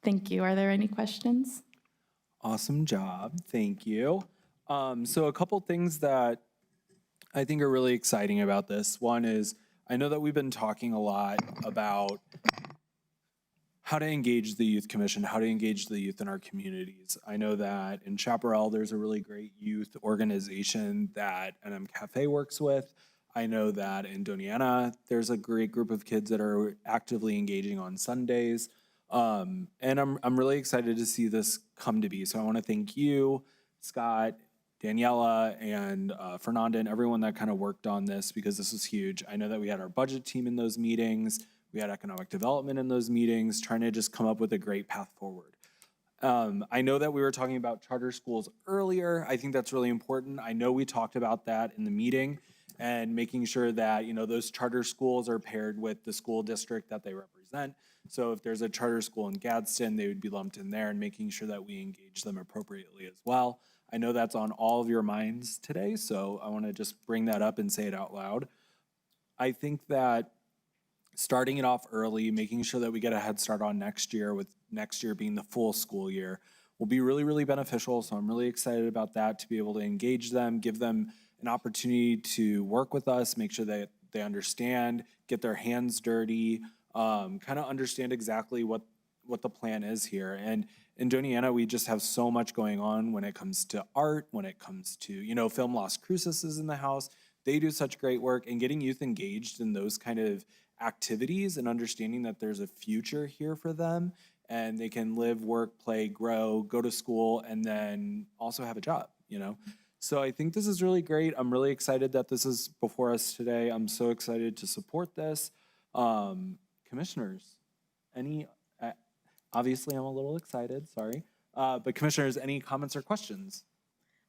Thank you. Are there any questions? Awesome job, thank you. So a couple things that I think are really exciting about this. One is, I know that we've been talking a lot about how to engage the youth commission, how to engage the youth in our communities. I know that in Chaparral, there's a really great youth organization that NM Cafe works with. I know that in Doña Ana, there's a great group of kids that are actively engaging on Sundays. And I'm really excited to see this come to be. So I want to thank you, Scott, Daniela, and Fernanda, and everyone that kind of worked on this, because this is huge. I know that we had our budget team in those meetings, we had economic development in those meetings, trying to just come up with a great path forward. I know that we were talking about charter schools earlier. I think that's really important. I know we talked about that in the meeting, and making sure that, you know, those charter schools are paired with the school district that they represent. So if there's a charter school in Gadsden, they would be lumped in there, and making sure that we engage them appropriately as well. I know that's on all of your minds today, so I want to just bring that up and say it out loud. I think that starting it off early, making sure that we get a head start on next year, with next year being the full school year, will be really, really beneficial. So I'm really excited about that, to be able to engage them, give them an opportunity to work with us, make sure that they understand, get their hands dirty, kind of understand exactly what the plan is here. And in Doña, we just have so much going on when it comes to art, when it comes to, you know, Film Las Cruces is in the house. They do such great work, and getting youth engaged in those kind of activities and understanding that there's a future here for them, and they can live, work, play, grow, go to school, and then also have a job, you know? So I think this is really great. I'm really excited that this is before us today. I'm so excited to support this. Commissioners, obviously I'm a little excited, sorry. But commissioners, any comments or questions?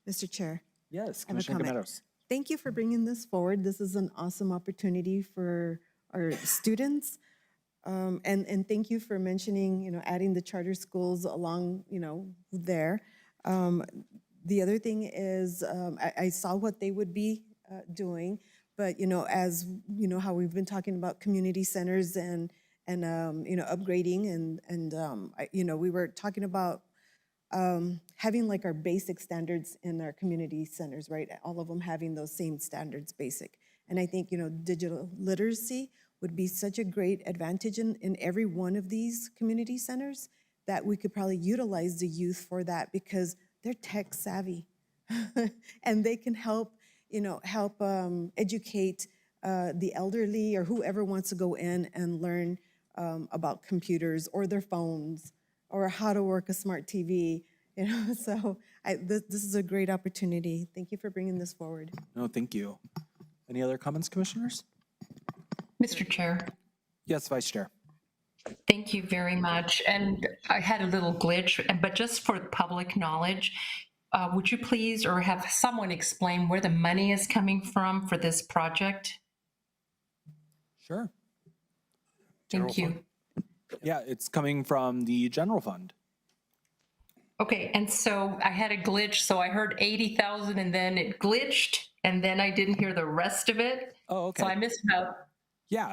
Mr. Chair. Yes, I have a Commissioner comment. Gameros. Thank you for bringing this forward. This is an awesome opportunity for our students. And thank you for mentioning, you know, adding the charter schools along, you know, there. The other thing is, I saw what they would be doing, but, you know, as, you know, how we've been talking about community centers and you know, upgrading you know, we were talking about having like our basic standards in our community centers, right? All of them having those same standards, basic. And I think, you know, digital literacy would be such a great advantage in every one of these community centers, that we could probably utilize the youth for that, because they're tech savvy and they can help, you know, educate the elderly or whoever wants to go in and learn about computers or their phones or how to work a smart TV, you know. So this is a great opportunity. Thank you for bringing this forward. No, thank you. Any other comments, commissioners? Mr. Chair. Yes, Vice Chair. Thank you very much. And I had a little glitch, but just for public knowledge, would you please, or have someone explain where the money is coming from for this project? Sure. Thank you. Yeah, it's coming from the general fund. Okay, and so I had a glitch, so I heard 80,000 and then it glitched, and then I didn't hear the rest of it. Oh, okay. So I missed about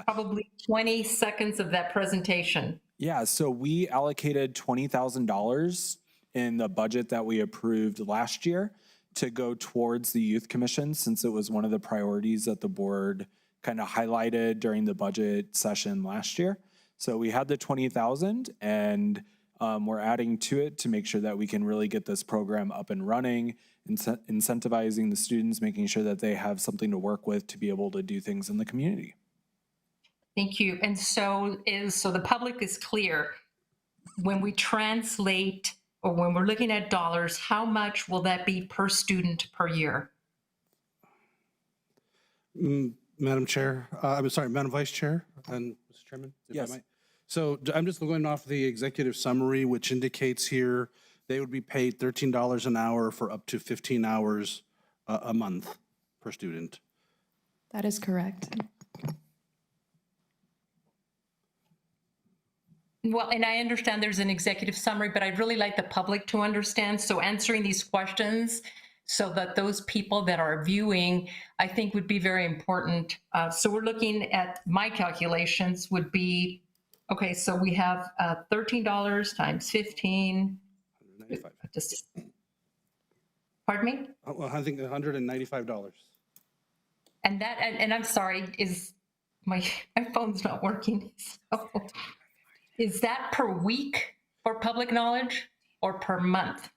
probably 20 seconds of that presentation. Yeah, so we allocated $20,000 in the budget that we approved last year to go towards the Youth Commission, since it was one of the priorities that the board kind of highlighted during the budget session last year. So we had the 20,000, and we're adding to it to make sure that we can really get this program up and running, incentivizing the students, making sure that they have something to work with to be able to do things in the community. Thank you. And so the public is clear, when we translate or when we're looking at dollars, how much will that be per student per year? Madam Chair, I'm sorry, Madam Vice Chair and Mr. Chairman, if I might. So I'm just going off the executive summary, which indicates here they would be paid $13 an hour for up to 15 hours a month per student. That is correct. Well, and I understand there's an executive summary, but I'd really like the public to understand. So answering these questions so that those people that are viewing, I think would be very important. So we're looking at, my calculations would be, okay, so we have $13 times 15. Pardon me? Well, I think $195. And that, and I'm sorry, is my phone's not working. So is that per week for public knowledge or per month?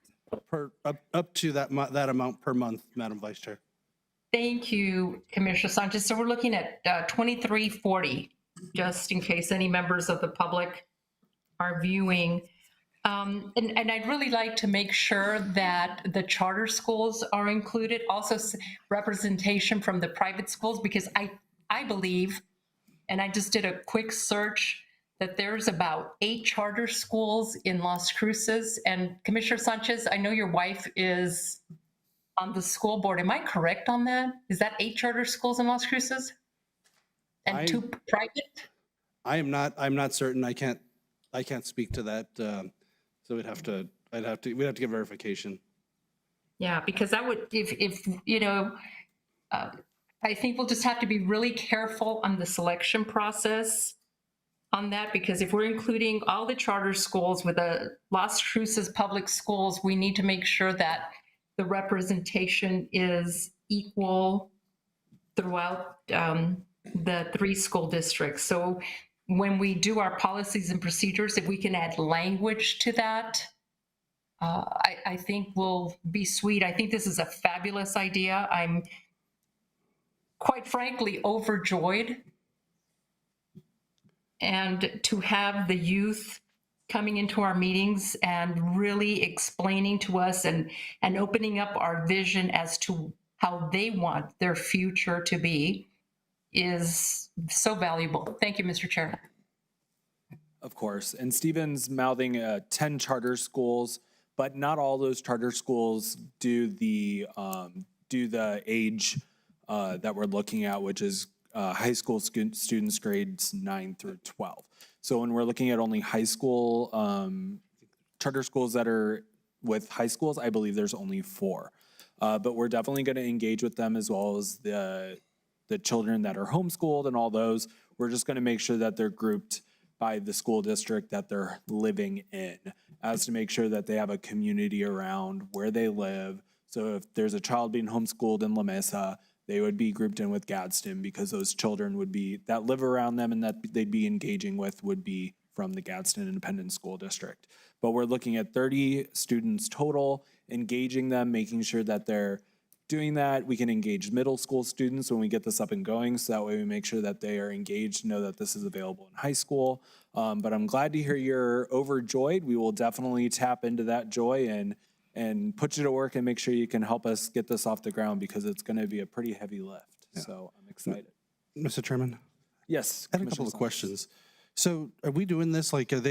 Up to that amount per month, Madam Vice Chair. Thank you, Commissioner Sanchez. So we're looking at $23.40, just in case any members of the public are viewing. And I'd really like to make sure that the charter schools are included, also representation from the private schools, because I believe, and I just did a quick search, that there's about 8 charter schools in Las Cruces. And Commissioner Sanchez, I know your wife is on the school board. Am I correct on that? Is that 8 charter schools in Las Cruces? And 2 private? I'm not certain. I can't speak to that. So we'd have to get verification. Yeah, because that would, if I think we'll just have to be really careful on the selection process on that, because if we're including all the charter schools with the Las Cruces public schools, we need to make sure that the representation is equal throughout the 3 school districts. So when we do our policies and procedures, if we can add language to that, I think will be sweet. I think this is a fabulous idea. I'm quite frankly overjoyed. And to have the youth coming into our meetings and really explaining to us and opening up our vision as to how they want their future to be is so valuable. Thank you, Mr. Chair. Of course. And Stephen's mouthing 10 charter schools, but not all those charter schools do the age that we're looking at, which is high school students grades 9 through 12. So when we're looking at only high school charter schools that are with high schools, I believe there's only 4. But we're definitely going to engage with them, as well as the children that are homeschooled and all those. We're just going to make sure that they're grouped by the school district that they're living in, as to make sure that they have a community around where they live. So if there's a child being homeschooled in La Mesa, they would be grouped in with Gadsden, because those children would be that live around them and that they'd be engaging with would be from the Gadsden Independent School District. But we're looking at 30 students total, engaging them, making sure that they're doing that. We can engage middle school students when we get this up and going, so that way we make sure that they are engaged, know that this is available in high school. But I'm glad to hear you're overjoyed. We will definitely tap into that joy and put you to work and make sure you can help us get this off the ground, because it's going to be a pretty heavy lift. Yeah. So I'm excited. Mr. Chairman? Yes. I had a couple of questions. So are we doing this, like, are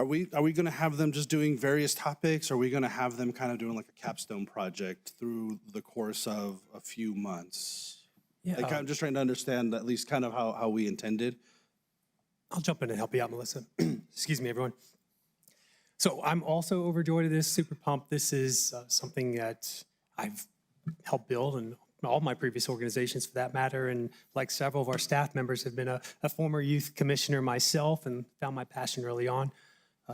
we going to have them just doing various topics? Or are we going to have them kind of doing like a capstone project through the course of a few months? Yeah. Like, I'm just trying to understand at least kind of how we intended. I'll jump in and help you out, Melissa. Excuse me, everyone. So I'm also overjoyed of this, super pumped. This is something that I've helped build, and all my previous organizations for that matter. And like several of our staff members, have been a former youth commissioner myself and found my passion early on.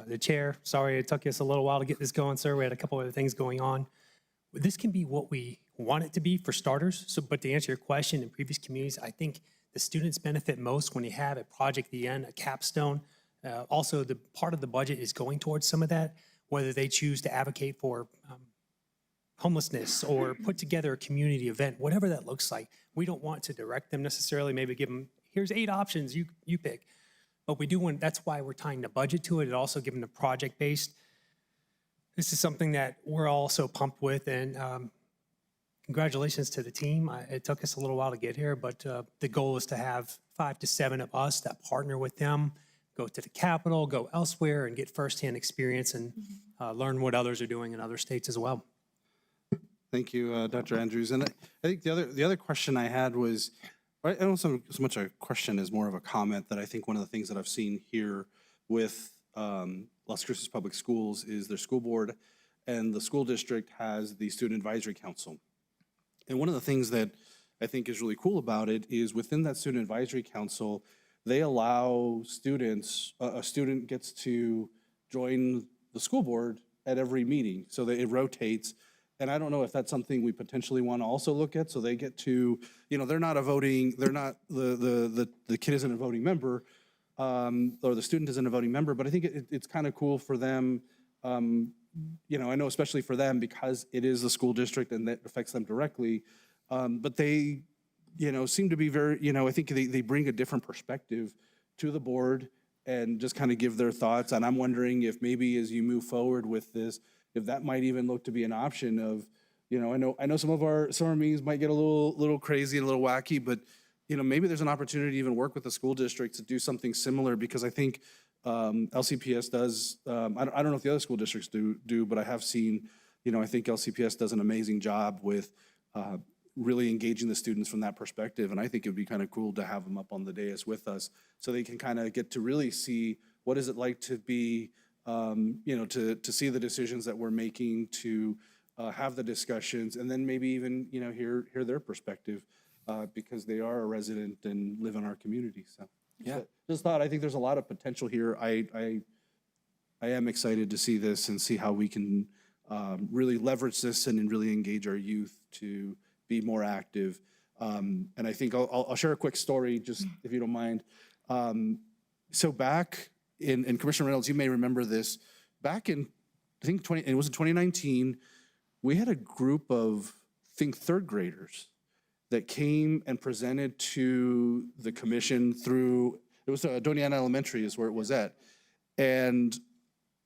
The chair, sorry it took us a little while to get this going, sir. We had a couple other things going on. This can be what we want it to be for starters. So, but to answer your question, in previous communities, I think the students benefit most when you have a project at the end, a capstone. Also, the part of the budget is going towards some of that, whether they choose to advocate for homelessness or put together a community event, whatever that looks like. We don't want to direct them necessarily, maybe give them, here's 8 options, you pick. But we do want, that's why we're tying the budget to it, and also giving the project-based. This is something that we're all so pumped with, and congratulations to the team. It took us a little while to get here, but the goal is to have 5 to 7 of us that partner with them, go to the Capitol, go elsewhere, and get firsthand experience and learn what others are doing in other states as well. Thank you, Dr. Andrews. And I think the other question I had was, I don't so much a question as more of a comment, that I think one of the things that I've seen here with Las Cruces Public Schools is their school board, and the school district has the Student Advisory Council. And one of the things that I think is really cool about it is within that Student Advisory Council, they allow students, a student gets to join the school board at every meeting, so that it rotates. And I don't know if that's something we potentially want to also look at, so they get to, they're not a voting, they're not, the kid isn't a voting member, or the student isn't a voting member, but I think it's kind of cool for them, I know especially for them, because it is the school district and that affects them directly, but they, seem to be very, I think they bring a different perspective to the board, and just kind of give their thoughts. And I'm wondering if maybe as you move forward with this, if that might even look to be an option of, I know some of our meetings might get a little crazy and a little wacky, but maybe there's an opportunity to even work with the school district to do something similar, because I think LCPS does. I don't know if the other school districts do, but I have seen. I think LCPS does an amazing job with really engaging the students from that perspective, and I think it would be kind of cool to have them up on the dais with us, so they can kind of get to really see what is it like to be, to see the decisions that we're making, to have the discussions, and then maybe even hear their perspective, because they are a resident and live in our community. So Yeah. just thought, I think there's a lot of potential here. I am excited to see this and see how we can really leverage this and really engage our youth to be more active. And I think I'll share a quick story, just if you don't mind. So back in Commissioner Reynolds, you may remember this. Back in, I think it was in 2019, we had a group of, I think, third graders that came and presented to the commission through, it was Doña Elementary is where it was at. And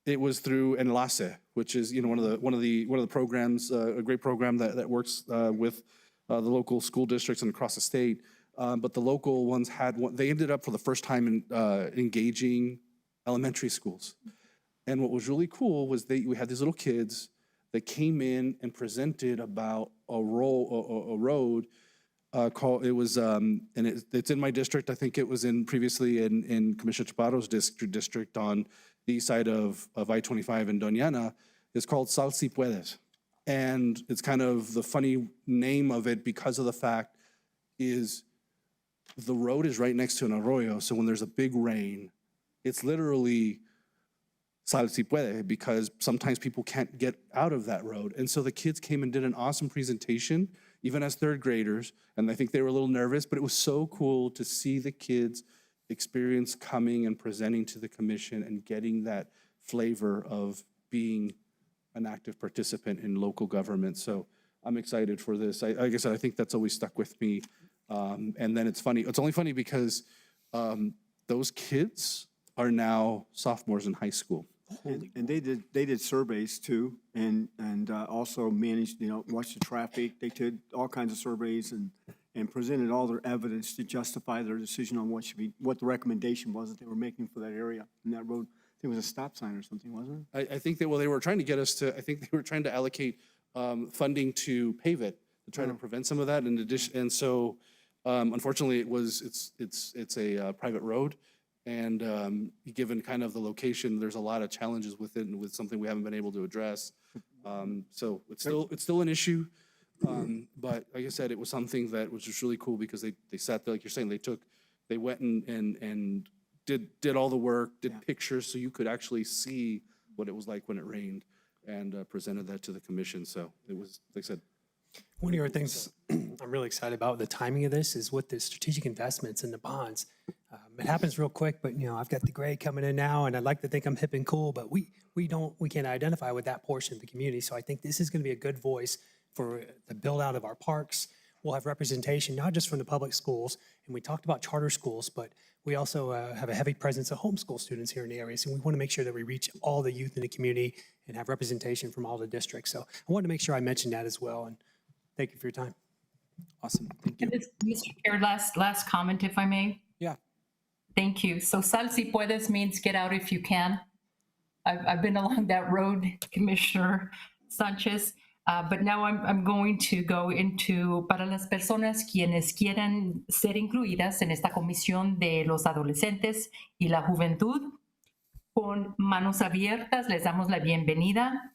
it was through Enlace, which is one of the programs, a great program that works with the local school districts and across the state. But the local ones they ended up for the first time in engaging elementary schools. And what was really cool was we had these little kids that came in and presented about a road called, it was, and it's in my district. I think it was previously in Commissioner Chaparro's district on the east side of I-25 in Doña. It's called Sal Si Puedes. And it's kind of the funny name of it because of the fact is the road is right next to an arroyo. So when there's a big rain, it's literally Sal Si Puede, because sometimes people can't get out of that road. And so the kids came and did an awesome presentation, even as third graders. And I think they were a little nervous, but it was so cool to see the kids experience coming and presenting to the commission and getting that flavor of being an active participant in local government. So I'm excited for this. Like I said, I think that's always stuck with me. And then it's funny. It's only funny because those kids are now sophomores in high school. And they did surveys too, and also managed, watched the traffic. They did all kinds of surveys and presented all their evidence to justify their decision on what the recommendation was that they were making for that area and that road. I think it was a stop sign or something, wasn't it? I think that, they were trying to get us to, I think they were trying to allocate funding to pave it, to try to prevent some of that in addition. And so unfortunately it's a private road. And given kind of the location, there's a lot of challenges with it and with something we haven't been able to address. So it's still an issue. But like I said, it was something that was just really cool because they sat there, like you're saying, they went and did all the work, did pictures so you could actually see what it was like when it rained, and presented that to the commission. So it was, like I said. One of your things I'm really excited about, the timing of this, is with the strategic investments and the bonds. It happens real quick, but I've got the grade coming in now, and I'd like to think I'm hip and cool, but we can't identify with that portion of the community. So I think this is going to be a good voice for the build out of our parks. We'll have representation, not just from the public schools, and we talked about charter schools, but we also have a heavy presence of homeschool students here in the area. So we want to make sure that we reach all the youth in the community and have representation from all the districts. So I wanted to make sure I mentioned that as well. And thank you for your time. Awesome. Thank you. Mr. Chair, last comment, if I may. Yeah. Thank you. So Sal Si Puedes means get out if you can. I've been along that road, Commissioner Sanchez, but now I'm going to go into para las personas quienes quieran ser incluidas en esta comisión de los adolescentes y la juventud. Con manos abiertas les damos la bienvenida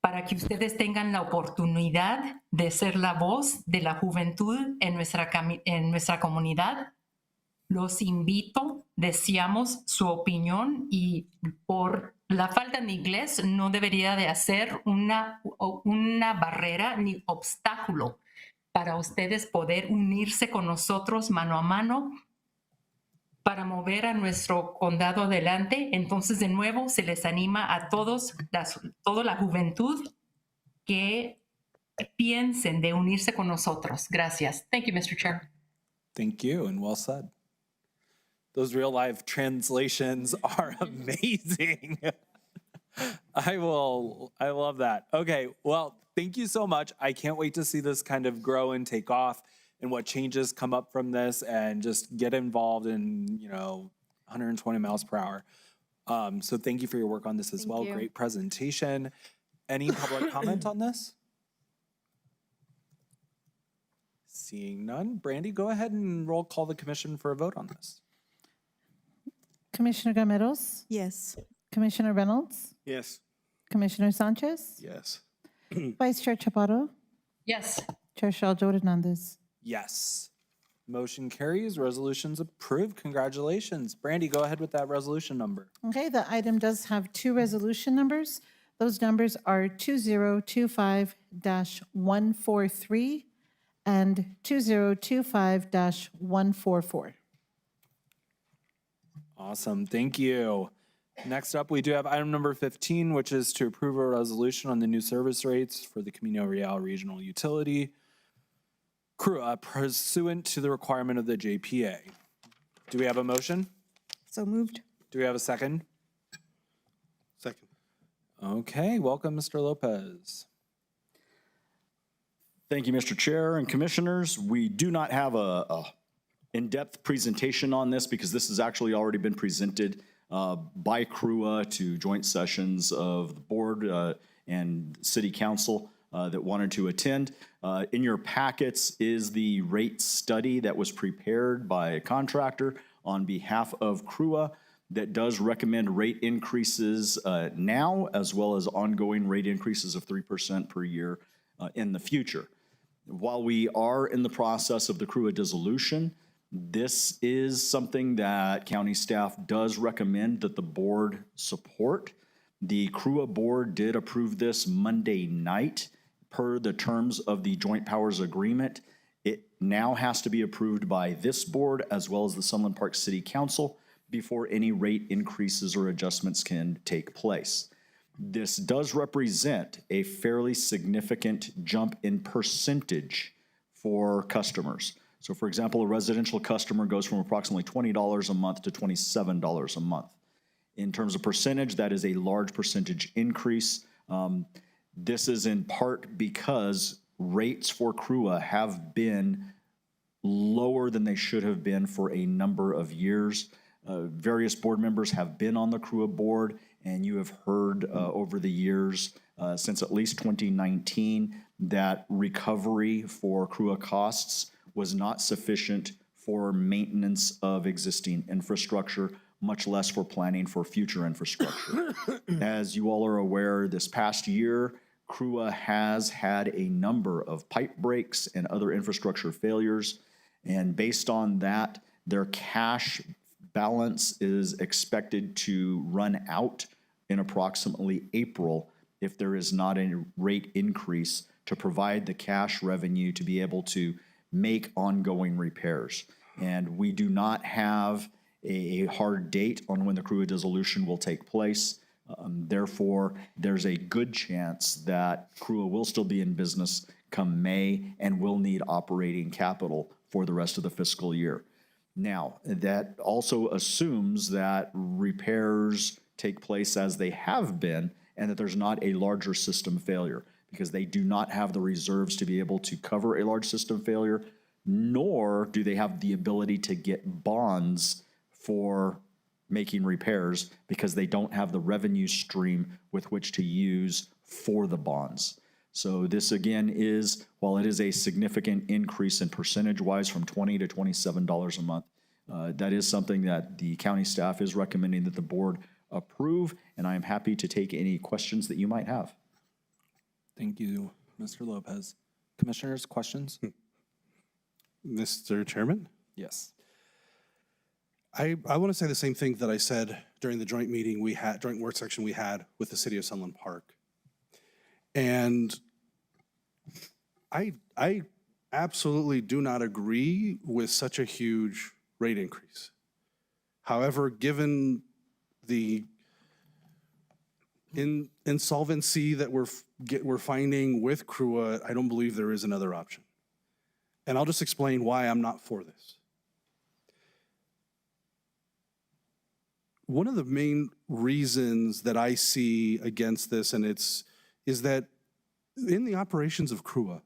para que ustedes tengan la oportunidad de ser la voz de la juventud en nuestra comunidad. Los invito, deseamos su opinión y por la falta de inglés no debería de hacer una barrera ni obstáculo para ustedes poder unirse con nosotros mano a mano para mover a nuestro condado adelante. Entonces, de nuevo, se les anima a toda la juventud que piensen de unirse con nosotros. Gracias. Thank you, Mr. Chair. Thank you, and well said. Those real life translations are amazing. I love that. Okay, well, thank you so much. I can't wait to see this kind of grow and take off and what changes come up from this and just get involved in, 120 miles per hour. So thank you for your work on this as well. you. Great presentation. Any public comment on this? Seeing none. Brandy, go ahead and roll call the commission for a vote on this. Commissioner Gameros, Yes. Commissioner Reynolds, Yes. Commissioner Sanchez, Yes. Vice Chair Chaparro, Yes. Chair Shaljo Hernandez. Yes. Motion carries. Resolution's approved. Congratulations. Brandy, go ahead with that resolution number. Okay, the item does have two resolution numbers. Those numbers are 2025-143 and 2025-144. Awesome. Thank you. Next up, we do have item number 15, which is to approve a resolution on the new service rates for the Camino Real Regional Utility pursuant to the requirement of the JPA. Do we have a motion? So moved. Do we have a second? Second. Okay, welcome, Mr. Lopez. Thank you, Mr. Chair and Commissioners. We do not have a in-depth presentation on this because this has actually already been presented by CRUA to joint sessions of the board and city council that wanted to attend. In your packets is the rate study that was prepared by a contractor on behalf of CRUA that does recommend rate increases now, as well as ongoing rate increases of 3% per year in the future. While we are in the process of the CRUA dissolution, this is something that county staff does recommend that the board support. The CRUA board did approve this Monday night per the terms of the Joint Powers Agreement. It now has to be approved by this board as well as the Sunland Park City Council before any rate increases or adjustments can take place. This does represent a fairly significant jump in percentage for customers. So for example, a residential customer goes from approximately $20 a month to $27 a month. In terms of percentage, that is a large percentage increase. This is in part because rates for CRUA have been lower than they should have been for a number of years. Various board members have been on the CRUA board, and you have heard over the years, since at least 2019, that recovery for CRUA costs was not sufficient for maintenance of existing infrastructure, much less for planning for future infrastructure. As you all are aware, this past year, CRUA has had a number of pipe breaks and other infrastructure failures, and based on that, their cash balance is expected to run out in approximately April if there is not a rate increase to provide the cash revenue to be able to make ongoing repairs. And we do not have a hard date on when the CRUA dissolution will take place. Therefore, there's a good chance that CRUA will still be in business come May and will need operating capital for the rest of the fiscal year. Now, that also assumes that repairs take place as they have been and that there's not a larger system failure, because they do not have the reserves to be able to cover a large system failure, nor do they have the ability to get bonds for making repairs because they don't have the revenue stream with which to use for the bonds. So this again is, while it is a significant increase in percentage-wise from $20 to $27 a month, that is something that the county staff is recommending that the board approve, and I am happy to take any questions that you might have. Thank you, Mr. Lopez. Commissioners, questions? Mr. Chairman? Yes. I want to say the same thing that I said during the joint meeting we had, joint work section we had with the city of Sunland Park. And I absolutely do not agree with such a huge rate increase. However, given the insolvency that we're finding with CRUA, I don't believe there is another option. And I'll just explain why I'm not for this. one of the main reasons that I see against this, is that in the operations of CRUA,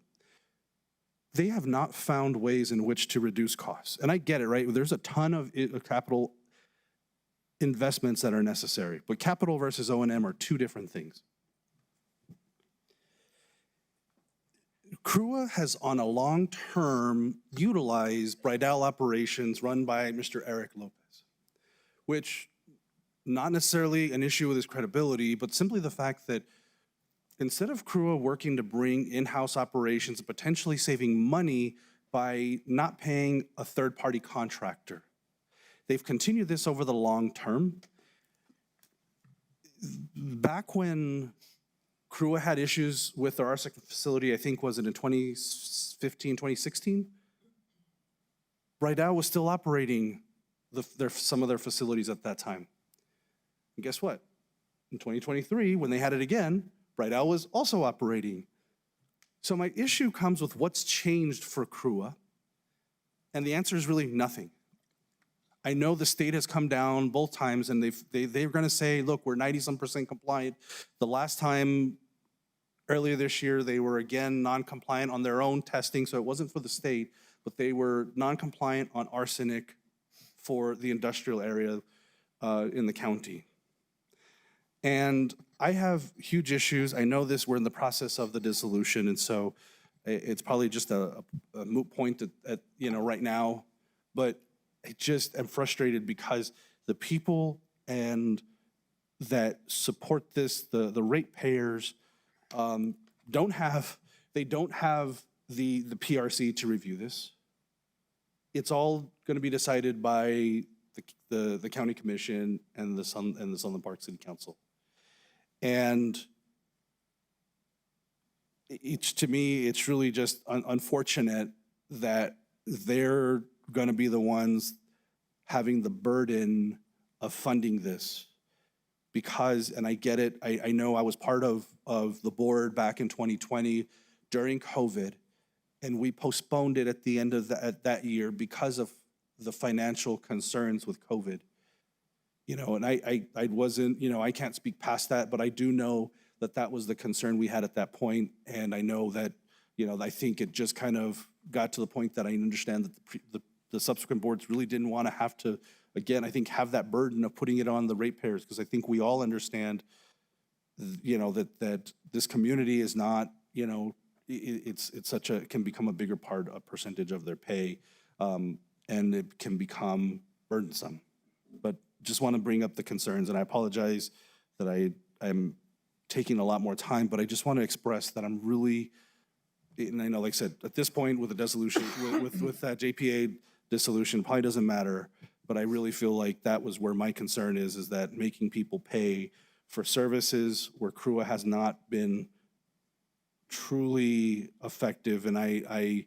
they have not found ways in which to reduce costs. And I get it, right? There's a ton of capital investments that are necessary, but capital versus O&M are two different things. CRUA has on a long term utilized Bridal operations run by Mr. Eric Lopez, which not necessarily an issue with his credibility, but simply the fact that instead of CRUA working to bring in-house operations and potentially saving money by not paying a third-party contractor, they've continued this over the long term. Back when CRUA had issues with their RSEC facility, I think was it in 2015, 2016? Bridal was still operating some of their facilities at that time. And guess what? In 2023, when they had it again, Bridal was also operating. So my issue comes with what's changed for CRUA, and the answer is really nothing. I know the state has come down both times, and they're going to say, look, we're 90-some% compliant. The last time, earlier this year, they were again non-compliant on their own testing, so it wasn't for the state, but they were non-compliant on arsenic for the industrial area in the county. And I have huge issues. I know this, we're in the process of the dissolution, and so it's probably just a moot point at right now, but I just am frustrated because the people that support this, the ratepayers, don't have the PRC to review this. It's all going to be decided by the county commission and the Sunland Park City Council. And to me, it's really just unfortunate that they're going to be the ones having the burden of funding this. Because, and I get it, I know I was part of the board back in 2020 during COVID, and we postponed it at the end of that year because of the financial concerns with COVID. And I wasn't, I can't speak past that, but I do know that was the concern we had at that point. And I know that, I think it just kind of got to the point that I understand that the subsequent boards really didn't want to have to, again, I think have that burden of putting it on the ratepayers, because I think we all understand, that this community is not, it's such it can become a bigger a percentage of their pay, and it can become burdensome. But just want to bring up the concerns, and I apologize that I'm taking a lot more time, but I just want to express that I'm really, and I know, like I said, at this point with the dissolution, with that JPA dissolution, probably doesn't matter, but I really feel like that was where my concern is that making people pay for services where CRUA has not been truly effective, and I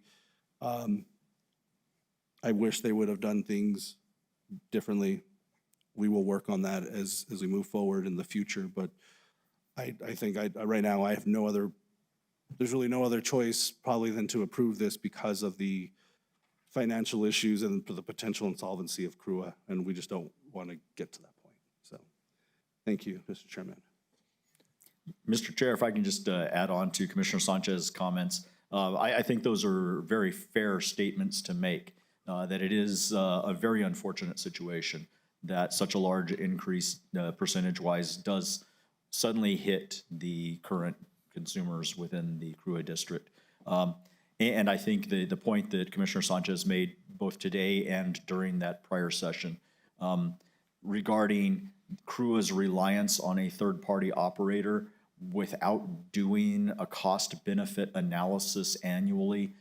wish they would have done things differently. We will work on that as we move forward in the future, but I think right now I have there's really no other choice probably than to approve this because of the financial issues and the potential insolvency of CRUA, and we just don't want to get to that point. So, thank you, Mr. Chairman. Mr. Chair, if I can just add on to Commissioner Sanchez's comments, I think those are very fair statements to make, that it is a very unfortunate situation that such a large increase percentage-wise does suddenly hit the current consumers within the CRUA district. And I think the point that Commissioner Sanchez made both today and during that prior session regarding CRUA's reliance on a third-party operator without doing a cost-benefit analysis annually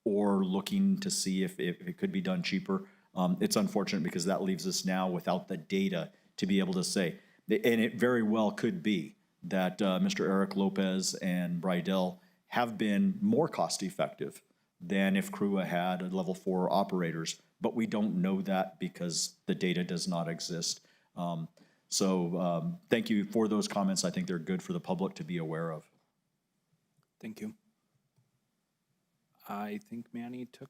or looking to see if it could be done cheaper, it's unfortunate because that leaves us now without the data to be able to say. And it very well could be that Mr. Eric Lopez and Bridal have been more cost-effective than if CRUA had level 4 operators, but we don't know that because the data does not exist. So thank you for those comments. I think they're good for the public to be aware of. Thank you. I think Manny took,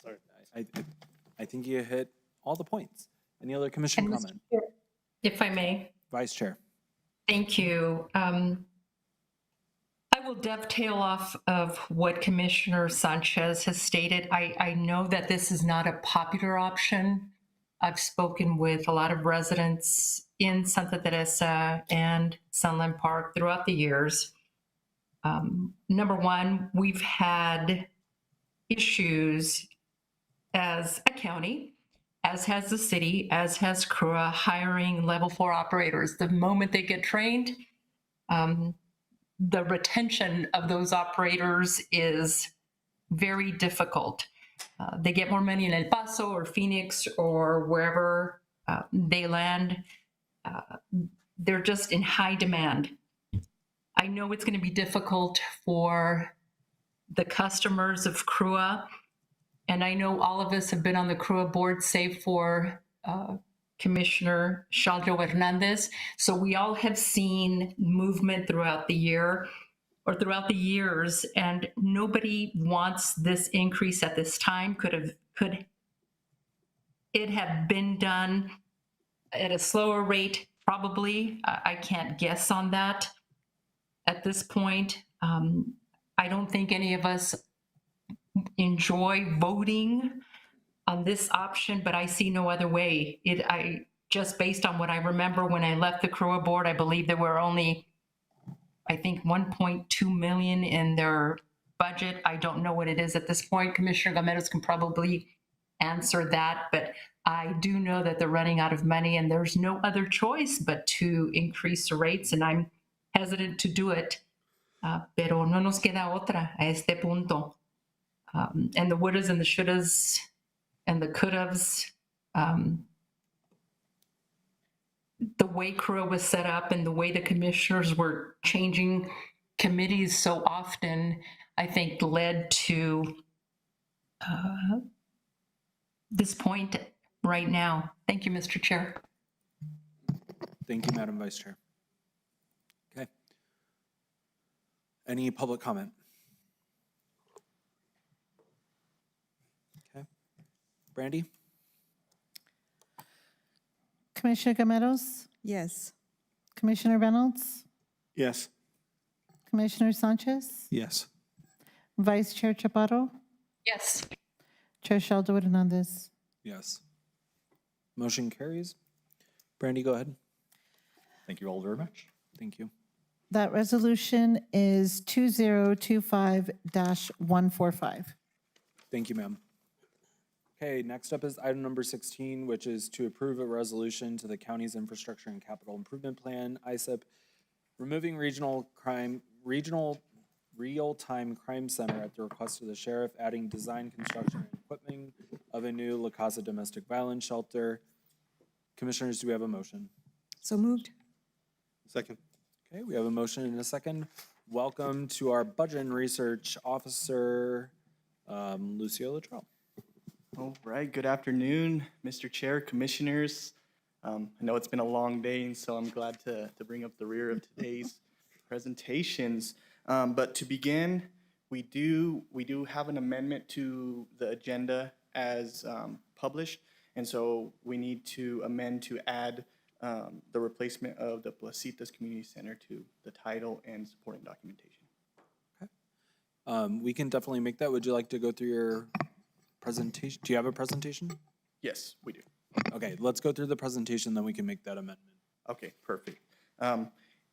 sorry, I think you hit all the points. Any other commission And Mr. comment? Chair, if I may, Vice Chair. thank you. I will dovetail off of what Commissioner Sanchez has stated. I know that this is not a popular option. I've spoken with a lot of residents in Santa Teresa and Sunland Park throughout the years. Number one, we've had issues as a county, as has the city, as has CRUA, hiring level 4 operators. The moment they get trained, the retention of those operators is very difficult. They get more money in El Paso or Phoenix or wherever they land. They're just in high demand. I know it's going to be difficult for the customers of CRUA, and I know all of us have been on the CRUA board, save for Commissioner Shaljo Hernandez. So we all have seen movement throughout the year or throughout the years, and nobody wants this increase at this time. Could it have been done at a slower rate? Probably. I can't guess on that at this point. I don't think any of us enjoy voting on this option, but I see no other way. Just based on what I remember when I left the CRUA board, I believe there were only, I think, 1.2 million in their budget. I don't know what it is at this point. Commissioner Gameros can probably answer that, but I do know that they're running out of money and there's no other choice but to increase the rates, and I'm hesitant to do it. Pero no nos queda otra a este punto. And the wouldas and the shouldas and the could-haves, the way CRUA was set up and the way the commissioners were changing committees so often, I think led to this point right now. Thank you, Mr. Chair. Thank you, Madam Vice Chair. Okay. Any public comment? Okay. Brandy? Commissioner Gameros? Yes. Commissioner Reynolds? Yes. Commissioner Sanchez? Yes. Vice Chair Chaparro? Yes. Chair Shaldo Hernandez? Yes. Motion carries. Brandy, go ahead. Thank you all very much. Thank you. That resolution is 2025-145. Thank you, ma'am. Okay, next up is item number 16, which is to approve a resolution to the county's infrastructure and capital improvement plan, ISIP, removing real-time crime center at the request of the sheriff, adding design, construction, and equipping of a new La Casa domestic violence shelter. Commissioners, do we have a motion? So moved. Second. Okay, we have a motion and a second. Welcome to our budget and research officer, Lucio Luttrell. All right, good afternoon, Mr. Chair, Commissioners. I know it's been a long day, and so I'm glad to bring up the rear of today's presentations. But to begin, we do have an amendment to the agenda as published, and so we need to amend to add the replacement of the Placitas Community Center to the title and supporting documentation. We can definitely make that. Would you like to go through your presentation? Do you have a presentation? Yes, we do. Okay, let's go through the presentation, then we can make that amendment. Okay, perfect.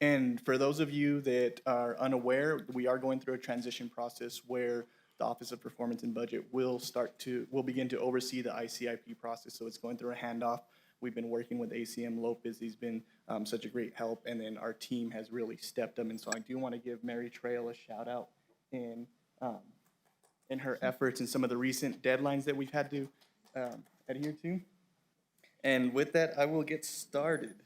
And for those of you that are unaware, we are going through a transition process where the Office of Performance and Budget will begin to oversee the ICIP process. So it's going through a handoff. We've been working with ACM Lopez. He's been such a great help, and then our team has really stepped up. And so I do want to give Mary Trail a shout out in her efforts and some of the recent deadlines that we've had to adhere to. And with that, I will get started.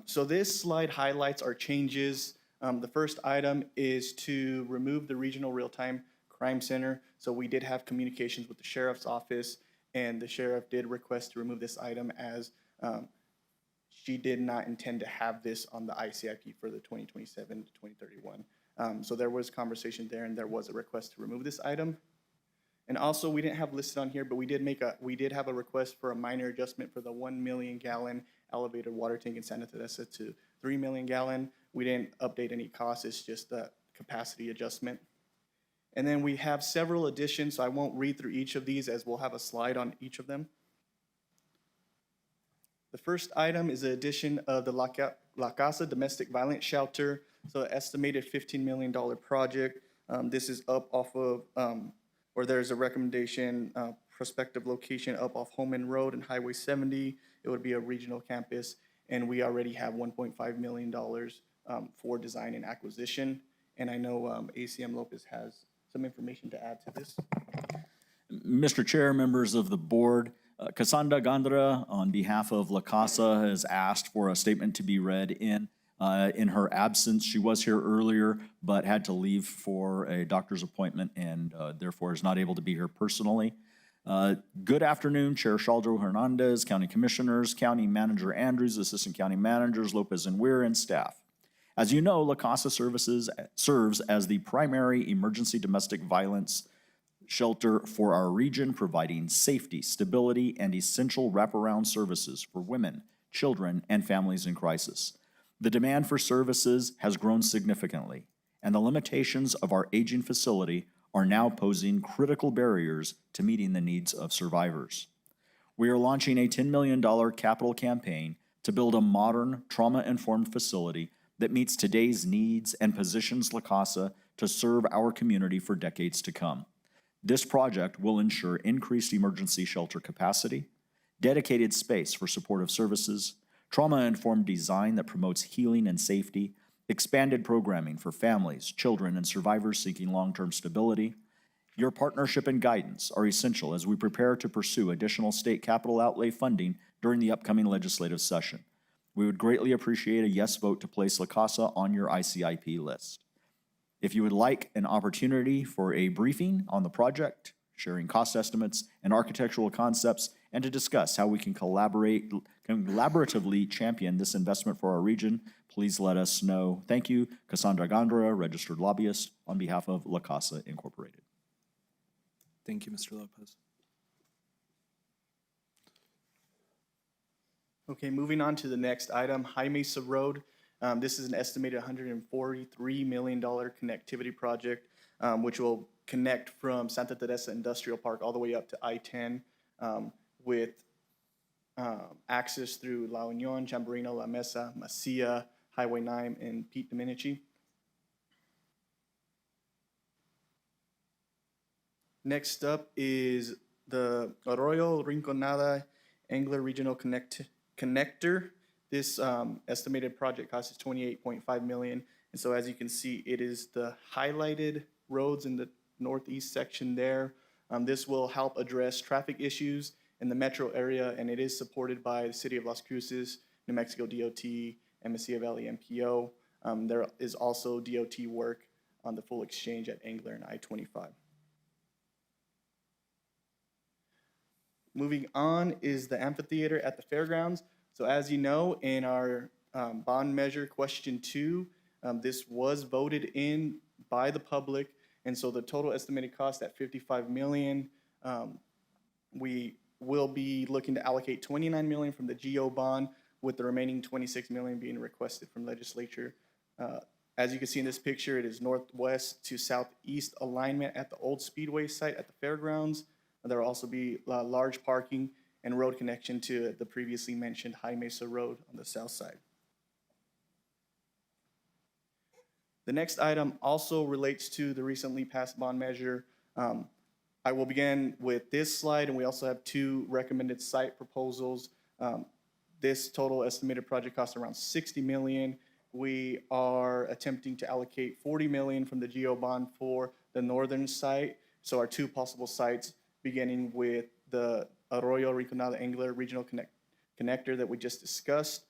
So this slide highlights our changes. The first item is to remove the Regional Real-Time Crime Center. So we did have communications with the Sheriff's Office, and the Sheriff did request to remove this item as she did not intend to have this on the ICIP for the 2027 to 2031. So there was conversation there, and there was a request to remove this item. And also, we didn't have listed on here, but we did have a request for a minor adjustment for the 1 million gallon elevated water tank in Santa Teresa to 3 million gallon. We didn't update any costs, it's just a capacity adjustment. And then we have several additions, so I won't read through each of these as we'll have a slide on each of them. The first item is the addition of the La Casa Domestic Violence Shelter, so an estimated $15 million project. This is up off of, or there's a recommendation, prospective location up off Holman Road and Highway 70. It would be a regional campus, and we already have $1.5 million for design and acquisition. And I know ACM Lopez has some information to add to this. Mr. Chair, members of the board, Cassandra Gondra, on behalf of La Casa, has asked for a statement to be read in her absence. She was here earlier, but had to leave for a doctor's appointment and therefore is not able to be here personally. Good afternoon, Chair Shaldo Hernandez, County Commissioners, County Manager Andrews, Assistant County Managers Lopez and Weir, and staff. As you know, La Casa serves as the primary emergency domestic violence shelter for our region, providing safety, stability, and essential wraparound services for women, children, and families in crisis. The demand for services has grown significantly, and the limitations of our aging facility are now posing critical barriers to meeting the needs of survivors. We are launching a $10 million capital campaign to build a modern, trauma-informed facility that meets today's needs and positions La Casa to serve our community for decades to come. This project will ensure increased emergency shelter capacity, dedicated space for supportive services, trauma-informed design that promotes healing and safety, expanded programming for families, children, and survivors seeking long-term stability. Your partnership and guidance are essential as we prepare to pursue additional state capital outlay funding during the upcoming legislative session. We would greatly appreciate a yes vote to place La Casa on your ICIP list. If you would like an opportunity for a briefing on the project, sharing cost estimates and architectural concepts, and to discuss how we can collaboratively champion this investment for our region, please let us know. Thank you, Cassandra Gondra, registered lobbyist, on behalf of La Casa Incorporated. Thank you, Mr. Lopez. Okay, moving on to the next item, High Mesa Road. This is an estimated $143 million connectivity project, which will connect from Santa Teresa Industrial Park all the way up to I-10 with access through La Union, Chamberino, La Mesa, Masia, Highway 9, and Pete Domenici. Next up is the Arroyo Rinconada Angler Regional Connector. This estimated project cost is $28.5 million. And so as you can see, it is the highlighted roads in the northeast section there. This will help address traffic issues in the metro area, and it is supported by the City of Las Cruces, New Mexico DOT, and Mesilla Valley MPO. There is also DOT work on the full exchange at Angler and I-25. Moving on is the amphitheater at the fairgrounds. So as you know, in our bond measure question 2, this was voted in by the public, and so the total estimated cost at $55 million. We will be looking to allocate $29 million from the GO bond, with the remaining $26 million being requested from legislature. As you can see in this picture, it is northwest to southeast alignment at the old Speedway site at the fairgrounds. There will also be large parking and road connection to the previously mentioned High Mesa Road on the south side. The next item also relates to the recently passed bond measure. I will begin with this slide, and we also have 2 recommended site proposals. This total estimated project cost around $60 million. We are attempting to allocate $40 million from the GO bond for the northern site. So our 2 possible sites, beginning with the Arroyo Rinconada Angler Regional Connector that we just discussed.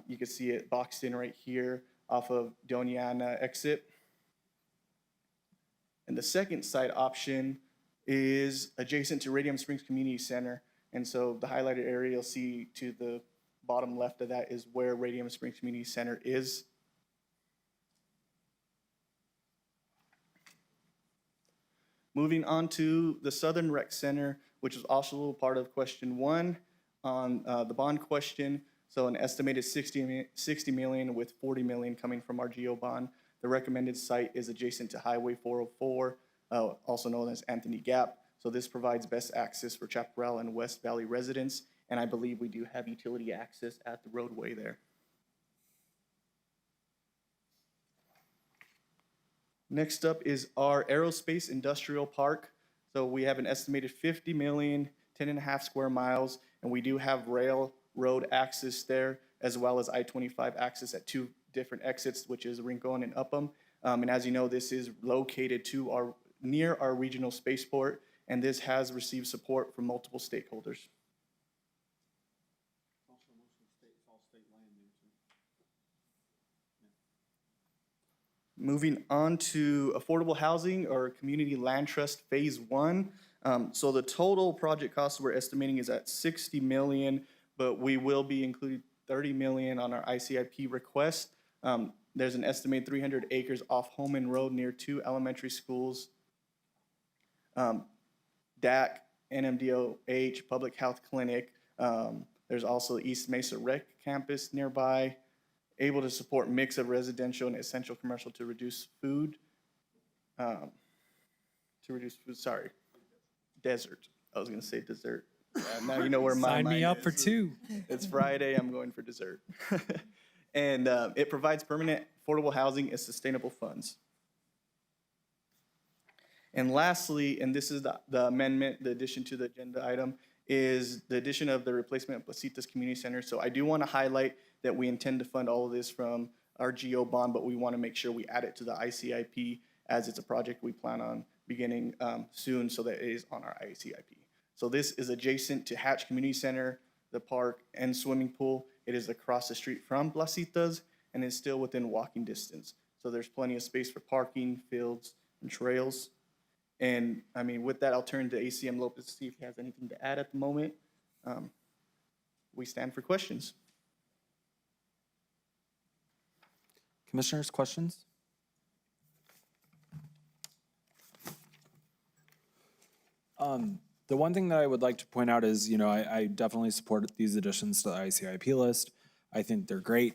You can see it boxed in right here off of Doña exit. And the second site option is adjacent to Radium Springs Community Center. And so the highlighted area you'll see to the bottom left of that is where Radium Springs Community Center is. Moving on to the Southern Rec Center, which was also part of question 1 on the bond question. So an estimated 60 million with 40 million coming from our GO bond. The recommended site is adjacent to Highway 404, also known as Anthony Gap. So this provides best access for Chaparral and West Valley residents, and I believe we do have utility access at the roadway there. Next up is our Aerospace Industrial Park. So we have an estimated 50 million, 10.5 square miles, and we do have railroad access there, as well as I-25 access at 2 different exits, which is Rincon and Upham. And as you know, this is located near our regional spaceport, and this has received support from multiple stakeholders. Moving on to affordable housing or community land trust phase 1. So the total project cost we're estimating is at 60 million, but we will be including 30 million on our ICIP request. There's an estimated 300 acres off Holman Road near 2 elementary schools. DAC, NMDOH, Public Health Clinic. There's also East Mesa Rec Campus nearby, able to support mix of residential and essential commercial to reduce food. Desert. I was gonna say dessert. Now you know where my Sign mind me up is. for 2. It's Friday, I'm going for dessert. And it provides permanent affordable housing and sustainable funds. And lastly, and this is the amendment, the addition to the agenda item, is the addition of the replacement of Placitas Community Center. So I do want to highlight that we intend to fund all of this from our GO bond, but we want to make sure we add it to the ICIP as it's a project we plan on beginning soon, so that it is on our ICIP. So this is adjacent to Hatch Community Center, the park, and swimming pool. It is across the street from Placitas and is still within walking distance. So there's plenty of space for parking, fields, and trails. And I mean, with that, I'll turn to ACM Lopez to see if he has anything to add at the moment. We stand for questions. Commissioners, questions? The one thing that I would like to point out is, I definitely support these additions to the ICIP list. I think they're great.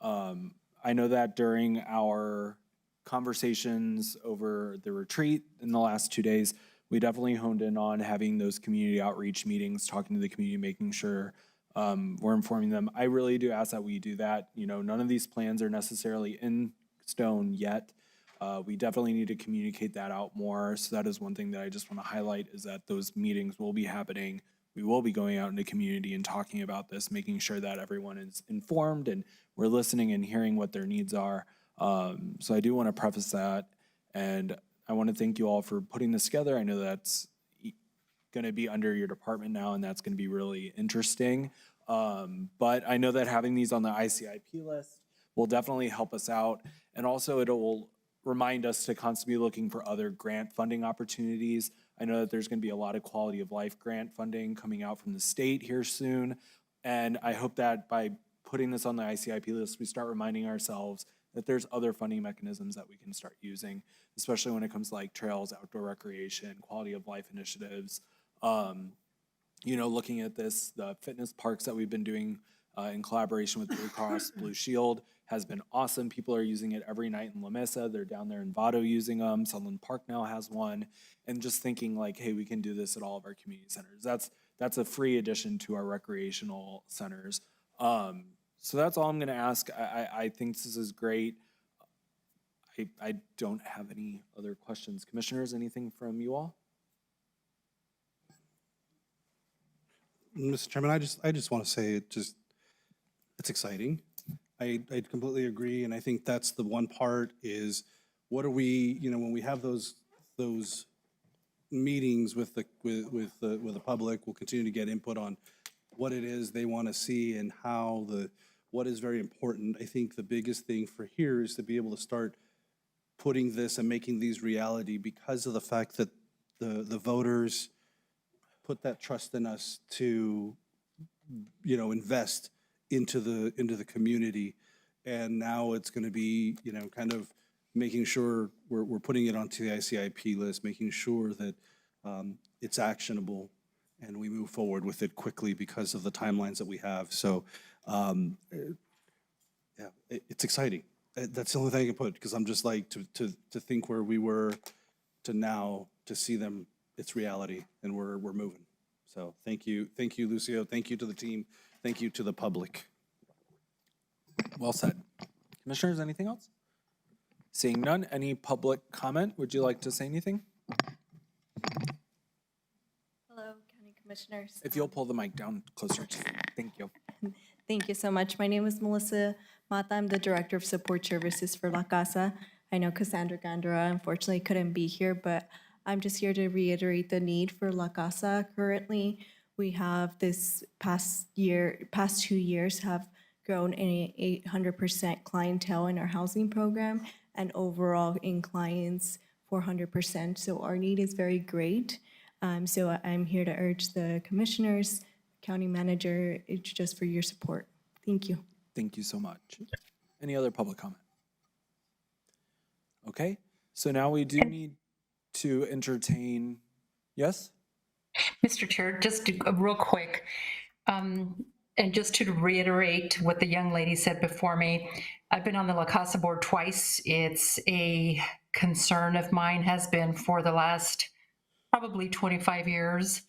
I know that during our conversations over the retreat in the last 2 days, we definitely honed in on having those community outreach meetings, talking to the community, making sure we're informing them. I really do ask that we do that. None of these plans are necessarily in stone yet. We definitely need to communicate that out more. So that is one thing that I just want to highlight, is that those meetings will be happening. We will be going out in the community and talking about this, making sure that everyone is informed and we're listening and hearing what their needs are. So I do want to preface that, and I want to thank you all for putting this together. I know that's going to be under your department now, and that's going to be really interesting. But I know that having these on the ICIP list will definitely help us out, and also it will remind us to constantly be looking for other grant funding opportunities. I know that there's going to be a lot of quality of life grant funding coming out from the state here soon, and I hope that by putting this on the ICIP list, we start reminding ourselves that there's other funding mechanisms that we can start using, especially when it comes to like trails, outdoor recreation, quality of life initiatives. Looking at this, the fitness parks that we've been doing in collaboration with Blue Cross Blue Shield has been awesome. People are using it every night in La Mesa. They're down there in Vado using them. Sutherland Park now has one. And just thinking like, hey, we can do this at all of our community centers. That's a free addition to our recreational centers. So that's all I'm going to ask. I think this is great. I don't have any other questions. Commissioners, anything from you all? Mr. Chairman, I just want to say it's exciting. I completely agree, and I think that's the one part is what are we, when we have those meetings with the public, we'll continue to get input on what it is they want to see and how what is very important. I think the biggest thing for here is to be able to start putting this and making these reality because of the fact that the voters put that trust in us to, invest into the community. And now it's going to be, kind of making sure we're putting it onto the ICIP list, making sure that it's actionable and we move forward with it quickly because of the timelines that we have. So, yeah, it's exciting. That's the only thing I can put, because I'm just like, to think where we were to now, to see them, it's reality, and we're moving. So thank you, Lucio. Thank you to the team. Thank you to the public. Well said. Commissioners, anything else? Seeing none, any public comment? Would you like to say anything? Hello, County Commissioners. If you'll pull the mic down closer to you. Thank you. Thank you so much. My name is Melissa Mata. I'm the Director of Support Services for La Casa. I know Cassandra Gandara unfortunately couldn't be here, but I'm just here to reiterate the need for La Casa. Currently, we have this past 2 years have grown in 800% clientele in our housing program, and overall in clients 400%. So our need is very great. So I'm here to urge the commissioners, county manager, just for your support. Thank you. Thank you so much. Any other public comment? Okay, so now we do need to entertain, yes? Mr. Chair, just real quick, and just to reiterate what the young lady said before me, I've been on the La Casa board twice. It's a concern of mine, has been for the last probably 25 years.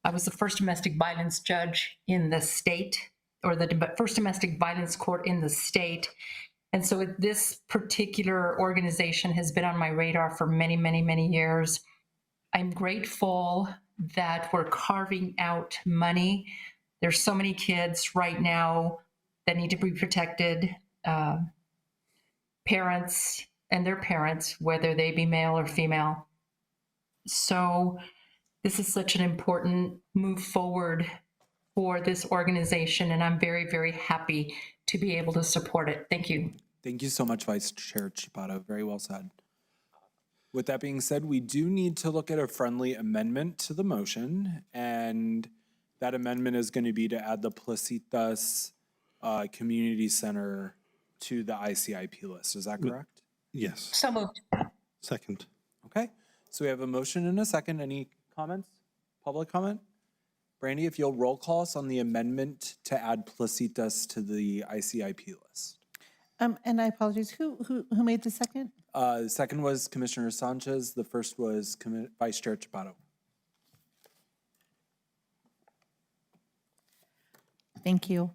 I was the first domestic violence judge in the state, or the first domestic violence court in the state. And so this particular organization has been on my radar for many, many, many years. I'm grateful that we're carving out money. There's so many kids right now that need to be protected, parents and their parents, whether they be male or female. So this is such an important move forward for this organization, and I'm very, very happy to be able to support it. Thank you. Thank you so much, Vice Chair Chapada. Very well said. With that being said, we do need to look at a friendly amendment to the motion, and that amendment is going to be to add the Placitas Community Center to the ICIP list. Is that correct? Yes. So moved. Second. Okay, so we have a motion and a second. Any comments? Public comment? Brandy, if you'll roll call us on the amendment to add Placitas to the ICIP list. And I apologize, who made the second? The second was Commissioner Sanchez. The first was Vice Chair Chaparro. Thank you.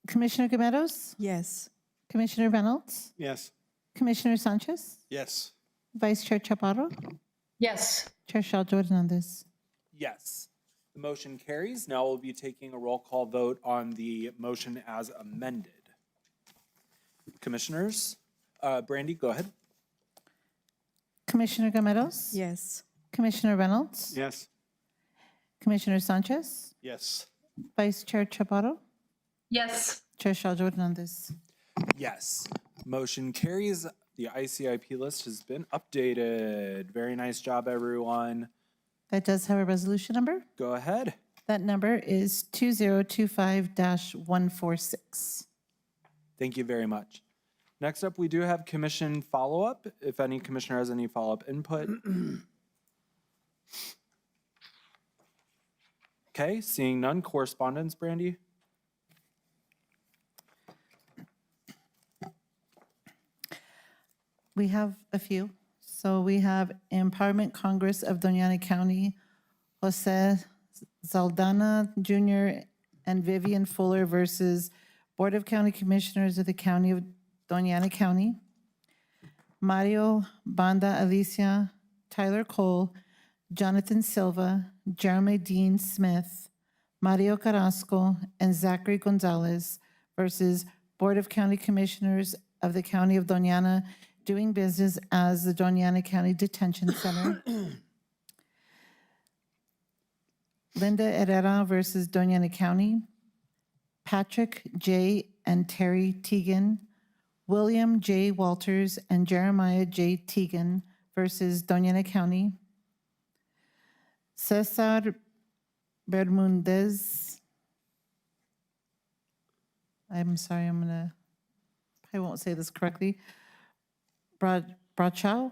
Commissioner Gameros? Yes. Commissioner Reynolds? Yes. Commissioner Sanchez? Yes. Vice Chair Chaparro? Yes. Chair Shaljo Hernandez? Yes. The motion carries. Now we'll be taking a roll call vote on the motion as amended. Commissioners, Brandy, go ahead. Commissioner Gameros? Yes. Commissioner Reynolds? Yes. Commissioner Sanchez? Yes. Vice Chair Chaparro? Yes. Chair Shaljo Hernandez? Yes. Motion carries. The ICIP list has been updated. Very nice job, everyone. That does have a resolution number. Go ahead. That number is 2025-146. Thank you very much. Next up, we do have commission follow-up. If any commissioner has any follow-up input. Okay, seeing none. Correspondence, Brandy? We have a few. So we have Empowerment Congress of Doña County, Jose Zaldana Jr. and Vivian Fuller versus Board of County Commissioners of the County of Doña County. Mario Banda Alicia, Tyler Cole, Jonathan Silva, Jeremy Dean Smith, Mario Carrasco, and Zachary Gonzalez versus Board of County Commissioners of the County of Doña, doing business as the Doña County Detention Center. Linda Herrera versus Doña County. Patrick J. and Terry Teagan, William J. Walters and Jeremiah J. Teagan versus Doña County. Cesar Bermudez. I'm sorry, I won't say this correctly. Brachow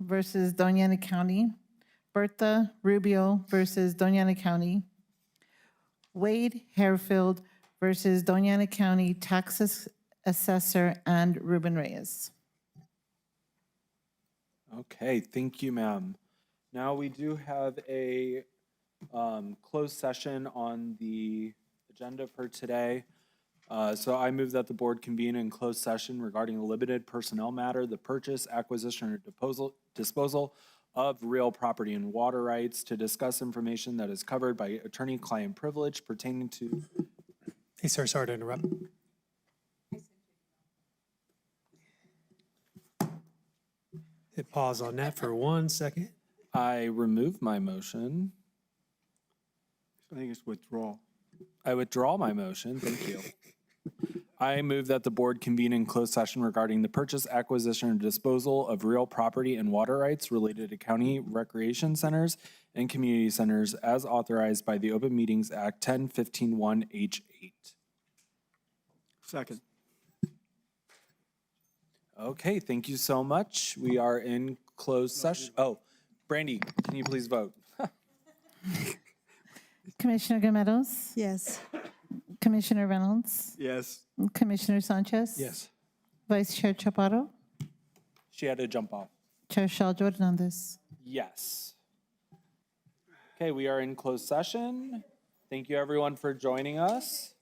versus Doña Ana County, Bertha Rubio versus Doña Ana County, Wade Harefield versus Doña Ana County Tax Assessor and Ruben Reyes. Okay, thank you, ma'am. Now we do have a closed session on the agenda for today. So I move that the board convene in closed session regarding a limited personnel matter, the purchase, acquisition, or disposal of real property and water rights to discuss information that is covered by attorney-client privilege pertaining to. Hey, sir, sorry to interrupt. Hit pause on that for 1 second. I remove my motion. I think it's withdrawal. I withdraw my motion. Thank you. I move that the board convene in closed session regarding the purchase, acquisition, or disposal of real property and water rights related to county recreation centers and community centers as authorized by the Open Meetings Act 10-15-1H8. Second. Okay, thank you so much. We are in closed session. Oh, Brandy, can you please vote? Commissioner Gometos? Yes. Commissioner Reynolds? Yes. Commissioner Sanchez? Yes. Vice Chair Chaparro? She had to jump off. Chair Shaljo Hernandez? Yes. Okay, we are in closed session. Thank you, everyone, for joining us.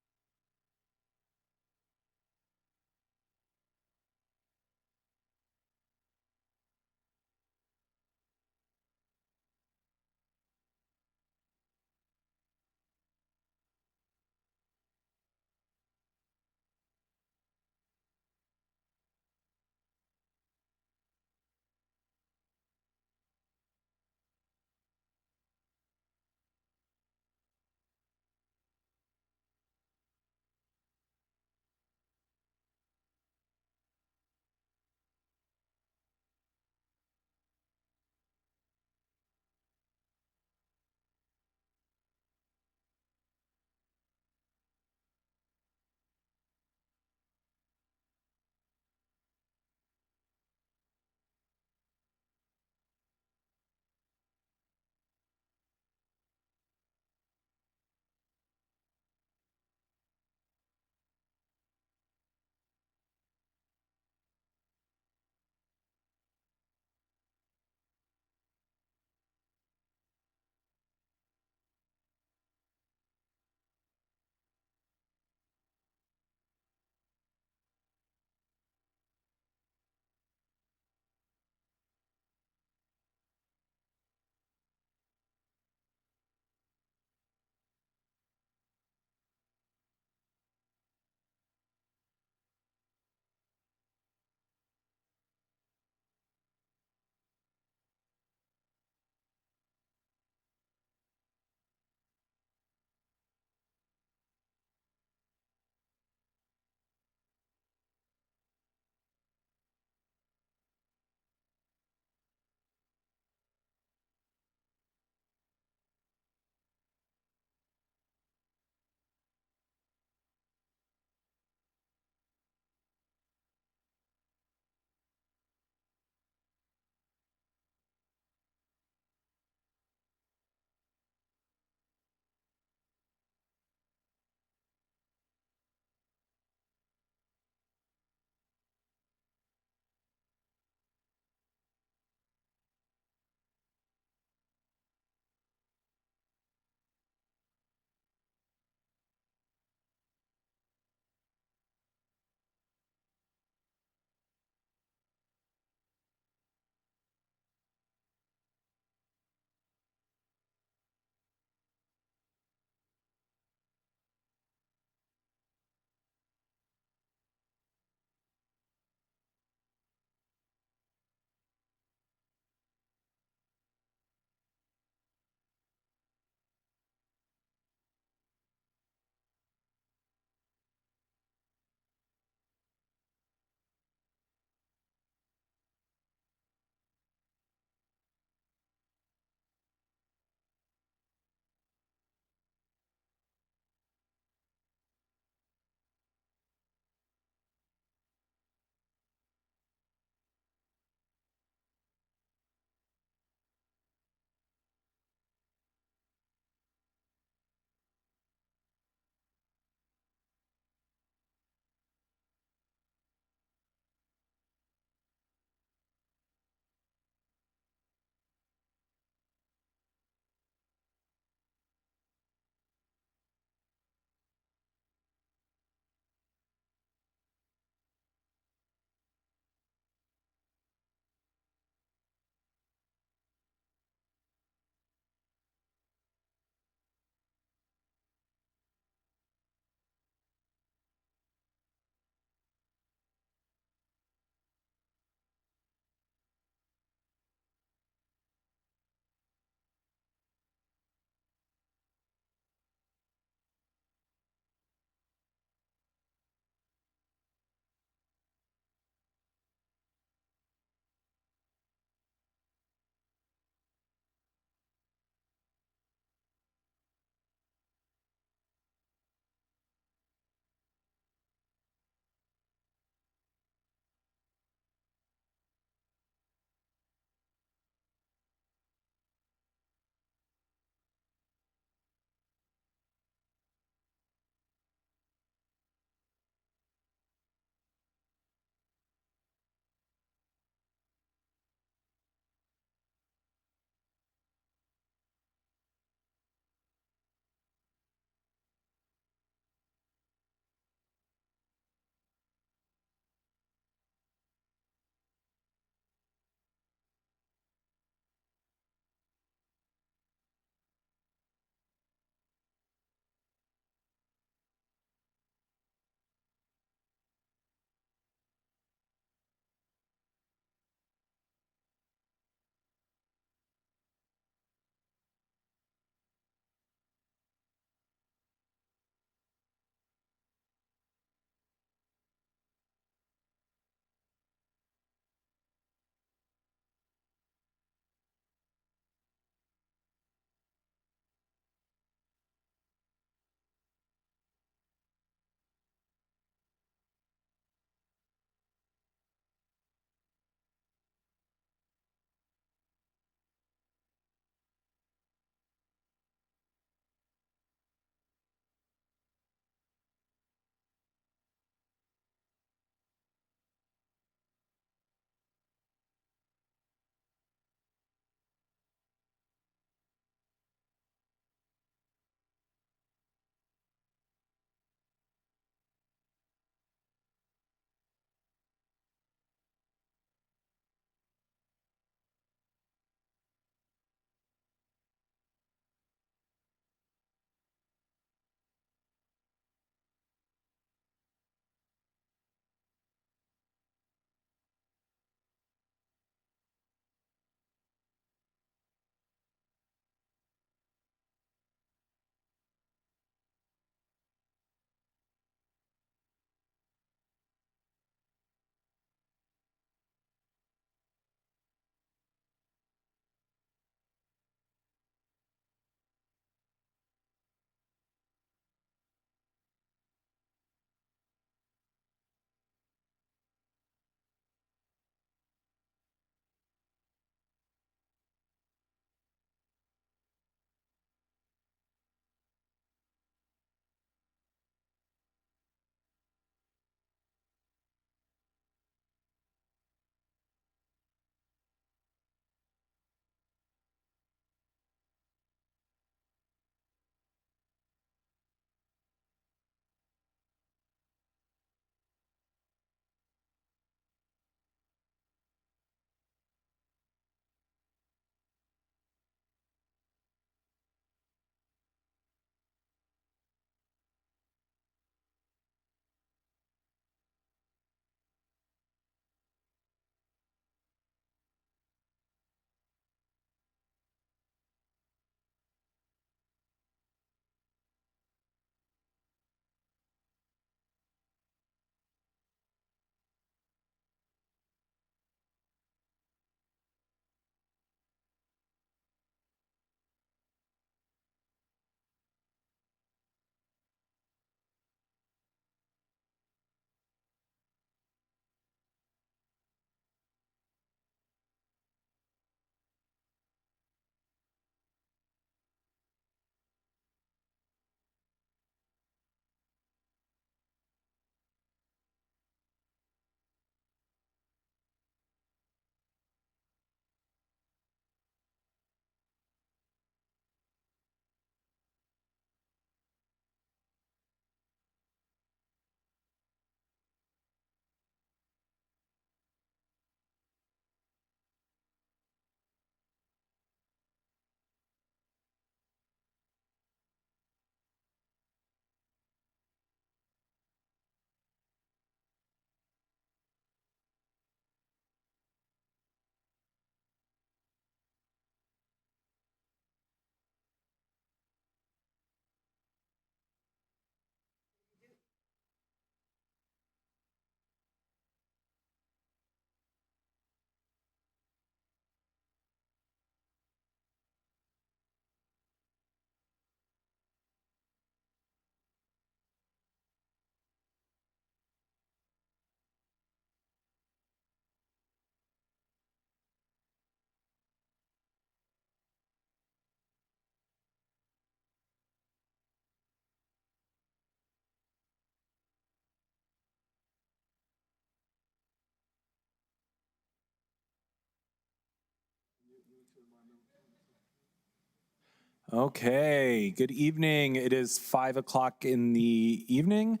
Okay, good evening. It is 5 o'clock in the evening,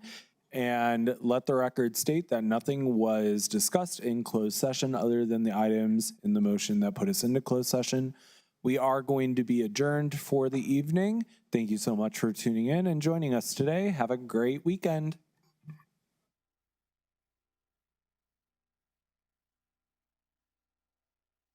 and let the record state that nothing was discussed in closed session other than the items in the motion that put us into closed session. We are going to be adjourned for the evening. Thank you so much for tuning in and joining us today. Have a great weekend.